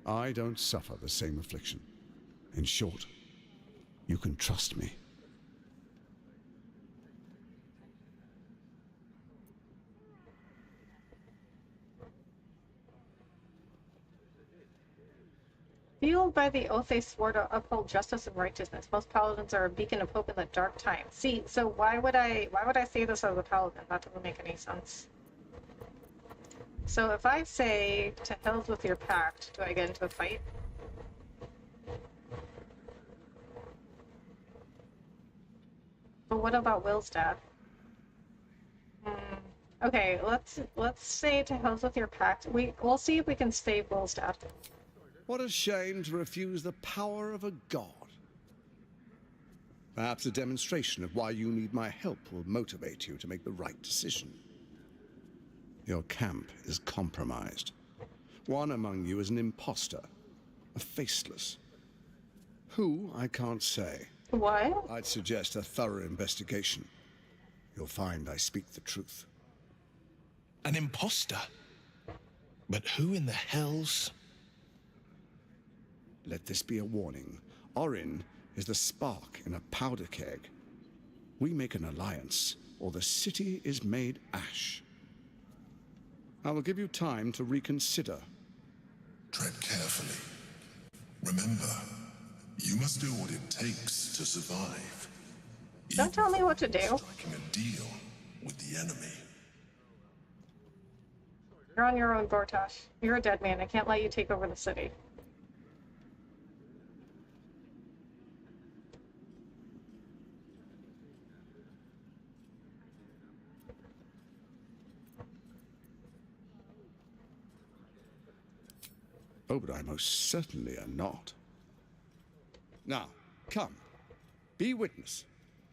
I don't suffer the same affliction. In short, you can trust me. Fueled by the oath they swore to uphold justice and righteousness, most paladins are a beacon of hope in the dark times. See, so why would I say this as a paladin? That doesn't make any sense. So if I say, to hell with your pact, do I get into a fight? But what about Will's dad? Okay, let's say to hells with your pact. We'll see if we can save Will's dad. What a shame to refuse the power of a god. Perhaps a demonstration of why you need my help will motivate you to make the right decision. Your camp is compromised. One among you is an imposter, a faceless. Who, I can't say. What? I'd suggest a thorough investigation. You'll find I speak the truth. An imposter? But who in the hells? Let this be a warning. Orin is the spark in a powder keg. We make an alliance, or the city is made ash. I will give you time to reconsider. Tread carefully. Remember, you must do what it takes to survive. Don't tell me what to do. Striking a deal with the enemy. You're on your own, Gortash. You're a dead man. I can't let you take over the city. Oh, but I most certainly am not. Now, come. Be witness,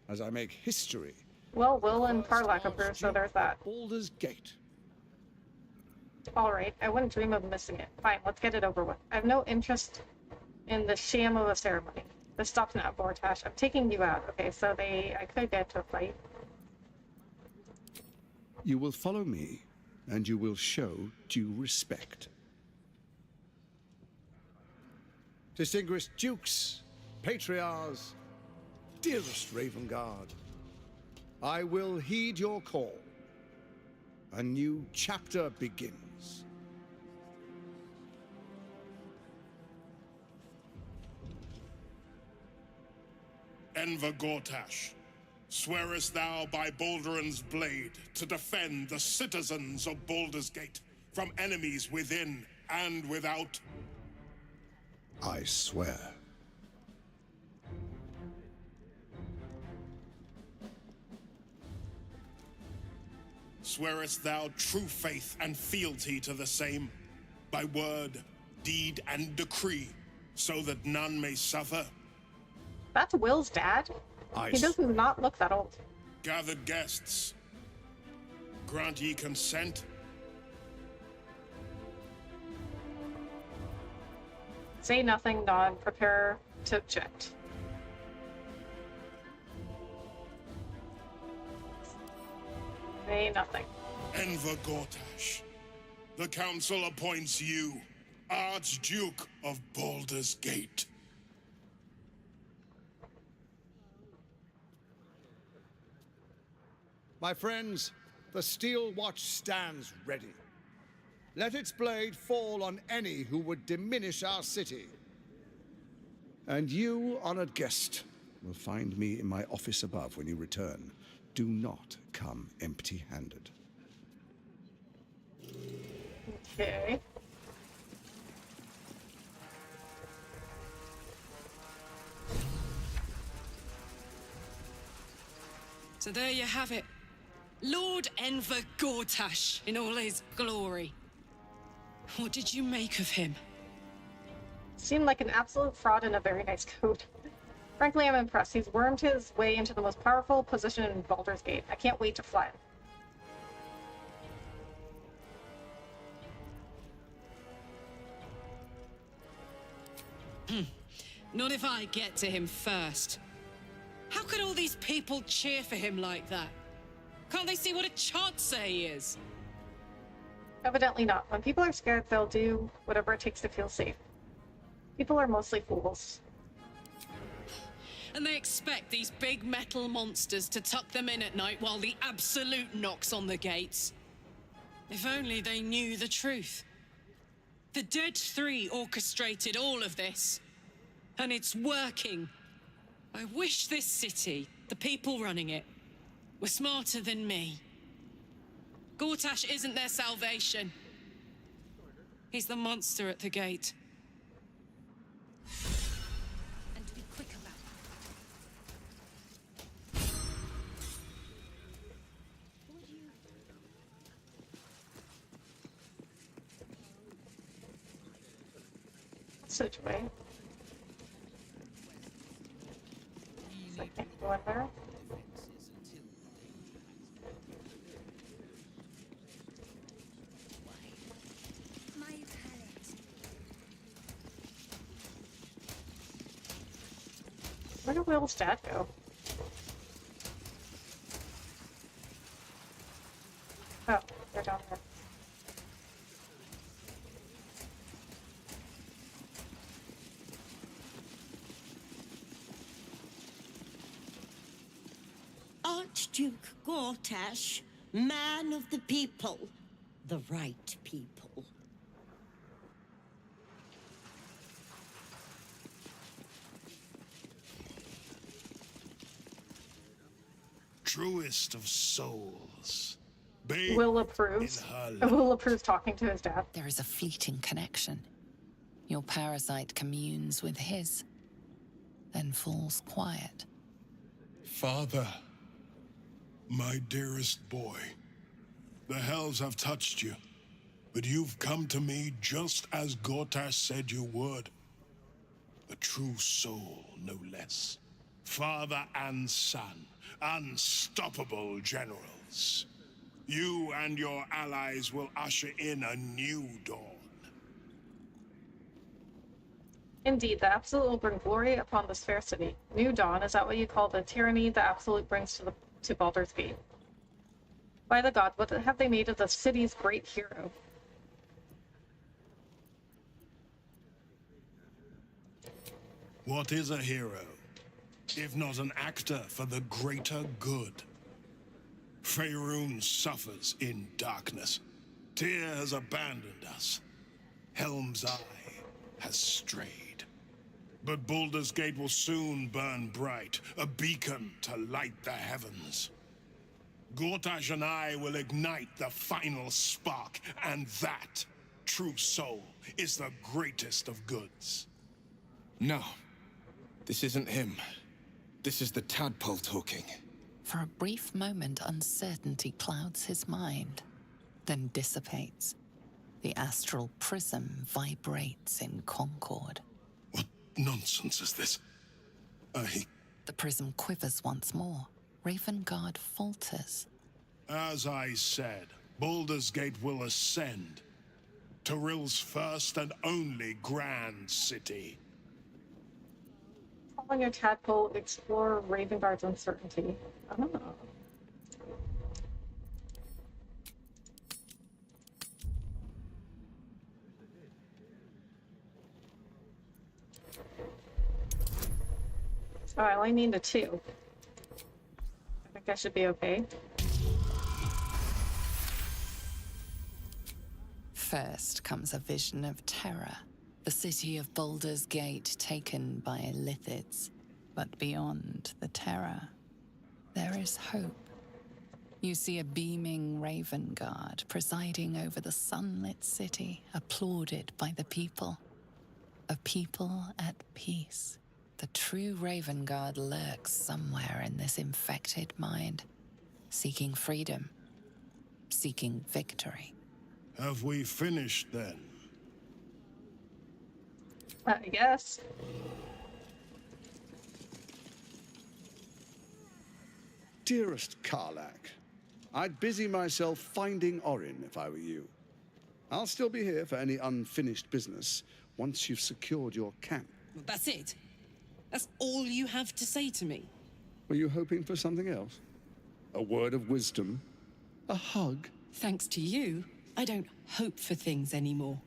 as I make history. Well, Will and Parlak approve, so there's that. Baldur's Gate. Alright, I wouldn't dream of missing it. Fine, let's get it over with. I have no interest in the sham of a ceremony. This stops now, Gortash. I'm taking you out. Okay, so I could get to a fight. You will follow me, and you will show due respect. Distinguished dukes, patriarchs, dearest Ravengard, I will heed your call. A new chapter begins. Enver Gortash, swearest thou by Balduran's blade to defend the citizens of Baldur's Gate from enemies within and without? I swear. Swearest thou true faith and fealty to the same, by word, deed, and decree, so that none may suffer? That's Will's dad? He does not look that old. Gathered guests, grant ye consent? Say nothing, nod, prepare to object. Say nothing. Enver Gortash, the council appoints you Archduke of Baldur's Gate. My friends, the steel watch stands ready. Let its blade fall on any who would diminish our city. And you, honored guest, will find me in my office above when you return. Do not come empty-handed. Okay. So there you have it. Lord Enver Gortash in all his glory. What did you make of him? Seemed like an absolute fraud in a very nice coat. Frankly, I'm impressed. He's wormed his way into the most powerful position in Baldur's Gate. I can't wait to fly him. Not if I get to him first. How could all these people cheer for him like that? Can't they see what a chancer he is? Evidently not. When people are scared, they'll do whatever it takes to feel safe. People are mostly fools. And they expect these big metal monsters to tuck them in at night while the Absolute knocks on the gates. If only they knew the truth. The Dead Three orchestrated all of this. And it's working. I wish this city, the people running it, were smarter than me. Gortash isn't their salvation. He's the monster at the gate. And be quick about passageway. So I can't go in there. Where did Will's dad go? Oh, they're down there. Archduke Gortash, man of the people, the right people. Truest of souls. Bathed Will approves. in her love. Will approves talking to his dad. There is a fleeting connection. Your parasite communes with his, then falls quiet. Father. My dearest boy, the hells have touched you, but you've come to me just as Gortash said you would. A true soul, no less. Father and son, unstoppable generals. You and your allies will usher in a new dawn. Indeed, the Absolute will bring glory upon the Sphere City. New dawn, is that what you call the tyranny the Absolute brings to Baldur's Gate? By the god, what have they made of the city's great hero? What is a hero, if not an actor for the greater good? Faerun suffers in darkness. Tyr has abandoned us. Helm's Eye has strayed. But Baldur's Gate will soon burn bright, a beacon to light the heavens. Gortash and I will ignite the final spark, and that, true soul, is the greatest of goods. No. This isn't him. This is the tadpole talking. For a brief moment, uncertainty clouds his mind, then dissipates. The astral prism vibrates in concord. What nonsense is this? The prism quivers once more. Ravengard falters. As I said, Baldur's Gate will ascend. Tyrill's first and only grand city. On your tadpole, explore Ravengard's uncertainty. Oh. So I only need a 2. I think I should be okay. First comes a vision of terror. The city of Baldur's Gate taken by lithids. But beyond the terror, there is hope. You see a beaming Ravengard presiding over the sunlit city, applauded by the people. A people at peace. The true Ravengard lurks somewhere in this infected mind, seeking freedom, seeking victory. Have we finished then? I guess. Dearest Karlak, I'd busy myself finding Orin if I were you. I'll still be here for any unfinished business once you've secured your camp. That's it? That's all you have to say to me? Were you hoping for something else? A word of wisdom? A hug? Thanks to you, I don't hope for things anymore.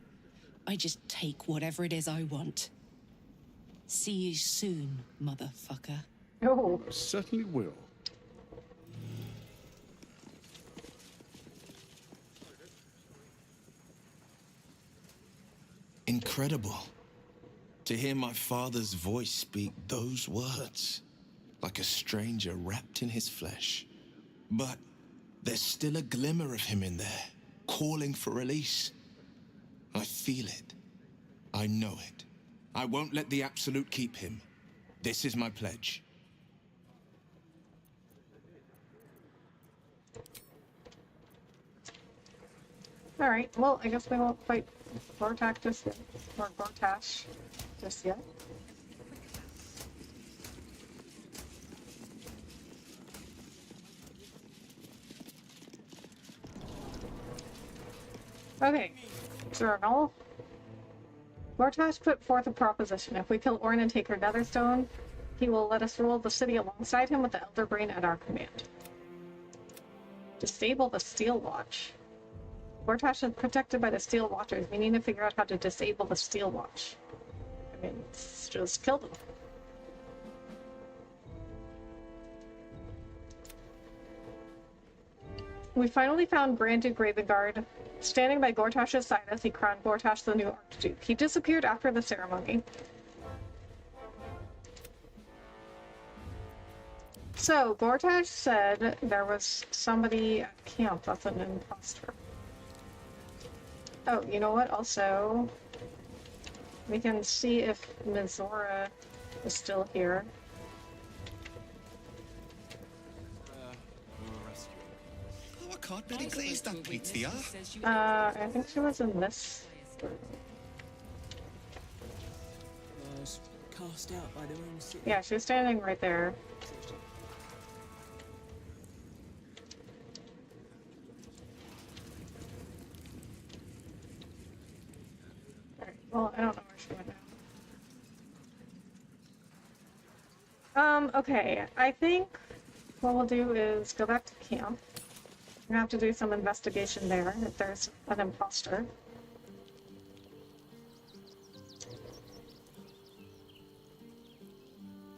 I just take whatever it is I want. See you soon, motherfucker. Oh. Certainly will. Incredible. To hear my father's voice speak those words, like a stranger wrapped in his flesh. But there's still a glimmer of him in there, calling for release. I feel it. I know it. I won't let the Absolute keep him. This is my pledge. Alright, well, I guess we won't fight Gortash just yet. Or Gortash just yet. Okay, journal. Gortash put forth a proposition. If we kill Orn and take her netherstone, he will let us rule the city alongside him with the Elder Brain at our command. Disable the Steel Watch. Gortash is protected by the Steel Watchers. We need to figure out how to disable the Steel Watch. I mean, just kill them. We finally found Grand Duke Ravengard standing by Gortash's side as he crowned Gortash the new Archduke. He disappeared after the ceremony. So, Gortash said there was somebody at camp that's an imposter. Oh, you know what? Also, we can see if Mizora is still here. Oh, I can't believe glaze that pizza. I think she was in this. Cast out by their own city. Yeah, she was standing right there. Alright, well, I don't know where she went now. Okay, I think what we'll do is go back to camp. We're gonna have to do some investigation there if there's an imposter.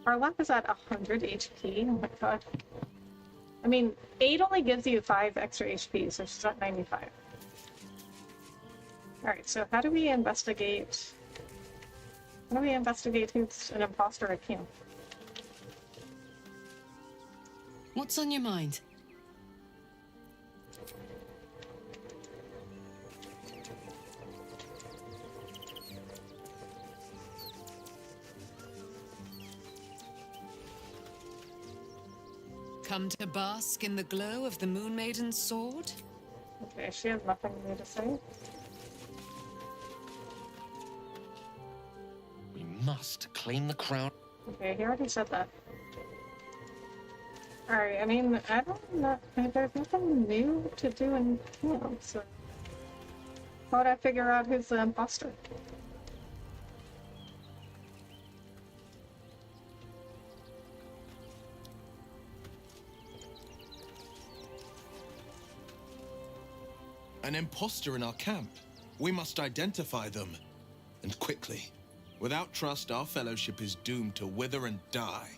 Our lamp is at 100 HP. Oh my god. I mean, 8 only gives you 5 extra HP, so she's at 95. Alright, so how do we investigate... How do we investigate who's an imposter at camp? What's on your mind? Come to bask in the glow of the Moon Maiden's sword? Okay, she has nothing new to say. We must clean the crown. Okay, he already said that. Alright, I mean, I don't know. There's nothing new to do in camp, so. How would I figure out who's the imposter? An imposter in our camp. We must identify them. And quickly. Without trust, our fellowship is doomed to wither and die.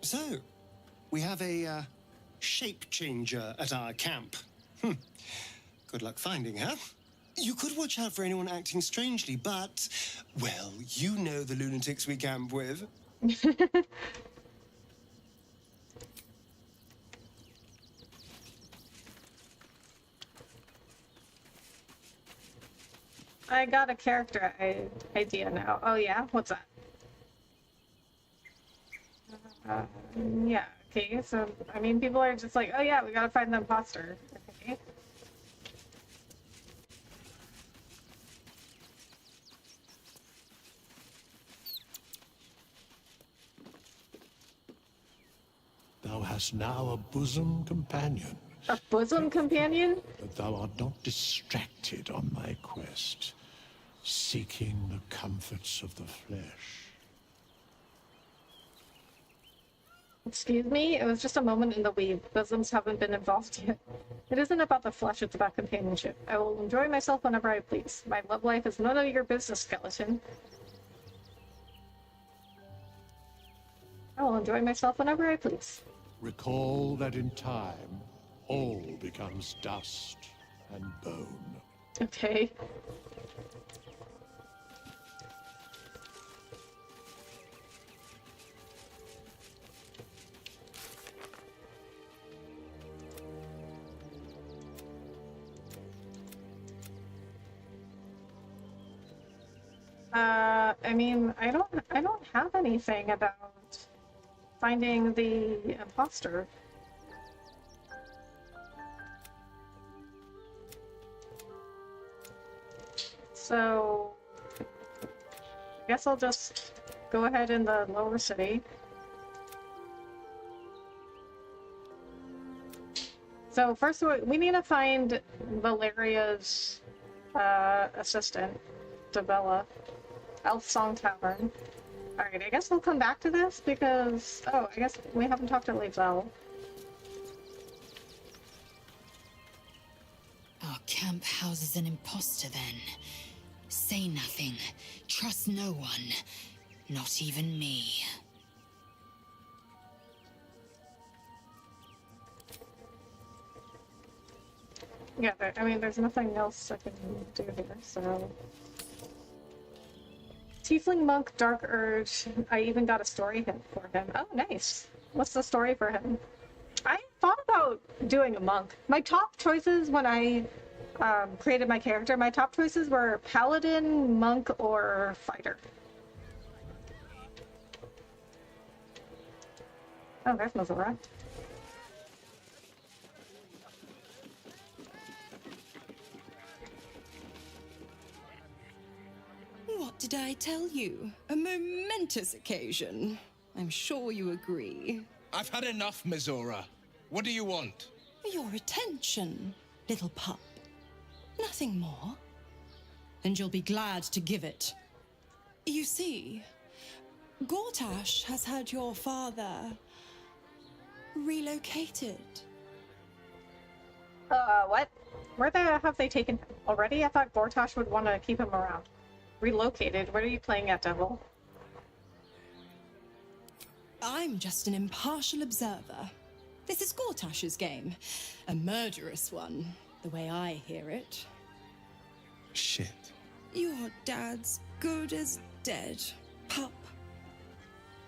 So, we have a shape changer at our camp. Good luck finding her. You could watch out for anyone acting strangely, but, well, you know the lunatics we camp with. I got a character idea now. Oh yeah? What's that? Yeah, okay, so, I mean, people are just like, oh yeah, we gotta find the imposter. Okay. Thou hast now a bosom companion. A bosom companion? But thou art not distracted on thy quest, seeking the comforts of the flesh. Excuse me? It was just a moment in the weave. Bosoms haven't been involved yet. It isn't about the flesh, it's about companionship. I will enjoy myself whenever I please. My love life is none of your business, skeleton. I will enjoy myself whenever I please. Recall that in time, all becomes dust and bone. Okay. I mean, I don't have anything about finding the imposter. So, I guess I'll just go ahead in the lower city. So first, we need to find Valeria's assistant, Devella, Elf Song Tavern. Alright, I guess we'll come back to this because... Oh, I guess we haven't talked to Lae'zel. Our camp houses an imposter then. Say nothing. Trust no one. Not even me. Yeah, I mean, there's nothing else I can do here, so... Tiefling Monk, Dark Urge. I even got a story hint for him. Oh, nice. What's the story for him? I thought about doing a monk. My top choices when I created my character, my top choices were paladin, monk, or fighter. Oh, there's Mizora. What did I tell you? A momentous occasion. I'm sure you agree. I've had enough, Mizora. What do you want? Your attention, little pup. Nothing more. And you'll be glad to give it. You see, Gortash has had your father relocated. What? Where the hell have they taken him already? I thought Gortash would want to keep him around. Relocated? What are you playing at, Devil? I'm just an impartial observer. This is Gortash's game. A murderous one, the way I hear it. Shit. Your dad's good as dead, pup.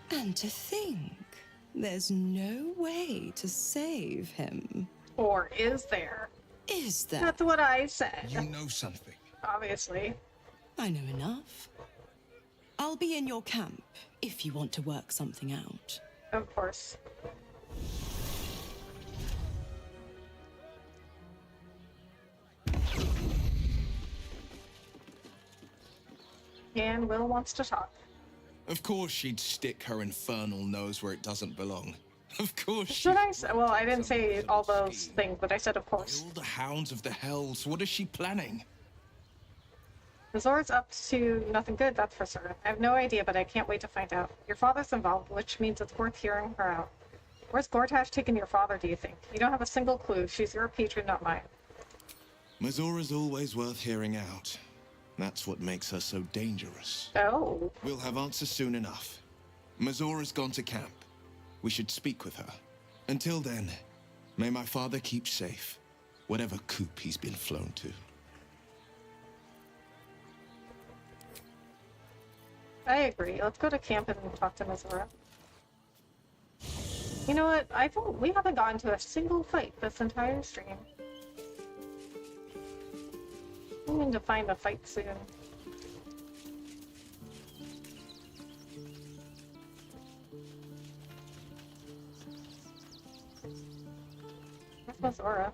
And to think, there's no way to save him. Or is there? Is there? That's what I said. You know something. Obviously. I know enough. I'll be in your camp if you want to work something out. Of course. And Will wants to talk. Of course she'd stick her infernal nose where it doesn't belong. Of course Should I say? Well, I didn't say all those things, but I said of course. All the hounds of the hells. What is she planning? Mizora's up to nothing good, that's for certain. I have no idea, but I can't wait to find out. Your father's involved, which means it's worth hearing her out. Where's Gortash taking your father, do you think? You don't have a single clue. She's your patron, not mine. Mizora's always worth hearing out. That's what makes her so dangerous. Oh. We'll have answers soon enough. Mizora's gone to camp. We should speak with her. Until then, may my father keep safe, whatever coop he's been flown to. I agree. Let's go to camp and talk to Mizora. You know what? I think we haven't gotten to a single fight this entire stream. We need to find a fight soon. Where's Mizora?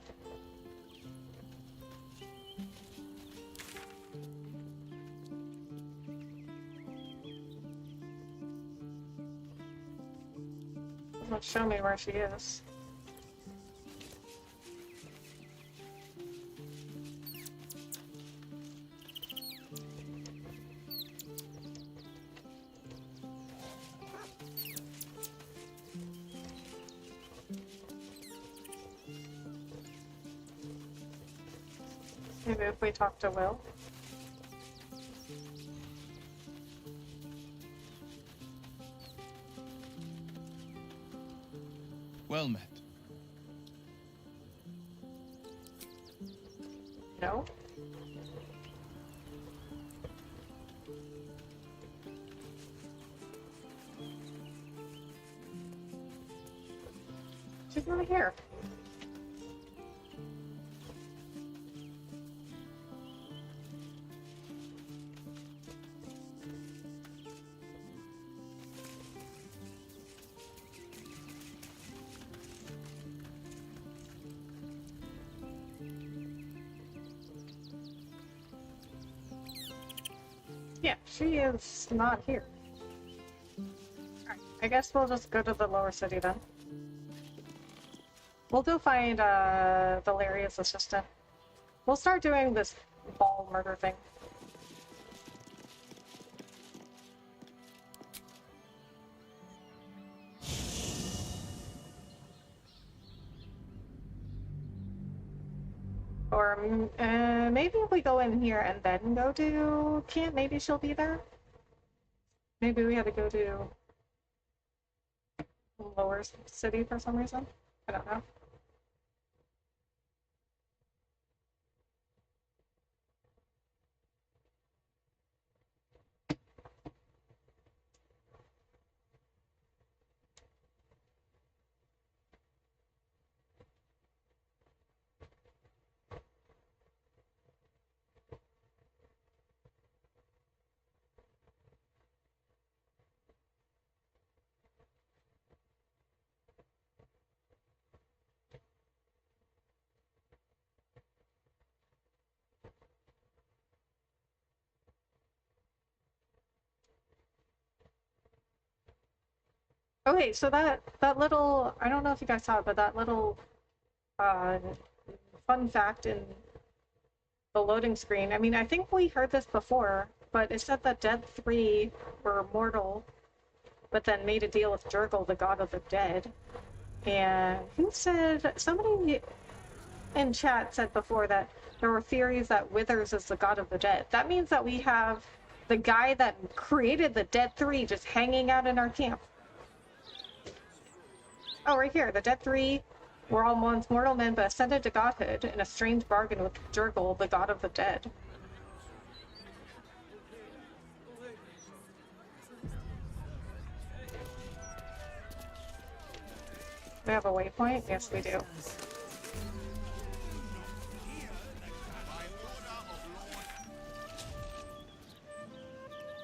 Doesn't show me where she is. Maybe if we talk to Will. Well met. No? She's not here. Yeah, she is not here. Alright, I guess we'll just go to the lower city then. We'll go find Valeria's assistant. We'll start doing this ball murder thing. Or maybe if we go in here and then go to camp, maybe she'll be there. Maybe we had to go to lower city for some reason. I don't know. Okay, so that little, I don't know if you guys saw it, but that little fun fact in the loading screen. I mean, I think we heard this before, but it said that Dead 3 were mortal, but then made a deal with Jurgle, the god of the dead. And who said, somebody in chat said before that there were theories that Withers is the god of the dead. That means that we have the guy that created the Dead 3 just hanging out in our camp. Oh, right here. The Dead 3 were all once mortal men, but ascended to godhood in a strange bargain with Jurgle, the god of the dead. We have a waypoint? Yes, we do.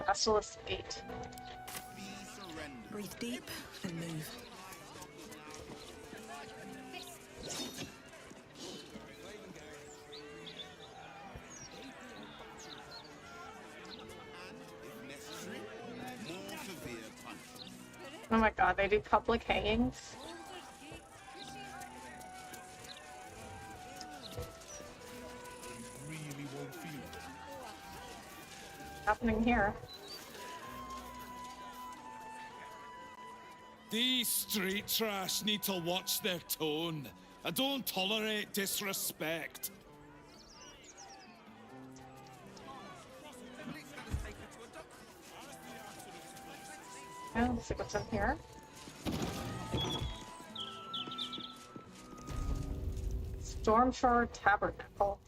Basilisk 8. Breathe deep and move. Oh my god, they do public hangings? Happening here. These street trash need to watch their tone. I don't tolerate disrespect. Let's see what's in here. Stormshore Tabernacle.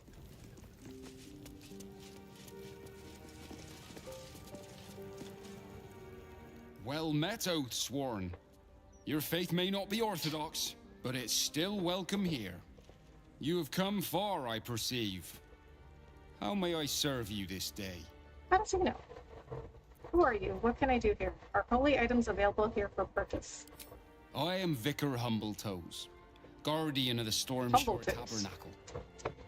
Well met, Oathsworn. Your faith may not be orthodox, but it's still welcome here. You have come far, I perceive. How may I serve you this day? How does he know? Who are you? What can I do here? Are holy items available here for purchase? I am Vicar Humbletoes, guardian of the Stormshore Tabernacle.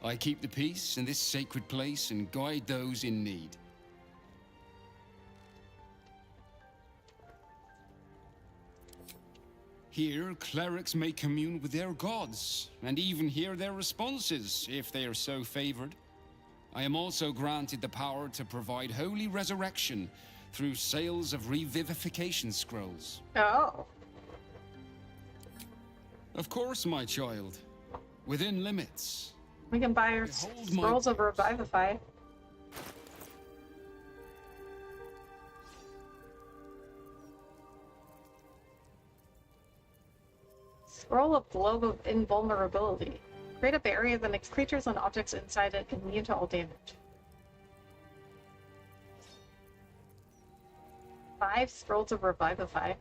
I keep the peace in this sacred place and guide those in need. Here, clerics may commune with their gods, and even hear their responses, if they are so favored. I am also granted the power to provide holy resurrection through sales of revivification scrolls. Oh. Of course, my child. Within limits. We can buy our scrolls of Revivify. Scroll of Globe of Invulnerability. Create a barrier that makes creatures and objects inside it immune to all damage. 5 Scrolls of Revivify.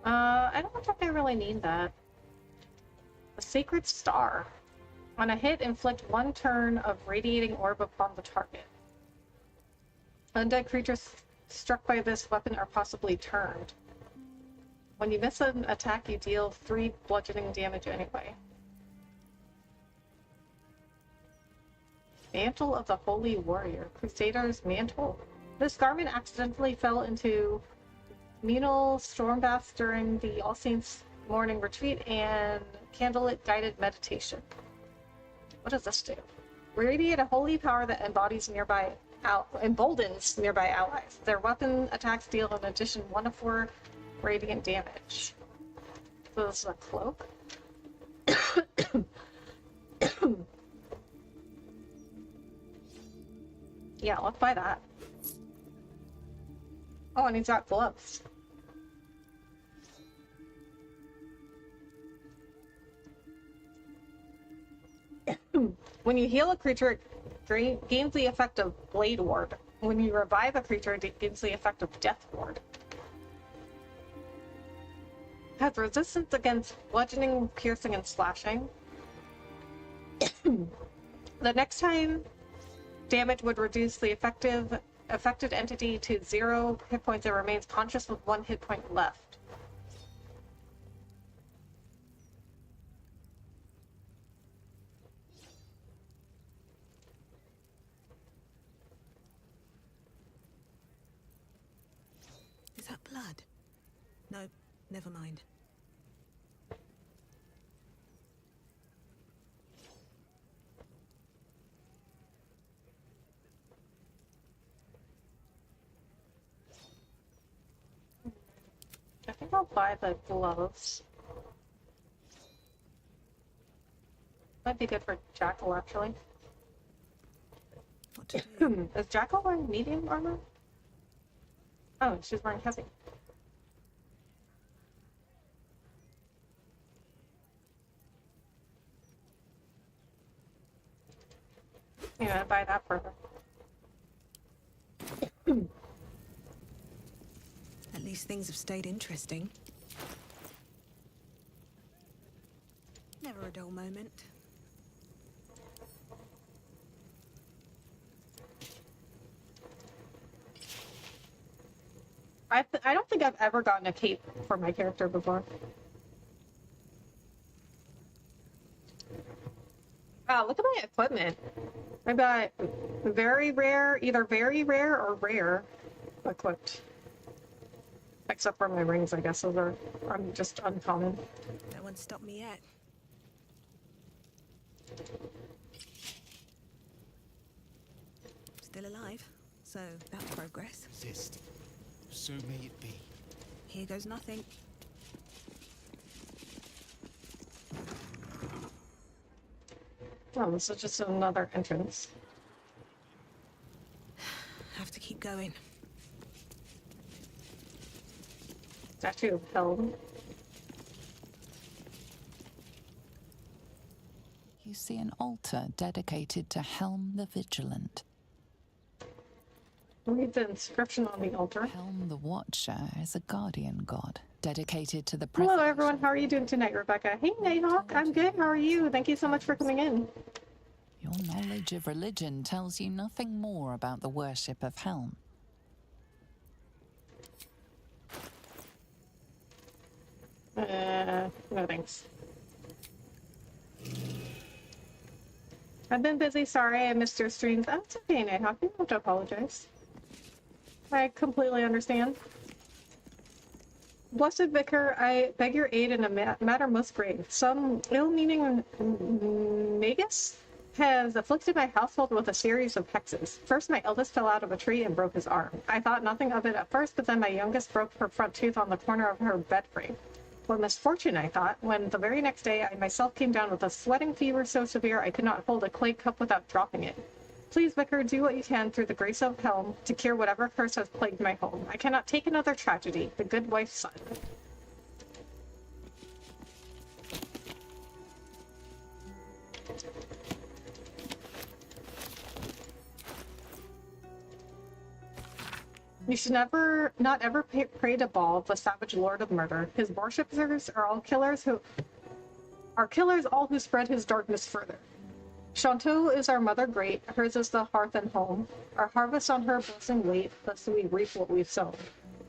I don't think I really need that. A Sacred Star. On a hit, inflict 1 turn of radiating orb upon the target. Undead creatures struck by this weapon are possibly turned. When you miss an attack, you deal 3 bludgeoning damage anyway. Mantle of the Holy Warrior. Crusader's Mantle. This garment accidentally fell into communal storm baths during the All Saints morning retreat and candlelit guided meditation. What does this do? Radiate a holy power that emboldens nearby allies. Their weapon attacks deal in addition 1 of 4 radiant damage. So this is a cloak. Yeah, let's buy that. Oh, and he's got gloves. When you heal a creature, it gains the effect of Blade Ward. When you revive a creature, it gains the effect of Death Ward. Has resistance against bludgeoning, piercing, and slashing. The next time damage would reduce the affected entity to 0 hit points and remains conscious with 1 hit point left. Is that blood? No, never mind. I think I'll buy the gloves. Might be good for Jackal, actually. Is Jackal wearing medium armor? Oh, she's wearing heavy. Yeah, I'd buy that for her. At least things have stayed interesting. Never a dull moment. I don't think I've ever gotten a cape for my character before. Wow, look at my equipment. I got very rare, either very rare or rare equipped. Except for my rings, I guess. Those are just uncommon. No one stopped me yet. Still alive, so that's progress. Exist. So may it be. Here goes nothing. Oh, this is just another entrance. Have to keep going. Statue of Helm. You see an altar dedicated to Helm the Vigilant. Read the inscription on the altar. Helm the Watcher is a guardian god dedicated to the Hello everyone, how are you doing tonight, Rebecca? Hey Nighthawk, I'm good, how are you? Thank you so much for coming in. Your knowledge of religion tells you nothing more about the worship of Helm. No thanks. I've been busy, sorry I missed your streams. Oh, it's okay, Nighthawk, you don't have to apologize. I completely understand. Blessed Vicar, I beg your aid in a matter most grave. Some ill-meaning magus has afflicted my household with a series of hexes. First, my eldest fell out of a tree and broke his arm. I thought nothing of it at first, but then my youngest broke her front tooth on the corner of her bed frame. What misfortune, I thought, when the very next day I myself came down with a sweating fever so severe I could not hold a clay cup without dropping it. Please, Vicar, do what you can through the grace of Helm to cure whatever curse has plagued my home. I cannot take another tragedy. The good wife's son. You should not ever pray to Baal, the savage lord of murder. His worshippers are all killers all who spread his darkness further. Shanto is our mother great, hers is the hearth and home. Our harvest on her blessing wait, thus we reap what we've sown.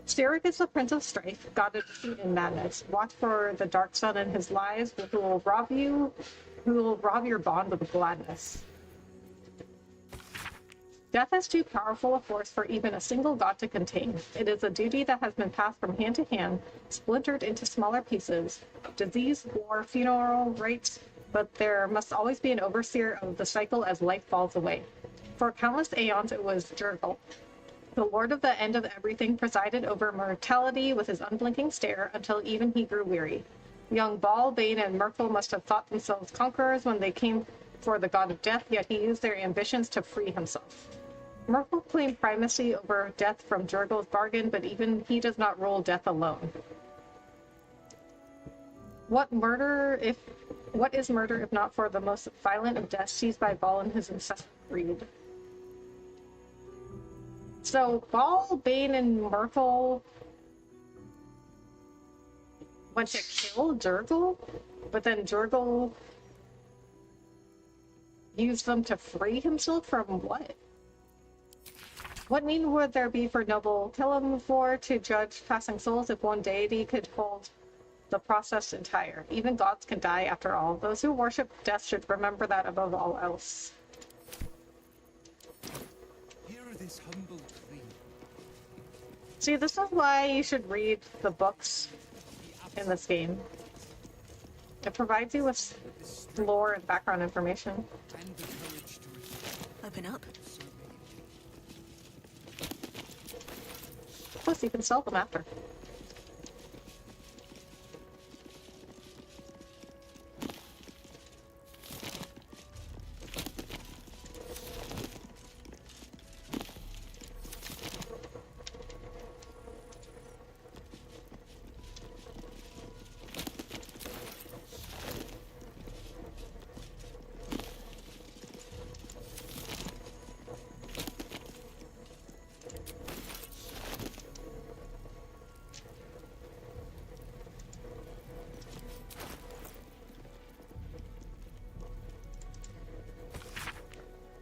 Styric is the prince of strife, god of deceit and madness. Watch for the dark sun and his lies, who will rob your bond of gladness. Death is too powerful a force for even a single god to contain. It is a duty that has been passed from hand to hand, splintered into smaller pieces. Disease, war, funeral, rites, but there must always be an overseer of the cycle as life falls away. For countless aeons it was Jurgle, the lord of the end of everything, presided over mortality with his unblinking stare until even he grew weary. Young Bal, Bane, and Merkel must have thought themselves conquerors when they came for the god of death, yet he used their ambitions to free himself. Merkel claimed primacy over death from Jurgle's bargain, but even he does not rule death alone. What is murder if not for the most violent of deaths seized by Bal and his incessant greed? So Bal, Bane, and Merkel went to kill Jurgle, but then Jurgle used them to free himself from what? What need would there be for noble Killamfor to judge passing souls if one deity could hold the process entire? Even gods can die after all. Those who worship death should remember that above all else. Hear this humble plea. See, this is why you should read the books in this game. It provides you with lore and background information. Open up. Plus, you can sell them after.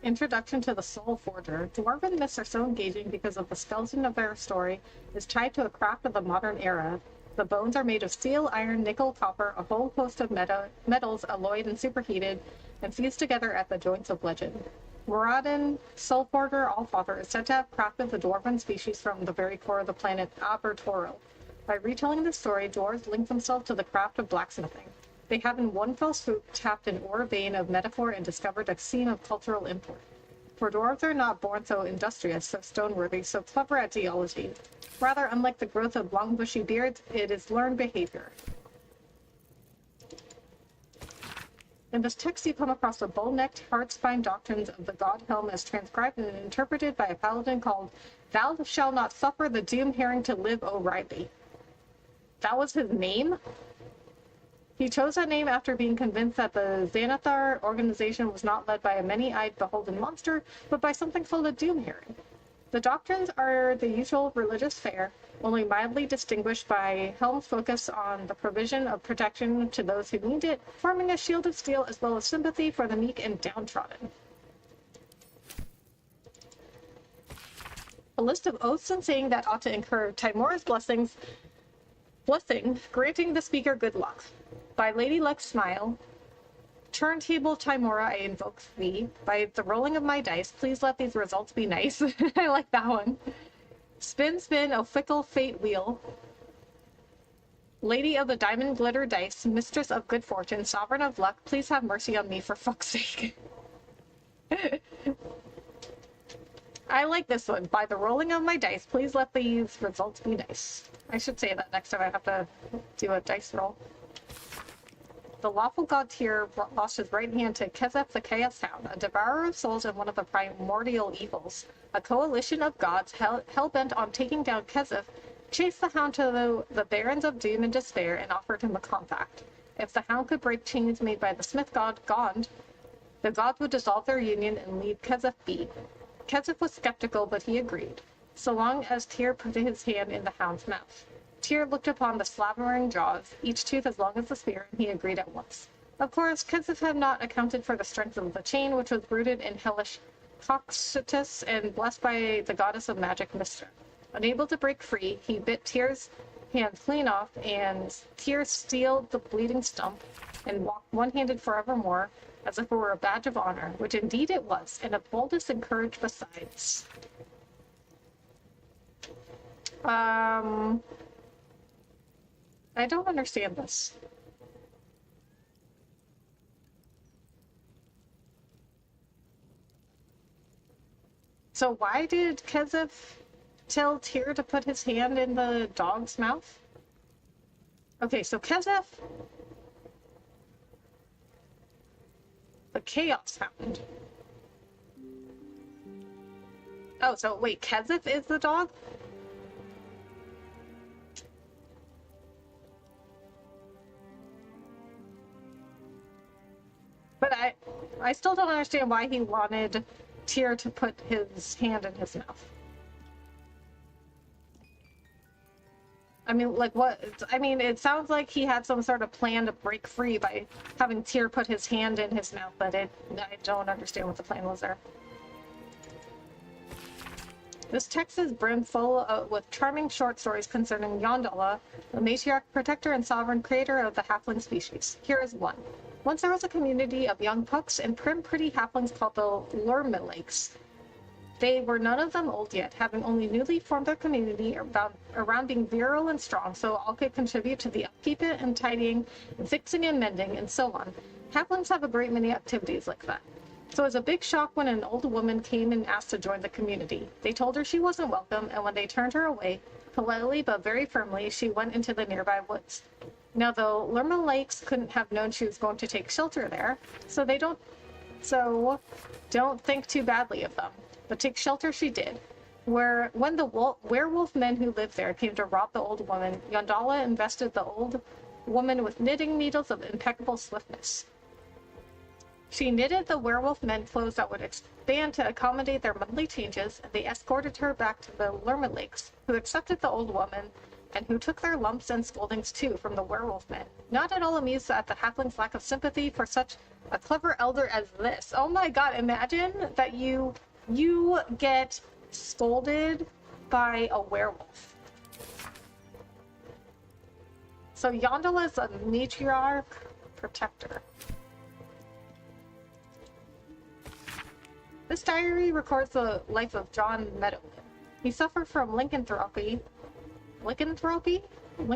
Introduction to the Soul Forger. Dwarven myths are so engaging because of the skeleton of their story is tied to a craft of the modern era. The bones are made of steel, iron, nickel, copper, a whole host of metals alloyed and superheated and fused together at the joints of legend. Moradin, Soul Forger Allfather, is said to have crafted the dwarven species from the very core of the planet Abertoril. By retelling this story, dwarves link themselves to the craft of blacksmithing. They have in one fell swoop tapped an ore vein of metaphor and discovered a seam of cultural import. For dwarves are not born so industrious, so stoneworthy, so clever at geology. Rather, unlike the growth of long bushy beards, it is learned behavior. In this text you come across the bull-necked, hard-spined doctrines of the god helm as transcribed and interpreted by a paladin called "Thou shalt not suffer the doom herring to live, O'Reilly." That was his name? He chose that name after being convinced that the Xanathar organization was not led by a many-eyed beholden monster, but by something called a doom herring. The doctrines are the usual religious fare, only mildly distinguished by Helm's focus on the provision of protection to those who need it, forming a shield of steel as well as sympathy for the meek and downtrodden. A list of oaths and saying that ought to incur Timora's blessing, granting the speaker good luck. By Lady Luck's smile, turntable Timora, I invoke thee. By the rolling of my dice, please let these results be nice. I like that one. Spin, spin, O fickle fate wheel. Lady of the diamond glitter dice, mistress of good fortune, sovereign of luck, please have mercy on me for fuck's sake. I like this one. By the rolling of my dice, please let these results be nice. I should say that next time I have to do a dice roll. The lawful god Tyr lost his right hand to Kezeth the Chaos Hound, a devourer of souls and one of the primordial evils. A coalition of gods hell-bent on taking down Kezeth chased the hound to the barrens of doom and despair and offered him a compact. If the hound could break chains made by the smith god Gond, the gods would dissolve their union and leave Kezeth be. Kezeth was skeptical, but he agreed, so long as Tyr put his hand in the hound's mouth. Tyr looked upon the slavering jaws, each tooth as long as the spear, and he agreed at once. Of course, Kezeth had not accounted for the strength of the chain, which was rooted in hellish Cocytus and blessed by the goddess of magic Mystra. Unable to break free, he bit Tyr's hand clean off, and Tyr steeled the bleeding stump, and walk one-handed forevermore, as if it were a badge of honor, which indeed it was, and of boldest and courage besides. I don't understand this. So why did Kezef tell Tyr to put his hand in the dog's mouth? Okay, so Kezef... The chaos happened. Oh, so wait, Kezef is the dog? But I still don't understand why he wanted Tyr to put his hand in his mouth. I mean, like, what? I mean, it sounds like he had some sort of plan to break free by having Tyr put his hand in his mouth, but I don't understand what the plan was there. This text is brimful with charming short stories concerning Yondala, the matriarch, protector, and sovereign creator of the halfling species. Here is one. Once there was a community of young pucks and prim, pretty halflings called the Lurmelakes. They were none of them old yet, having only newly formed their community around being virile and strong, so all could contribute to the upkeep and tidying, and fixing and mending, and so on. Halflings have a great many activities like that. So it was a big shock when an old woman came and asked to join the community. They told her she wasn't welcome, and when they turned her away, politely but very firmly, she went into the nearby woods. Now, the Lurmelakes couldn't have known she was going to take shelter there, so don't think too badly of them. But take shelter she did. When the werewolf men who lived there came to rob the old woman, Yondala invested the old woman with knitting needles of impeccable swiftness. She knitted the werewolf men clothes that would expand to accommodate their monthly changes, and they escorted her back to the Lurmelakes, who accepted the old woman, and who took their lumps and scoldings too from the werewolf men, not at all amused at the halfling's lack of sympathy for such a clever elder as this. Oh my god, imagine that you get scolded by a werewolf. So Yondala is a matriarch protector. This diary records the life of John Meadowin. He suffered from lycanthropy? I'm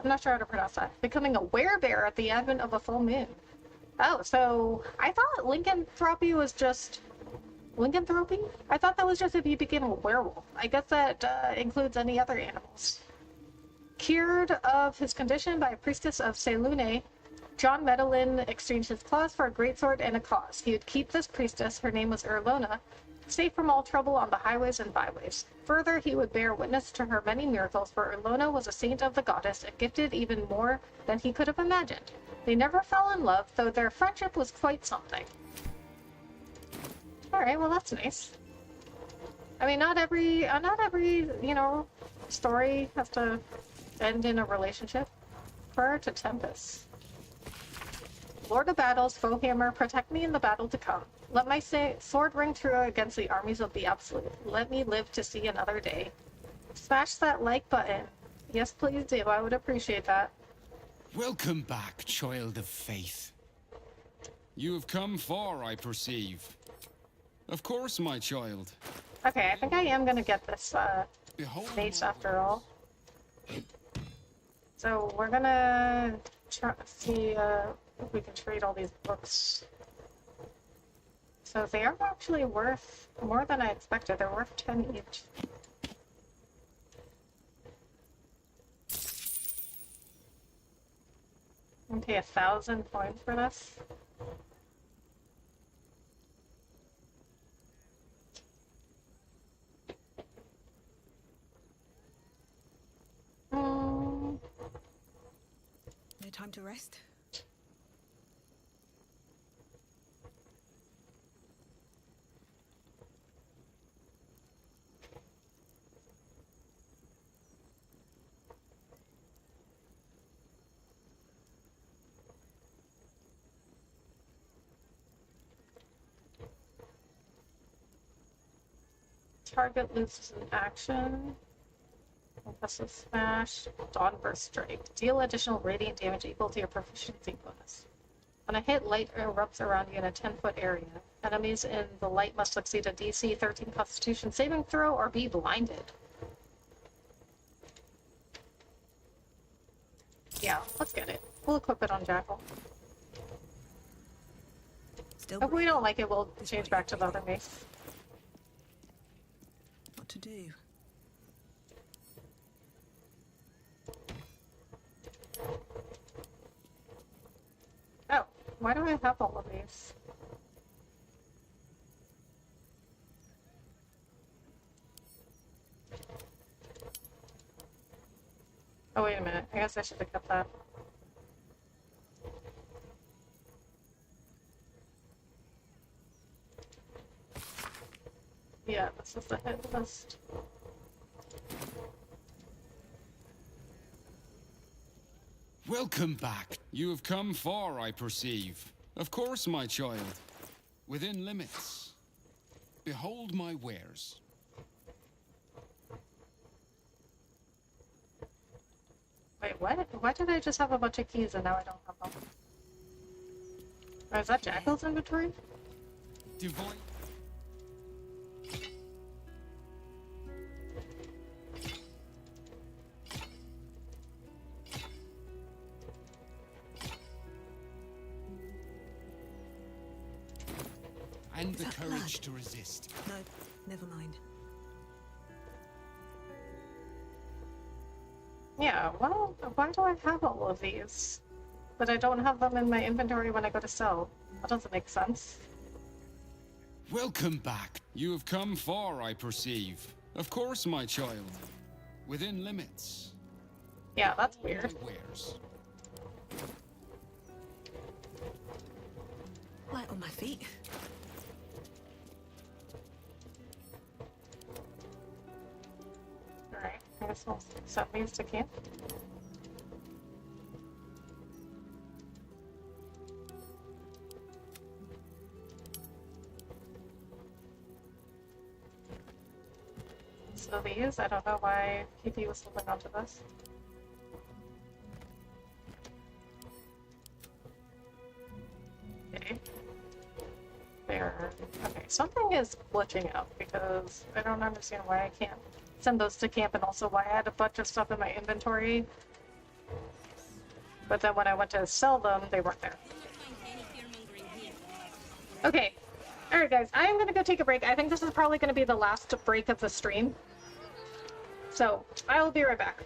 not sure how to pronounce that. Becoming a werebear at the advent of a full moon. Oh, so I thought lycanthropy was just... Lycanthropy? I thought that was just if you became a werewolf. I guess that includes any other animals. Cured of his condition by a priestess of Selune, John Medellin exchanged his claws for a greatsword and a cause. He would keep this priestess, her name was Erlona, safe from all trouble on the highways and byways. Further, he would bear witness to her many miracles, for Erlona was a saint of the goddess and gifted even more than he could have imagined. They never fell in love, though their friendship was quite something. Alright, well that's nice. I mean, not every, story has to end in a relationship. Prayer to Tempest. Lord of Battles, Foehammer, protect me in the battle to come. Let my sword ring true against the armies of the Absolute. Let me live to see another day. Smash that like button. Yes, please do. I would appreciate that. Welcome back, child of faith. You have come far, I perceive. Of course, my child. Okay, I think I am gonna get this mace after all. So we're gonna try to see if we can trade all these books. So they are actually worth more than I expected. They're worth 10 each. I'm gonna pay 1,000 points for this. No time to rest. Target loses an action. Concussive Smash, Dawn Burst Strike. Deal additional radiant damage equal to your proficiency bonus. When a hit, light erupts around you in a 10-foot area. Enemies in the light must succeed a DC 13 Constitution saving throw or be blinded. Yeah, let's get it. We'll equip it on Jackal. If we don't like it, we'll change back to the other mace. What to do? Oh, why do I have all of these? Oh, wait a minute. I guess I should have kept that. Yeah, this is the hit list. Welcome back. You have come far, I perceive. Of course, my child. Within limits. Behold my wares. Wait, what? Why did I just have a bunch of keys and now I don't have them? Oh, is that Jackal's inventory? Divine. And the courage to resist. No, never mind. Yeah, well, why do I have all of these? But I don't have them in my inventory when I go to sell. That doesn't make sense. Welcome back. You have come far, I perceive. Of course, my child. Within limits. Yeah, that's weird. Wares. Light on my feet. Alright, I guess we'll set these to camp. So these, I don't know why PP was holding onto this. Okay. There. Okay, something is glitching out because I don't understand why I can't send those to camp and also why I had a bunch of stuff in my inventory. But then when I went to sell them, they weren't there. Okay. Alright guys, I am gonna go take a break. I think this is probably gonna be the last break of the stream. So, I will be right back.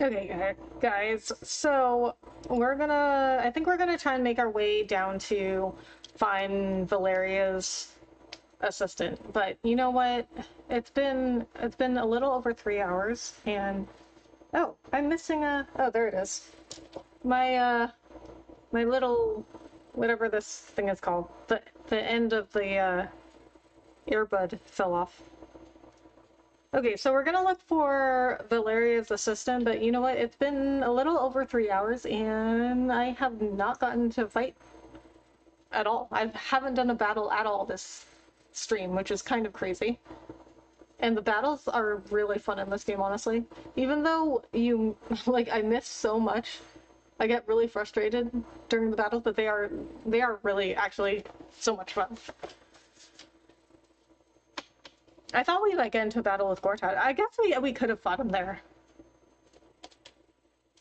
Okay, guys, so I think we're gonna try and make our way down to find Valeria's assistant. But you know what? It's been a little over 3 hours, and oh, I'm missing oh, there it is. My my little whatever this thing is called. The end of the earbud fell off. Okay, so we're gonna look for Valeria's assistant, but you know what? It's been a little over 3 hours, and I have not gotten to fight at all. I haven't done a battle at all this stream, which is kind of crazy. And the battles are really fun in this game, honestly. Even though I miss so much, I get really frustrated during the battles, but they are really actually so much fun. I thought we might get into a battle with Gortat. I guess we could have fought him there.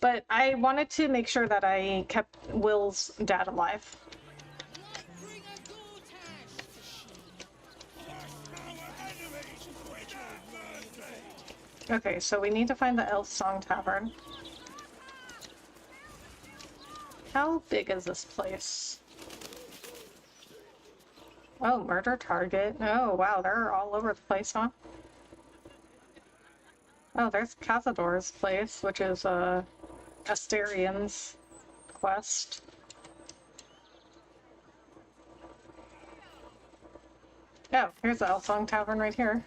But I wanted to make sure that I kept Will's dad alive. Okay, so we need to find the Elf Song Tavern. How big is this place? Oh, murder target. Oh, wow, they're all over the place, huh? Oh, there's Cazador's place, which is Asterian's quest. Oh, here's the Elsong Tavern right here.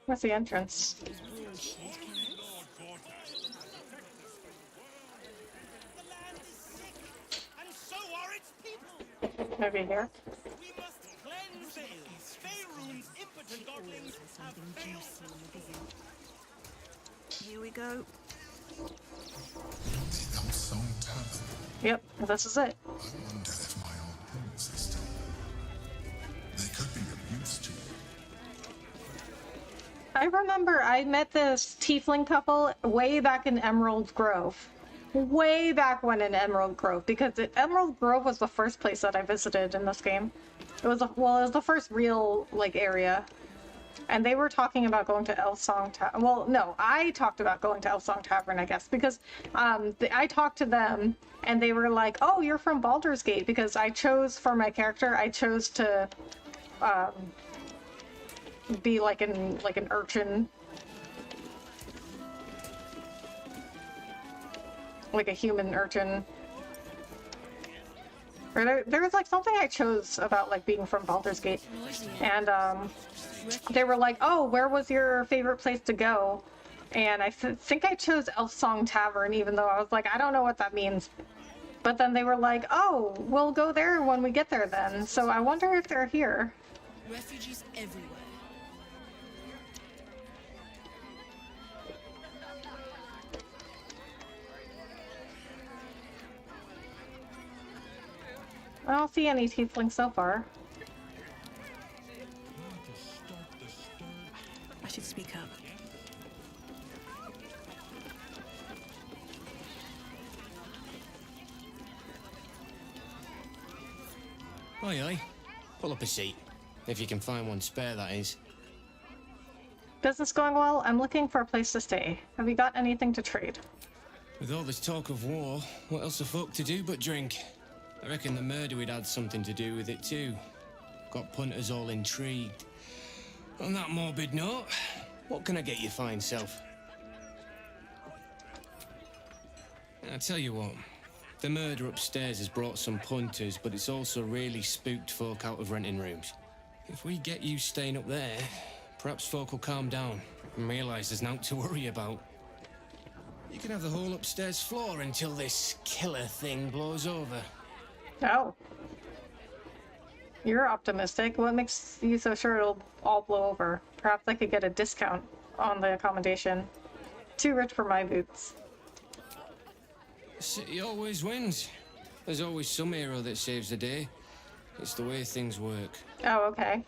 Where's the entrance? Maybe here. Here we go. Yep, this is it. I wonder if my old rules are still. They could be of use to you. I remember I met this tiefling couple way back in Emerald Grove. Way back when in Emerald Grove, because Emerald Grove was the first place that I visited in this game. It was it was the first real area, and they were talking about going to Elsong Tavern. Well, no, I talked about going to Elsong Tavern, I guess, because I talked to them, and they were like, "Oh, you're from Baldur's Gate," because I chose for my character. I chose to be like an urchin. Like a human urchin. Or there was something I chose about being from Baldur's Gate. And they were like, "Oh, where was your favorite place to go?" And I think I chose Elsong Tavern, even though I was like, I don't know what that means. But then they were like, "Oh, we'll go there when we get there then." So I wonder if they're here. Refugees everywhere. I don't see any tieflings so far. I should speak up. Aye, aye. Pull up a seat. If you can find one spare, that is. Business going well? I'm looking for a place to stay. Have you got anything to trade? With all this talk of war, what else are folk to do but drink? I reckon the murder would had something to do with it too. Got punters all intrigued. On that morbid note, what can I get you fine self? I'll tell you what. The murder upstairs has brought some punters, but it's also really spooked folk out of renting rooms. If we get you staying up there, perhaps folk will calm down and realise there's naught to worry about. You can have the whole upstairs floor until this killer thing blows over. Oh. You're optimistic. What makes you so sure it'll all blow over? Perhaps I could get a discount on the accommodation. Too rich for my boots. The city always wins. There's always some hero that saves the day. It's the way things work. Oh, okay.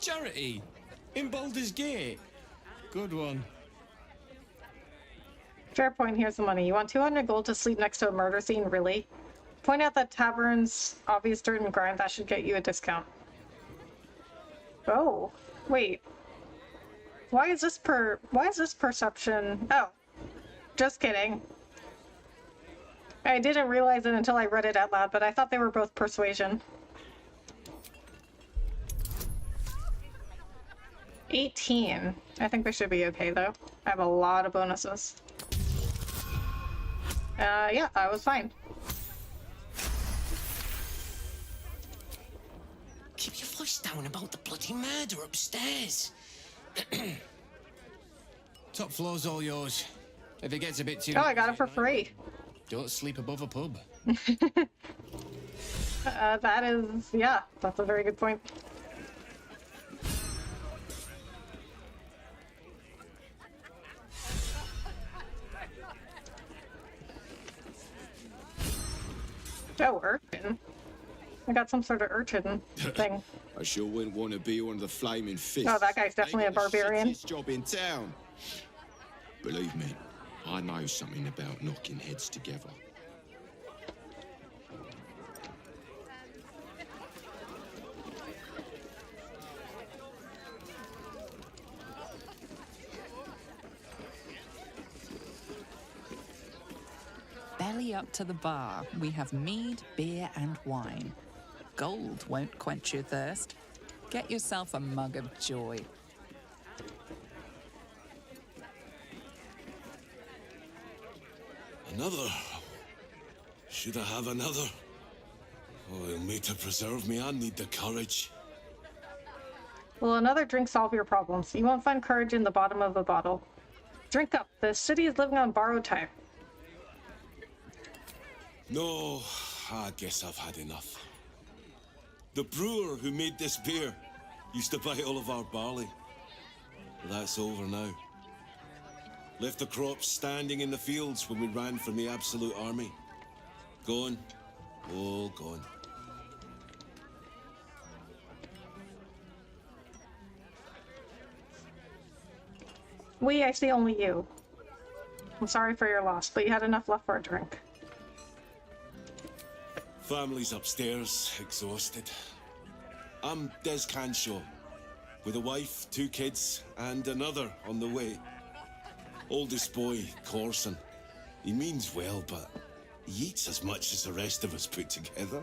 Charity! In Baldur's Gate. Good one. Fair point, here's the money. You want 200 gold to sleep next to a murder scene, really? Point out that tavern's obvious dirt and grime, that should get you a discount. Oh, wait. Why is this perception? Oh, just kidding. I didn't realize it until I read it out loud, but I thought they were both persuasion. 18. I think we should be okay though. I have a lot of bonuses. Yeah, I was fine. Keep your voice down about the bloody murder upstairs. Top floor's all yours. If it gets a bit too... Oh, I got it for free. Don't sleep above a pub. That is... yeah, that's a very good point. Oh, urchin. I got some sort of urchin thing. I sure wouldn't want to be one of the flaming fists. Oh, that guy's definitely a barbarian. Shittiest job in town. Believe me, I know something about knocking heads together. Belly up to the bar. We have mead, beer, and wine. Gold won't quench your thirst. Get yourself a mug of joy. Another? Should I have another? Oh, it'll need to preserve me. I need the courage. Will another drink solve your problems? You won't find courage in the bottom of a bottle. Drink up. The city is living on borrowed time. No, I guess I've had enough. The brewer who made this beer used to buy all of our barley. That's over now. Left the crops standing in the fields when we ran from the Absolute Army. Gone. All gone. I see only you. I'm sorry for your loss, but you had enough left for a drink. Family's upstairs, exhausted. I'm Des Canshaw, with a wife, 2 kids, and another on the way. Oldest boy, Corson. He means well, but he eats as much as the rest of us put together.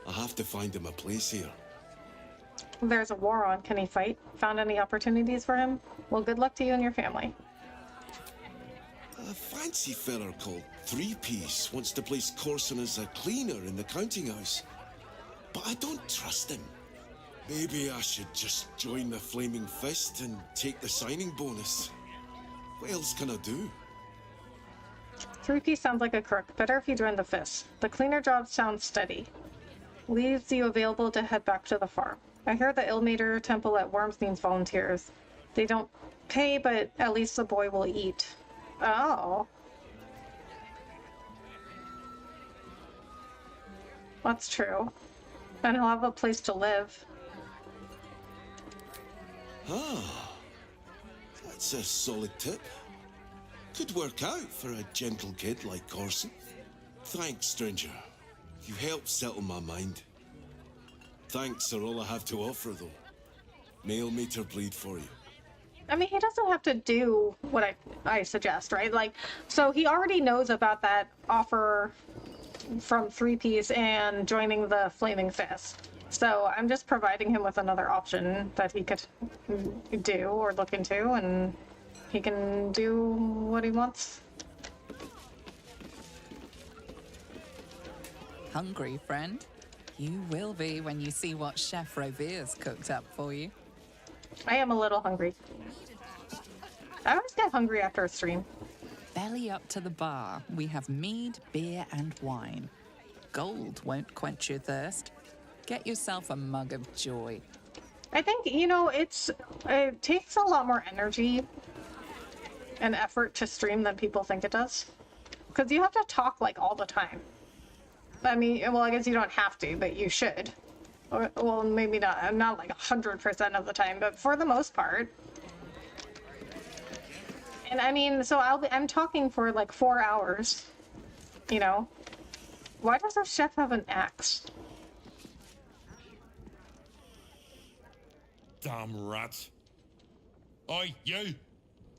I have to find him a place here. There's a war on. Can he fight? Found any opportunities for him? Well, good luck to you and your family. A fancy feller called Three Piece wants to place Corson as a cleaner in the counting house. But I don't trust him. Maybe I should just join the Flaming Fist and take the signing bonus. What else can I do? 3P sounds like a crook. Better if you join the Fist. The cleaner job sounds steady. Leaves you available to head back to the farm. I hear the Ilmater Temple at Worms needs volunteers. They don't pay, but at least the boy will eat. Oh. That's true. And he'll have a place to live. Ah, that's a solid tip. Could work out for a gentle kid like Corson. Thanks, stranger. You helped settle my mind. Thanks are all I have to offer, though. Mail meter bleed for you. I mean, he doesn't have to do what I suggest, right? Like, so he already knows about that offer from 3Piece and joining the Flaming Fist. So I'm just providing him with another option that he could do or look into, and he can do what he wants. Hungry, friend? You will be when you see what Chef Rovere's cooked up for you. I am a little hungry. I always get hungry after a stream. Belly up to the bar. We have mead, beer, and wine. Gold won't quench your thirst. Get yourself a mug of joy. I think, you know, it takes a lot more energy and effort to stream than people think it does. Because you have to talk, like, all the time. I mean, well, I guess you don't have to, but you should. Or, well, maybe not. Not like 100% of the time, but for the most part. And I mean, so I'm talking for like 4 hours, you know? Why does our chef have an axe? Damn rats. Oi, you!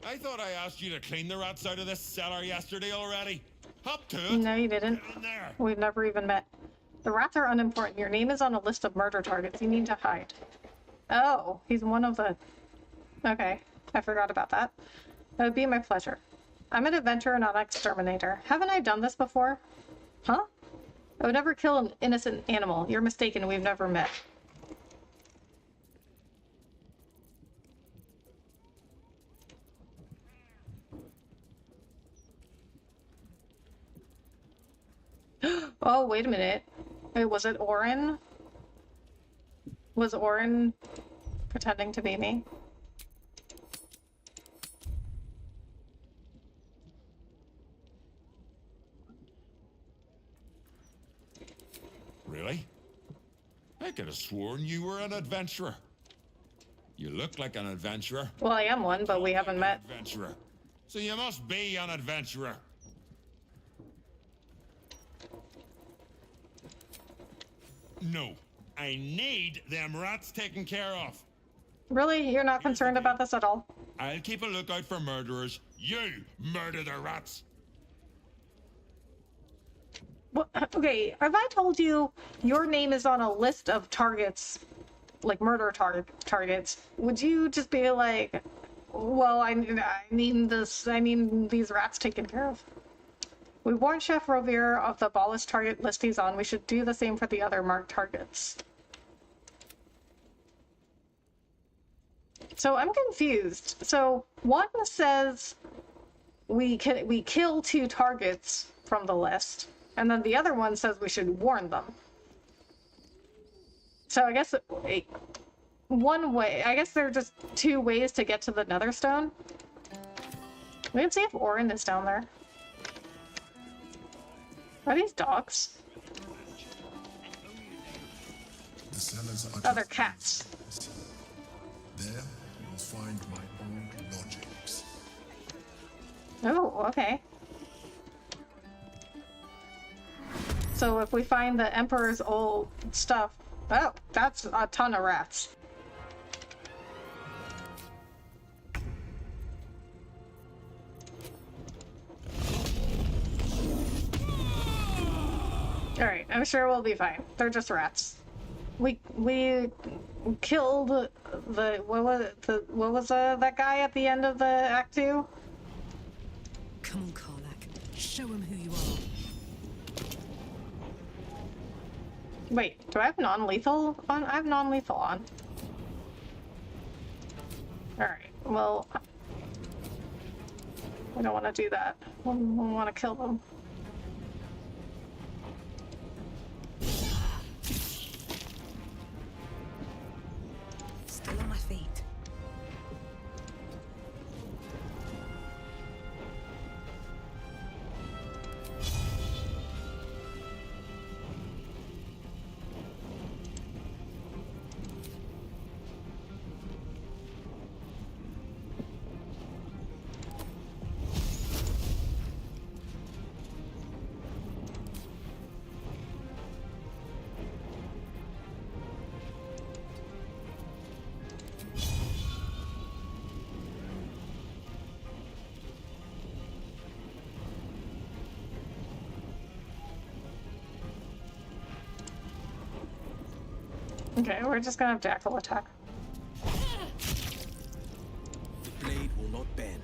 I thought I asked you to clean the rats out of this cellar yesterday already. Hop to it. No, you didn't. Get in there. We've never even met. The rats are unimportant. Your name is on a list of murder targets. You need to hide. Oh, he's one of the... Okay, I forgot about that. That would be my pleasure. I'm an adventurer, not an exterminator. Haven't I done this before? Huh? I would never kill an innocent animal. You're mistaken. We've never met. Oh, wait a minute. Wait, was it Orin? Was Orin pretending to be me? Really? I could have sworn you were an adventurer. You look like an adventurer. Well, I am one, but we haven't met. Adventurer. So you must be an adventurer. No. I need them rats taken care of. Really? You're not concerned about this at all? I'll keep a lookout for murderers. You murder the rats. Well, okay, have I told you your name is on a list of targets, like murder targets? Would you just be like, well, I need these rats taken care of? We warned Chef Rovier of the abolish target list he's on. We should do the same for the other marked targets. So I'm confused. So one says we kill 2 targets from the list, and then the other one says we should warn them. So I guess one way, I guess there are just 2 ways to get to the Netherstone. We can see if Orin is down there. Are these dogs? The cellars are Oh, they're cats. there. You'll find my old lodgings. Oh, okay. So if we find the Emperor's old stuff... Oh, that's a ton of rats. Alright, I'm sure we'll be fine. They're just rats. We killed the... What was that guy at the end of the Act 2? Come on, Karlak. Show him who you are. Wait, do I have non-lethal on? I have non-lethal on. Alright, well... I don't want to do that. I want to kill them. Still on my feet. Okay, we're just gonna have Jackal attack. The blade will not bend.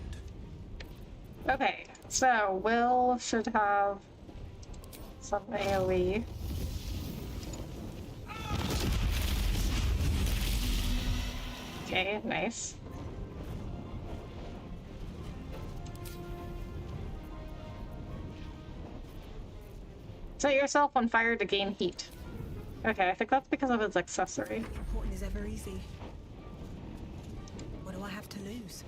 Okay, so Will should have some AoE. Okay, nice. Set yourself on fire to gain heat. Okay, I think that's because of its accessory. Important is ever easy. What do I have to lose?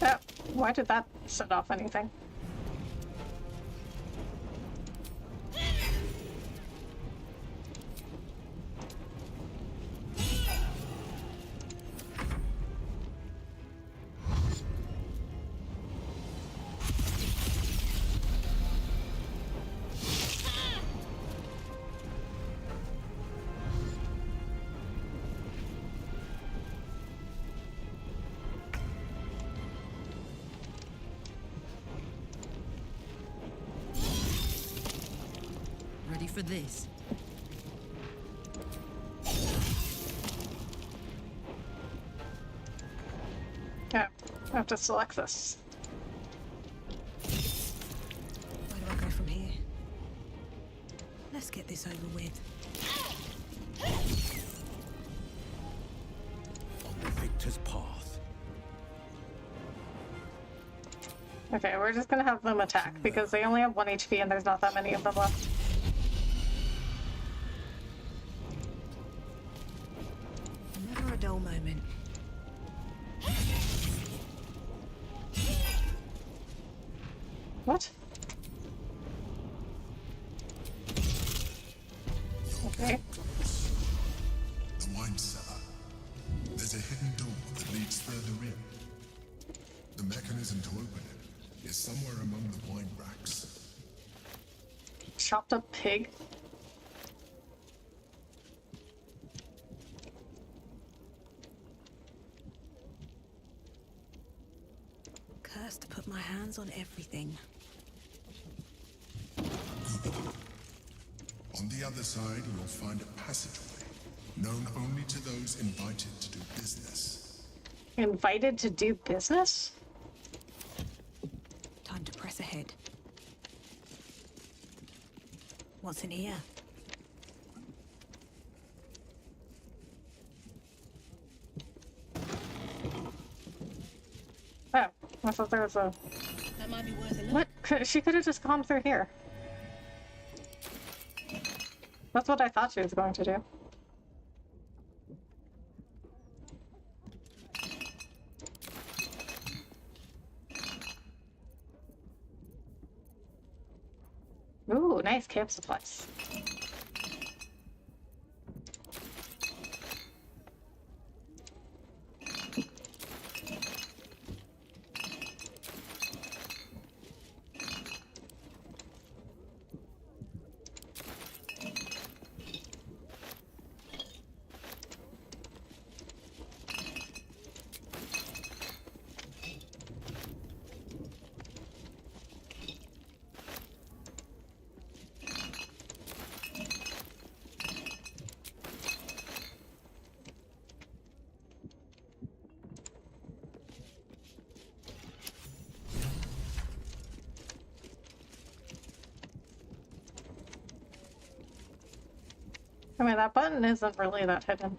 Oh, why did that set off anything? ready for this. Okay, I have to select this. Where do I go from here? Let's get this over with. On the victor's path. Okay, we're just gonna have them attack because they only have 1 HP and there's not that many of them left. Never a dull moment. What? Okay. The wine cellar. There's a hidden door that leads further in. The mechanism to open it is somewhere among the wine racks. Chopped up pig. Cursed to put my hands on everything. On the other side, you'll find a passageway, known only to those invited to do business. Invited to do business? Time to press ahead. What's in here? Oh, I thought there was a... That might be worth a look. What? She could have just gone through here. That's what I thought she was going to do. Ooh, nice camp supplies. I mean, that button isn't really that hidden.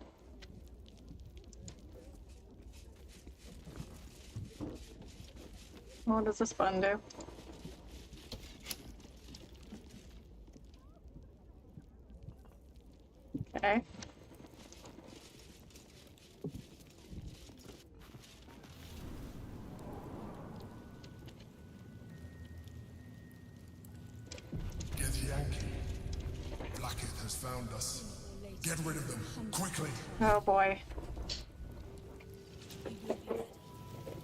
What does this button do? Okay. Get Yankee. Blacketh has found us. Get rid of them, quickly. Oh boy.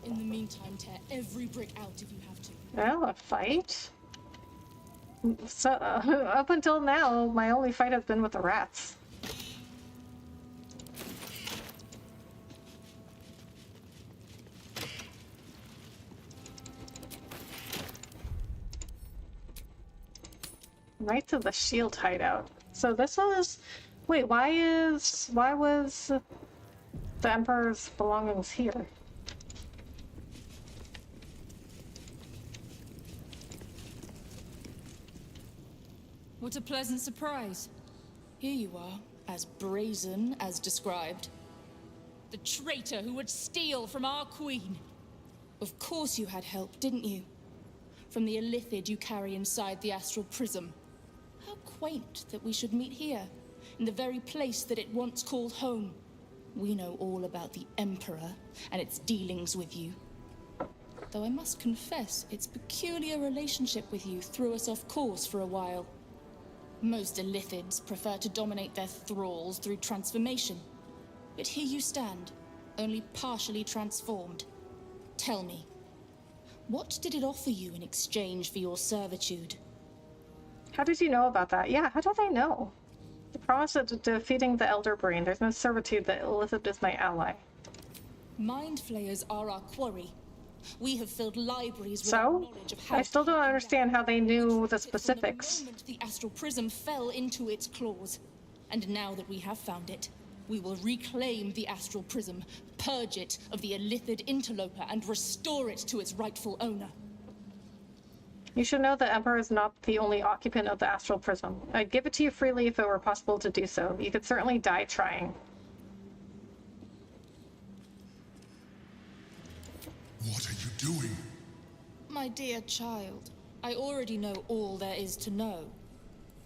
In the meantime, tear every brick out if you have to. Well, a fight? So, up until now, my only fight has been with the rats. Right to the shield hideout. So this was... Wait, why was the Emperor's belongings here? What a pleasant surprise. Here you are, as brazen as described. The traitor who would steal from our queen. Of course you had help, didn't you? From the illithid you carry inside the astral prism. How quaint that we should meet here, in the very place that it once called home. We know all about the Emperor and its dealings with you. Though I must confess, its peculiar relationship with you threw us off course for a while. Most illithids prefer to dominate their thralls through transformation. But here you stand, only partially transformed. Tell me, what did it offer you in exchange for your servitude? How did you know about that? Yeah, how do they know? The promise of defeating the Elder Brain. There's no servitude that Illithid is my ally. Mind flayers are our quarry. We have filled libraries with So? knowledge of how I still don't understand how they knew the specifics. the moment the astral prism fell into its claws. And now that we have found it, we will reclaim the astral prism, purge it of the illithid interloper, and restore it to its rightful owner. You should know the Emperor is not the only occupant of the astral prism. I'd give it to you freely if it were possible to do so. You could certainly die trying. What are you doing? My dear child, I already know all there is to know.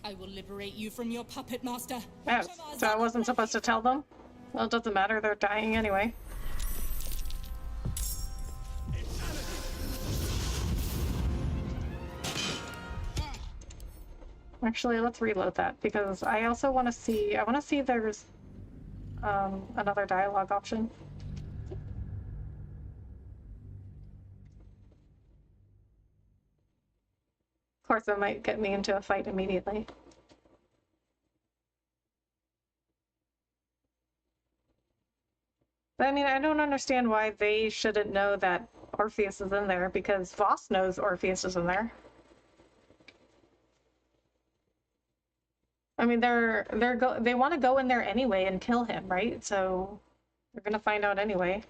I will liberate you from your puppet master. Oh, so I wasn't supposed to tell them? Well, it doesn't matter, they're dying anyway. Actually, let's reload that, because I also want to see, if there's another dialogue option. Of course, it might get me into a fight immediately. But I mean, I don't understand why they shouldn't know that Orpheus is in there, because Voss knows Orpheus is in there. I mean, they want to go in there anyway and kill him, right? So they're gonna find out anyway.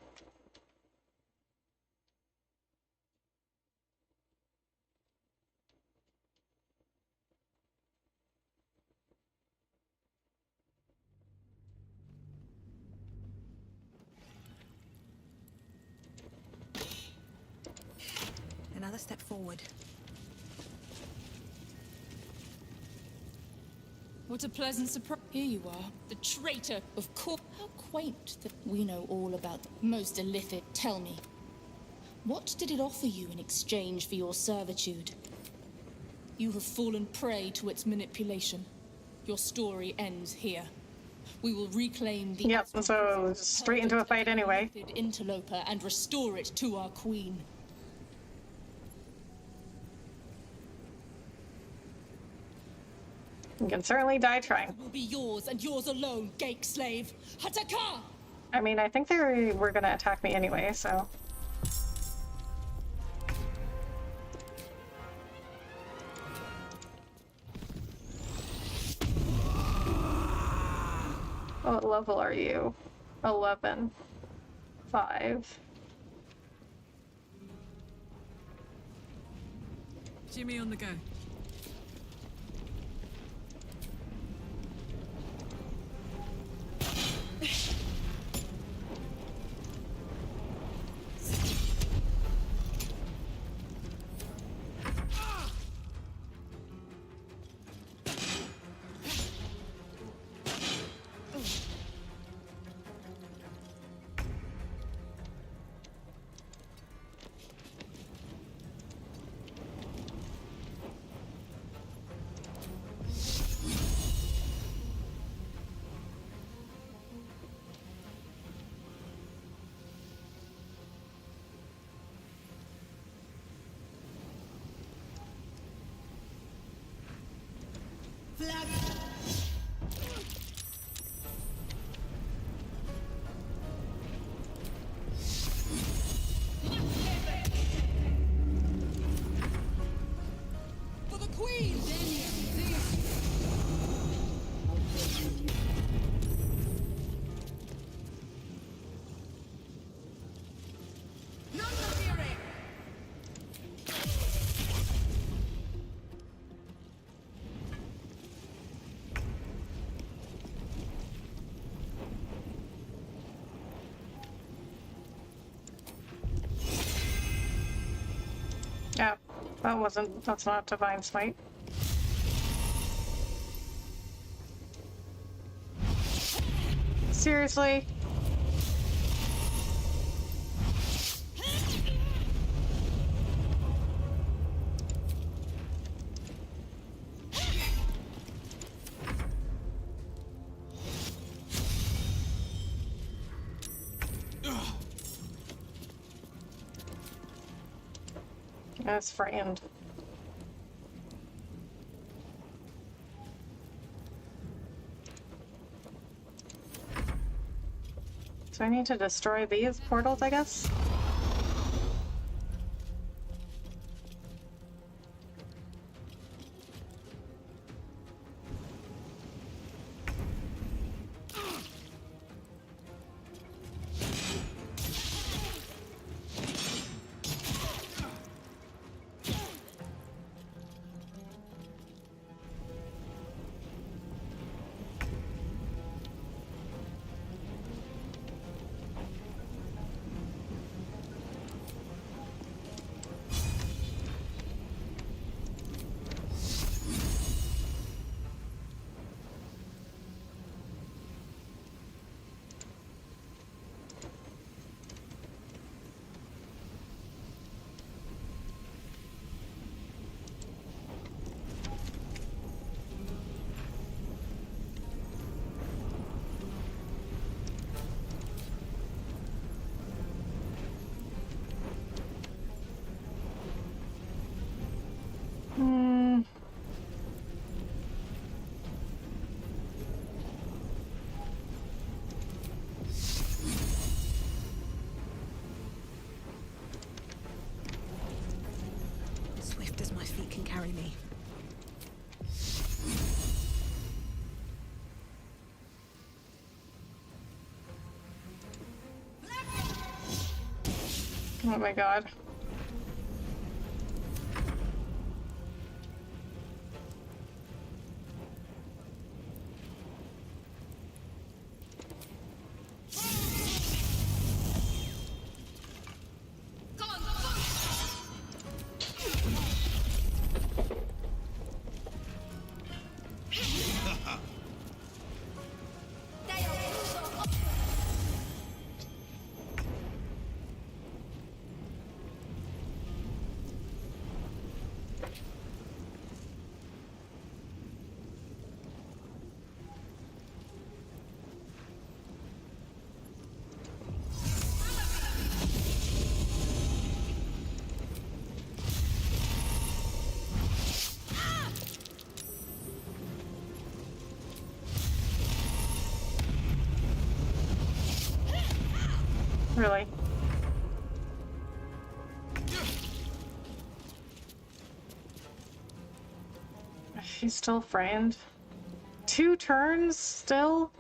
Another step forward. What a pleasant surprise. Here you are, the traitor, of course. How quaint that we know all about the most illithid. Tell me, what did it offer you in exchange for your servitude? You have fallen prey to its manipulation. Your story ends here. We will reclaim the so straight into a fight anyway. Interloper and restore it to our queen. You can certainly die trying. It will be yours and yours alone, Gake slave. Hataka! I mean, I think they were gonna attack me anyway, so. What level are you? 11. 5. Jimmy on the go. For the queen! Yeah, that's not Divine Smite. Seriously? I was frightened. So I need to destroy these portals, I guess? Oh my god. Really? She's still framed. 2 turns still?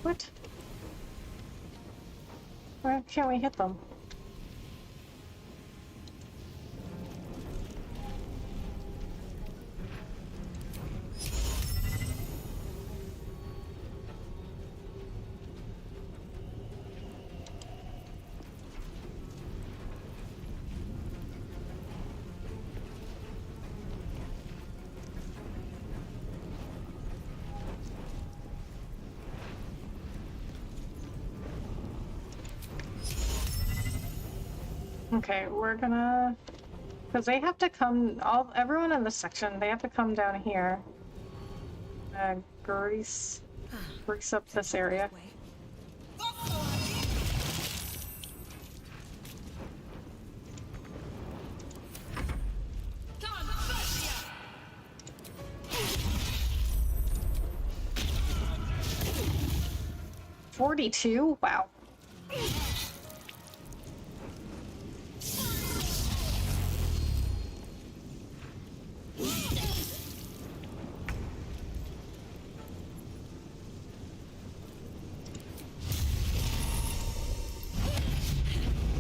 What? Why can't we hit them? Okay, we're gonna... Because they have to come... everyone in this section, they have to come down here. Grease up this area. $42? Wow.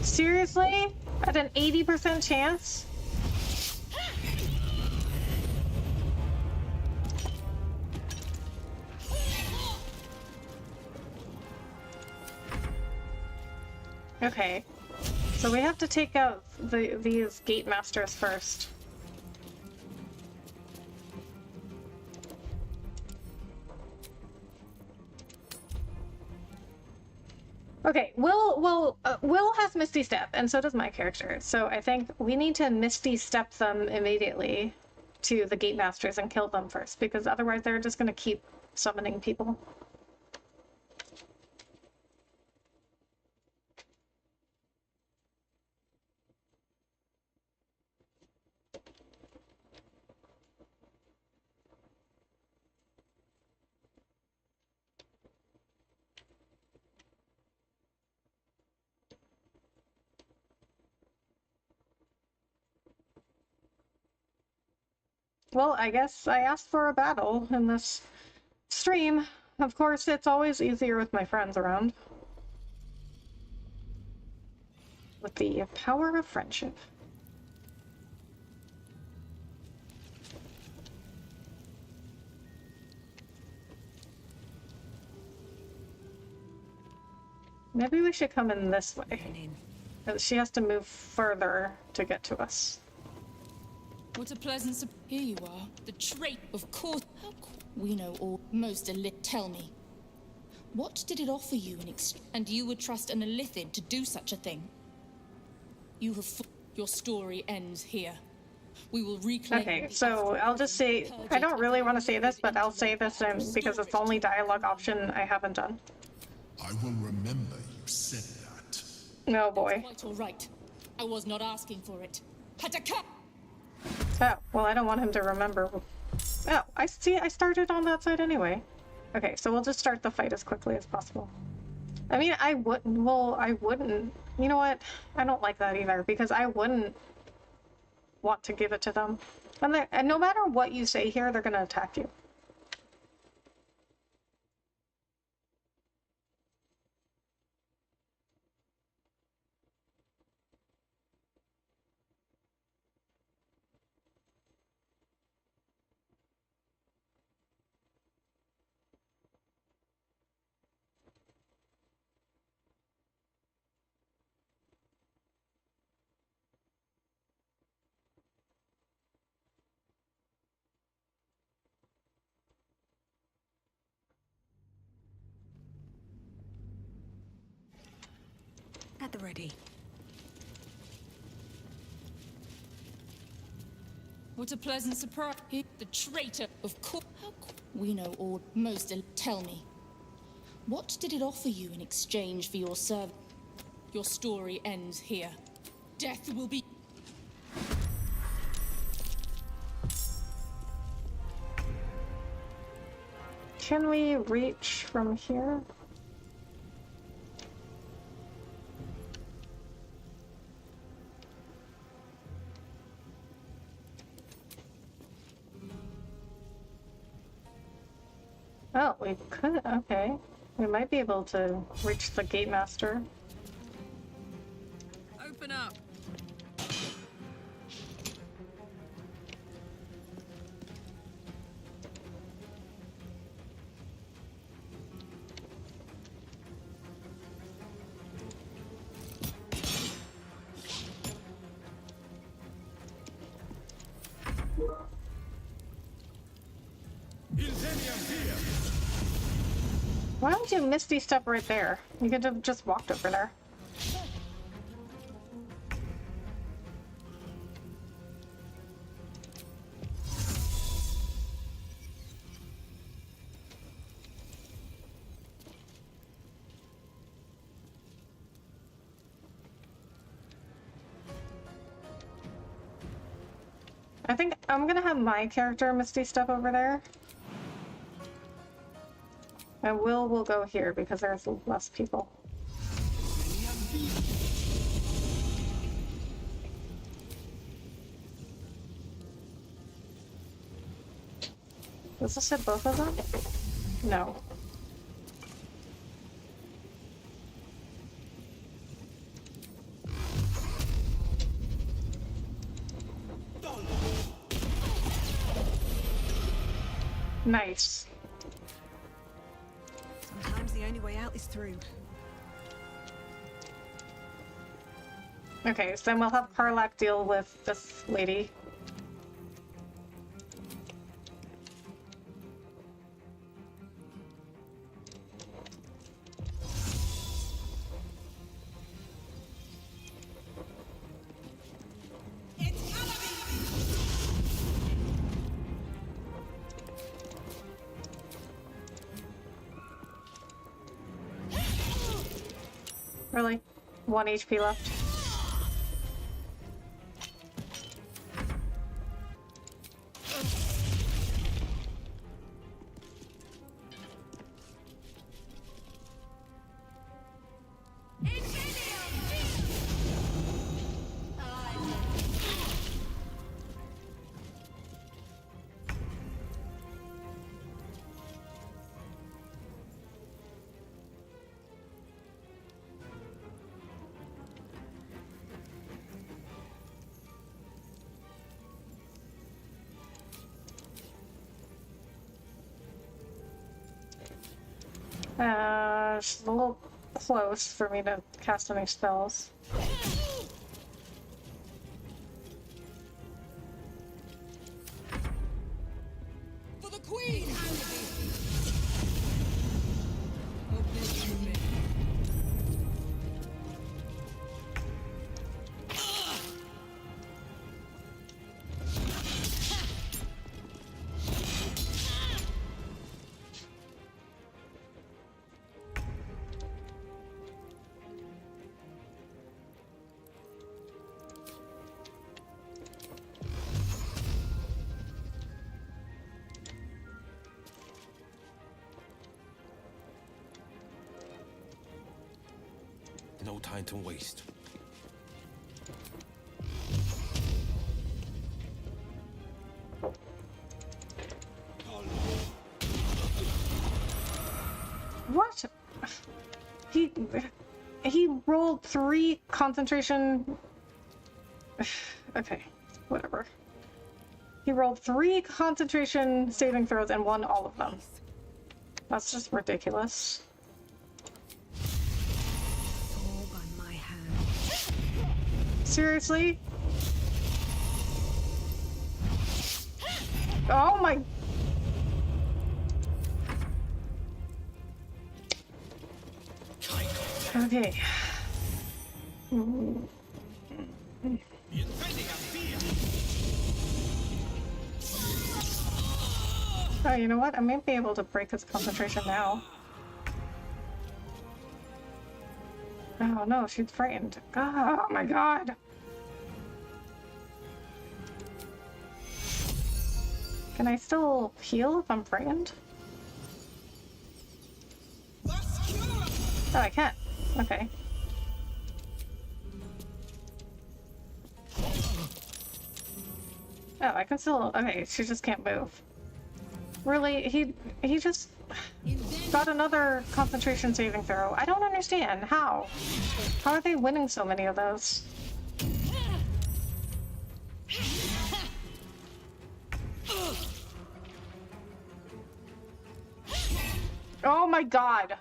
Seriously? At an 80% chance? Okay. So we have to take out these gate masters first. Okay, Will has Misty Step, and so does my character. So I think we need to Misty Step them immediately to the Gate Masters and kill them first, because otherwise they're just gonna keep summoning people. Well, I guess I asked for a battle in this stream. Of course, it's always easier with my friends around. with the power of friendship. Maybe we should come in this way. She has to move further to get to us. What a pleasant Here you are, the trait, of course. We know all. Most elite. Tell me, what did it offer you in and you would trust an Elithid to do such a thing? You have. Your story ends here. We will reclaim. Okay, so I'll just say, I don't really want to say this, but I'll say this because it's the only dialogue option I haven't done. I will remember you said that. Oh boy. Quite all right. I was not asking for it. Oh, well, I don't want him to remember. Oh, I see, I started on that side anyway. Okay, so we'll just start the fight as quickly as possible. I mean, I wouldn't. You know what? I don't like that either, because I wouldn't want to give it to them. And no matter what you say here, they're gonna attack you. At the ready. What a pleasant surprise. The traitor, of course. We know all. Most. Tell me, what did it offer you in exchange for your service? Your story ends here. Death will be. Can we reach from here? Oh, we could, okay. We might be able to reach the gate master. Open up. Why don't you misty step right there? You could have just walked over there. I think I'm gonna have my character misty step over there. And we'll go here because there's less people. Does this hit both of them? No. Nice. Sometimes the only way out is through. Okay, so then we'll have Karlak deal with this lady. Really? 1 HP left. She's a little close for me to cast any spells. For the queen! No time to waste. What? He rolled 3 concentration. Okay, whatever. He rolled 3 concentration saving throws and won all of them. That's just ridiculous. Seriously? Oh my... Okay. Oh, you know what? I may be able to break his concentration now. Oh no, she's frightened. Oh my god! Can I still heal if I'm frightened? Oh, I can't. Okay. Oh, I can still... Okay, she just can't move. Really? He just got another concentration saving throw. I don't understand. How? How are they winning so many of those? Oh my god!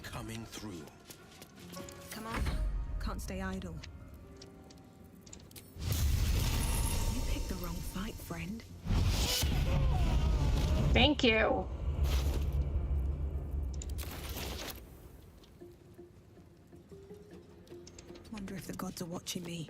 Coming through. Come on. Can't stay idle. You picked the wrong fight, friend. Thank you. Wonder if the gods are watching me.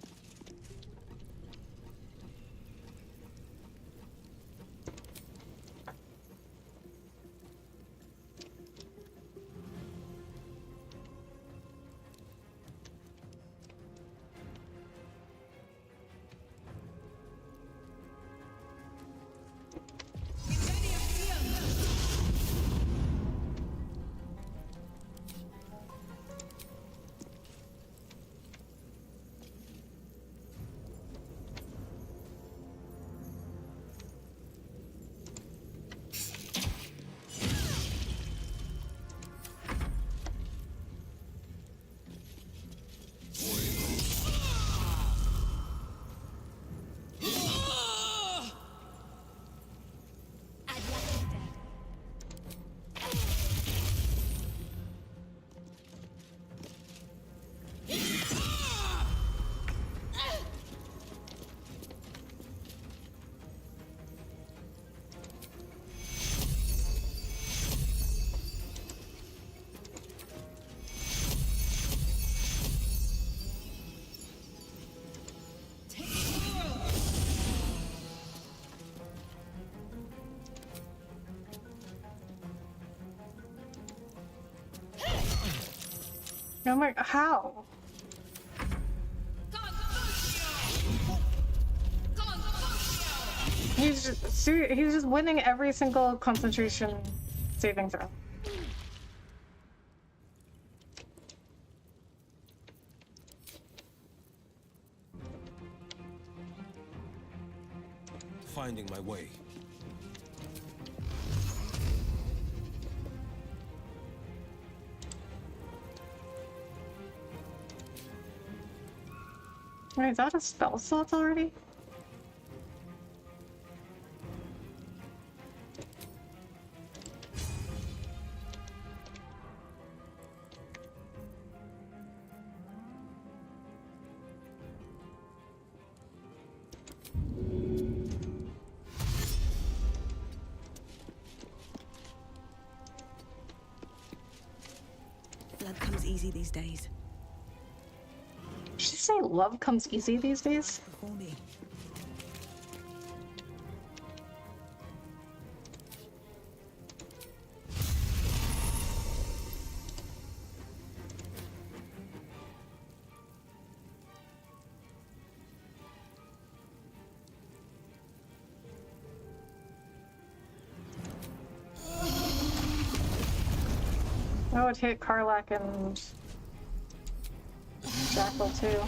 Oh my... How? He's just winning every single concentration saving throw. Finding my way. Wait, is that a spell slot already? Blood comes easy these days. Did she say love comes easy these days? Before me. Oh, it hit Karlak and Jackal too.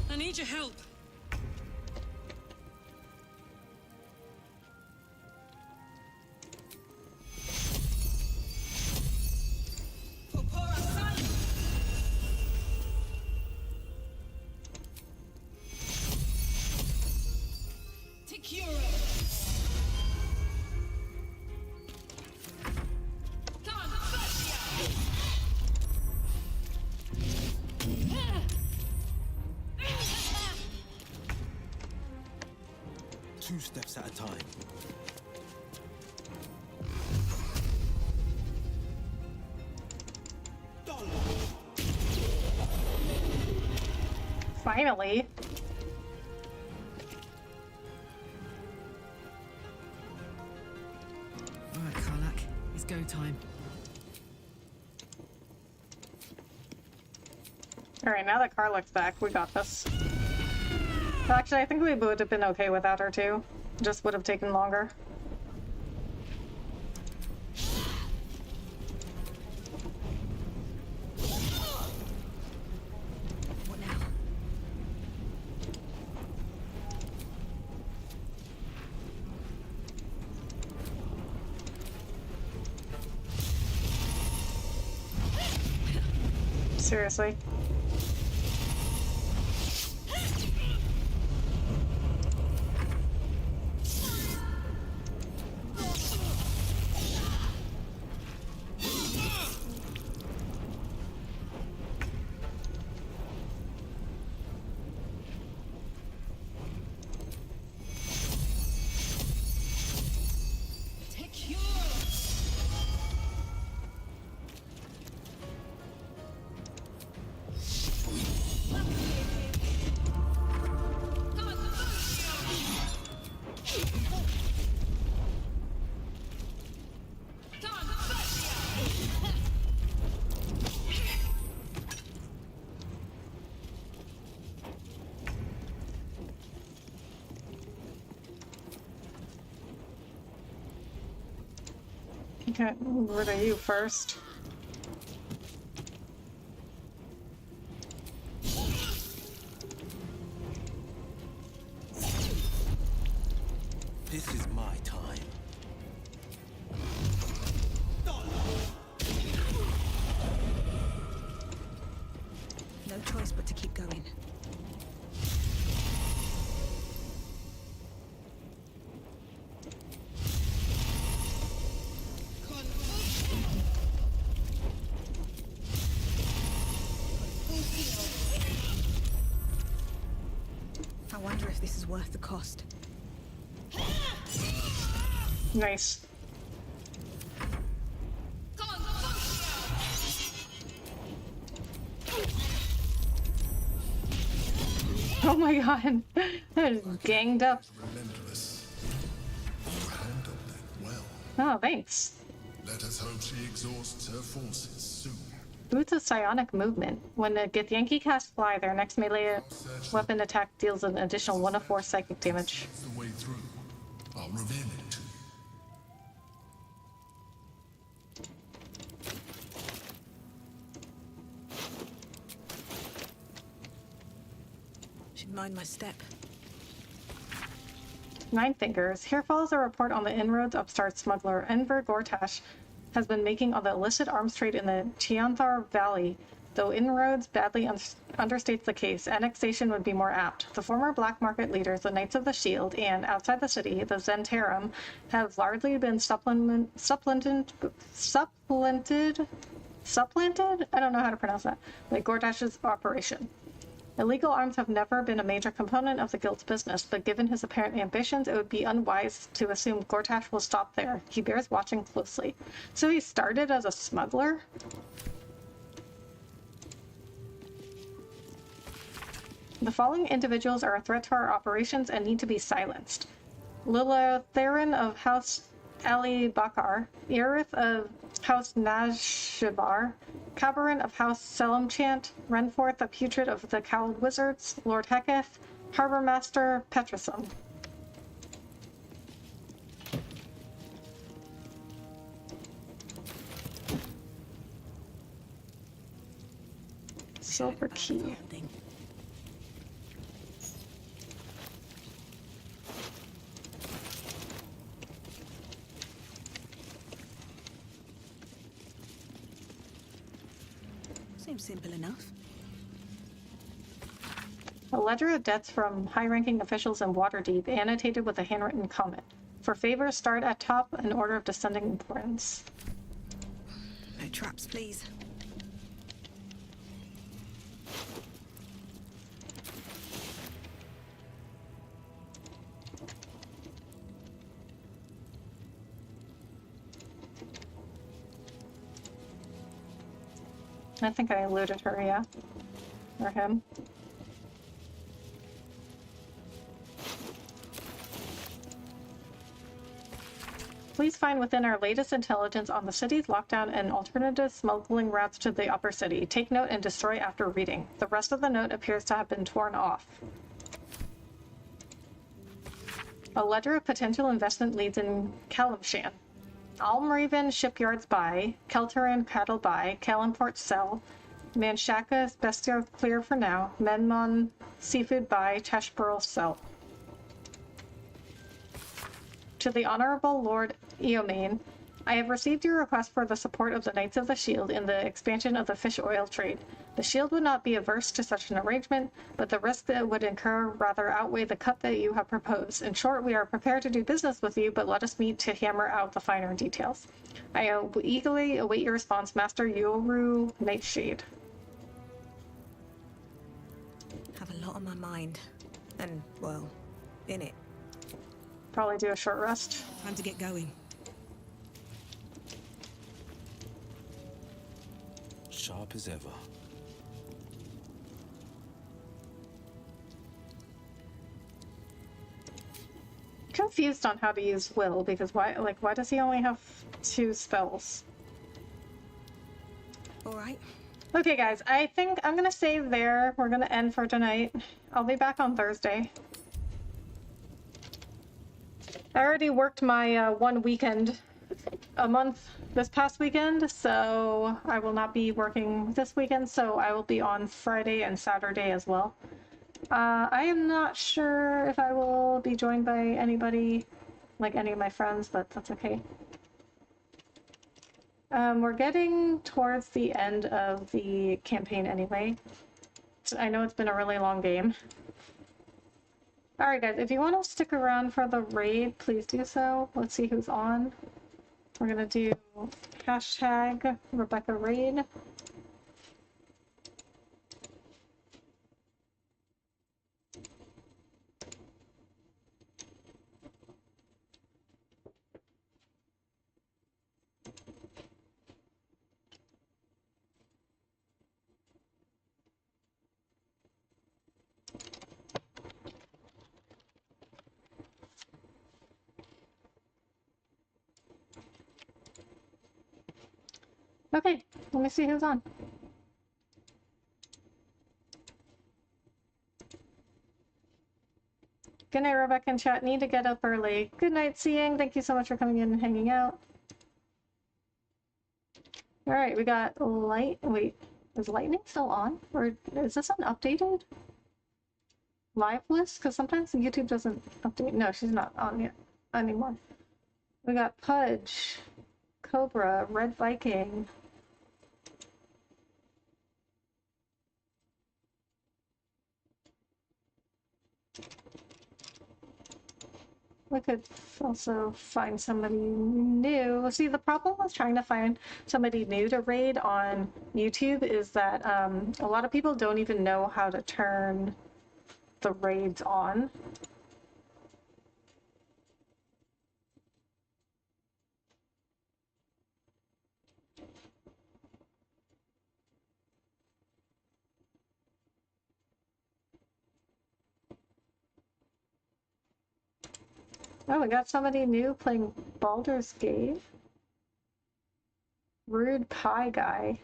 I need your help. Two steps at a time. Finally. All right, Karlak, it's go time. Alright, now that Karlak's back, we got this. Actually, I think we would have been okay without her too. Just would have taken longer. What now? Seriously. Okay, rid of you first. This is my time. No choice but to keep going. I wonder if this is worth the cost. Nice. Oh my god. That is ganged up. Relentless. You handled it well. Oh, thanks. Let us hope she exhausts her forces soon. Boots of psionic movement. When the Githyanki cast fly, their next melee weapon attack deals an additional 1 of 4 psychic damage. The way through. I'll reveal it to you. Should mind my step. Nine Fingers. Here follows a report on the inroads upstart smuggler Enver Gortash has been making on the illicit arms trade in the Chianthar Valley. Though inroads badly understates the case, annexation would be more apt. The former black market leaders, the Knights of the Shield, and, outside the city, the Zentarum, have largely been supplanted? I don't know how to pronounce that. By Gordash's operation. Illegal arms have never been a major component of the guild's business, but given his apparent ambitions, it would be unwise to assume Gortash will stop there. He bears watching closely. So he started as a smuggler? The following individuals are a threat to our operations and need to be silenced. Lila Theron of House Ali Bakar, Erith of House Najshivar, Cabarin of House Selimchant, Renforth the Putrid of the Cowled Wizards, Lord Heketh, Harbor Master Petrusum. Silver key. Seems simple enough. A ledger of debts from high-ranking officials in Waterdeep, annotated with a handwritten comment. For favors, start at top in order of descending importance. No traps, please. I think I eluded her, yeah. Or him. Please find within our latest intelligence on the city's lockdown and alternative smuggling routes to the upper city. Take note and destroy after reading. The rest of the note appears to have been torn off. A ledger of potential investment leads in Calamshan. Almraven Shipyards buy, Kelteran Cattle buy, Kalimport sell, Manshaka Bestial clear for now, Menmon Seafood buy, Tashburl sell. To the Honorable Lord Eomain, I have received your request for the support of the Knights of the Shield in the expansion of the fish oil trade. The Shield would not be averse to such an arrangement, but the risk that it would incur rather outweigh the cut that you have proposed. In short, we are prepared to do business with you, but let us meet to hammer out the finer details. I eagerly await your response, Master Yoru Nightshade. Have a lot on my mind. And, well, in it. Probably do a short rest. Time to get going. Sharp as ever. Confused on how to use Will, because why does he only have 2 spells? Alright. Okay guys, I think I'm gonna save there. We're gonna end for tonight. I'll be back on Thursday. I already worked my 1 weekend a month this past weekend, so I will not be working this weekend, so I will be on Friday and Saturday as well. I am not sure if I will be joined by anybody, like any of my friends, but that's okay. We're getting towards the end of the campaign anyway. So I know it's been a really long game. Alright guys, if you want to stick around for the raid, please do so. Let's see who's on. We're gonna do hashtag Rebecca Raid. Okay, let me see who's on. Good night, Rebecca and chat. Need to get up early. Good night, Seeing. Thank you so much for coming in and hanging out. Alright, we got light. Wait, is lightning still on? Or is this unupdated live list? Because sometimes YouTube doesn't update. No, she's not on yet anymore. We got Pudge, Cobra, Red Viking. We could also find somebody new. See, the problem with trying to find somebody new to raid on YouTube is that a lot of people don't even know how to turn the raids on. Oh, we got somebody new playing Baldur's Gate. Rude Pie Guy.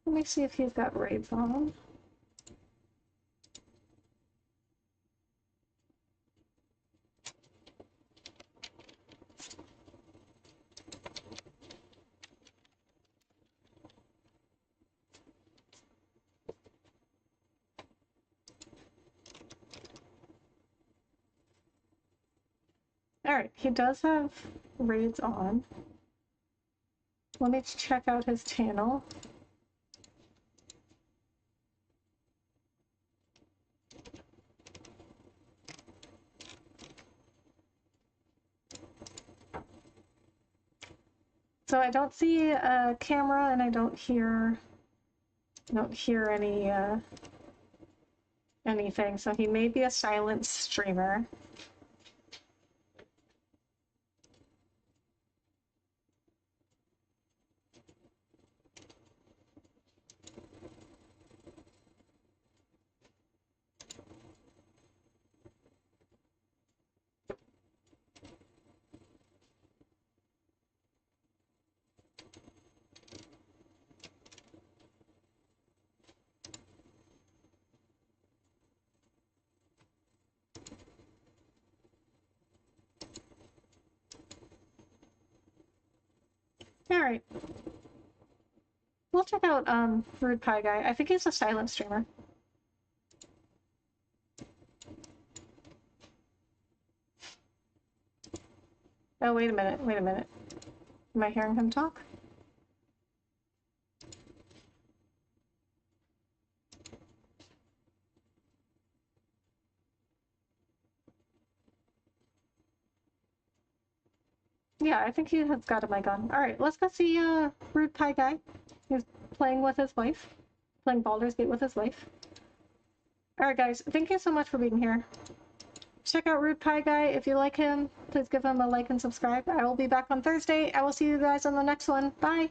Let me see if he's got raids on. Alright, he does have raids on. Let me check out his channel. So I don't see a camera and I don't hear any anything. So he may be a silent streamer. Alright. We'll check out Rude Pie Guy. I think he's a silent streamer. Oh, wait a minute, wait a minute. Am I hearing him talk? Yeah, I think he has got a mic on. Alright, let's go see Rude Pie Guy. He's playing with his wife. Playing Baldur's Gate with his wife. Alright guys, thank you so much for being here. Check out Rude Pie Guy. If you like him, please give him a like and subscribe. I will be back on Thursday. I will see you guys on the next one. Bye!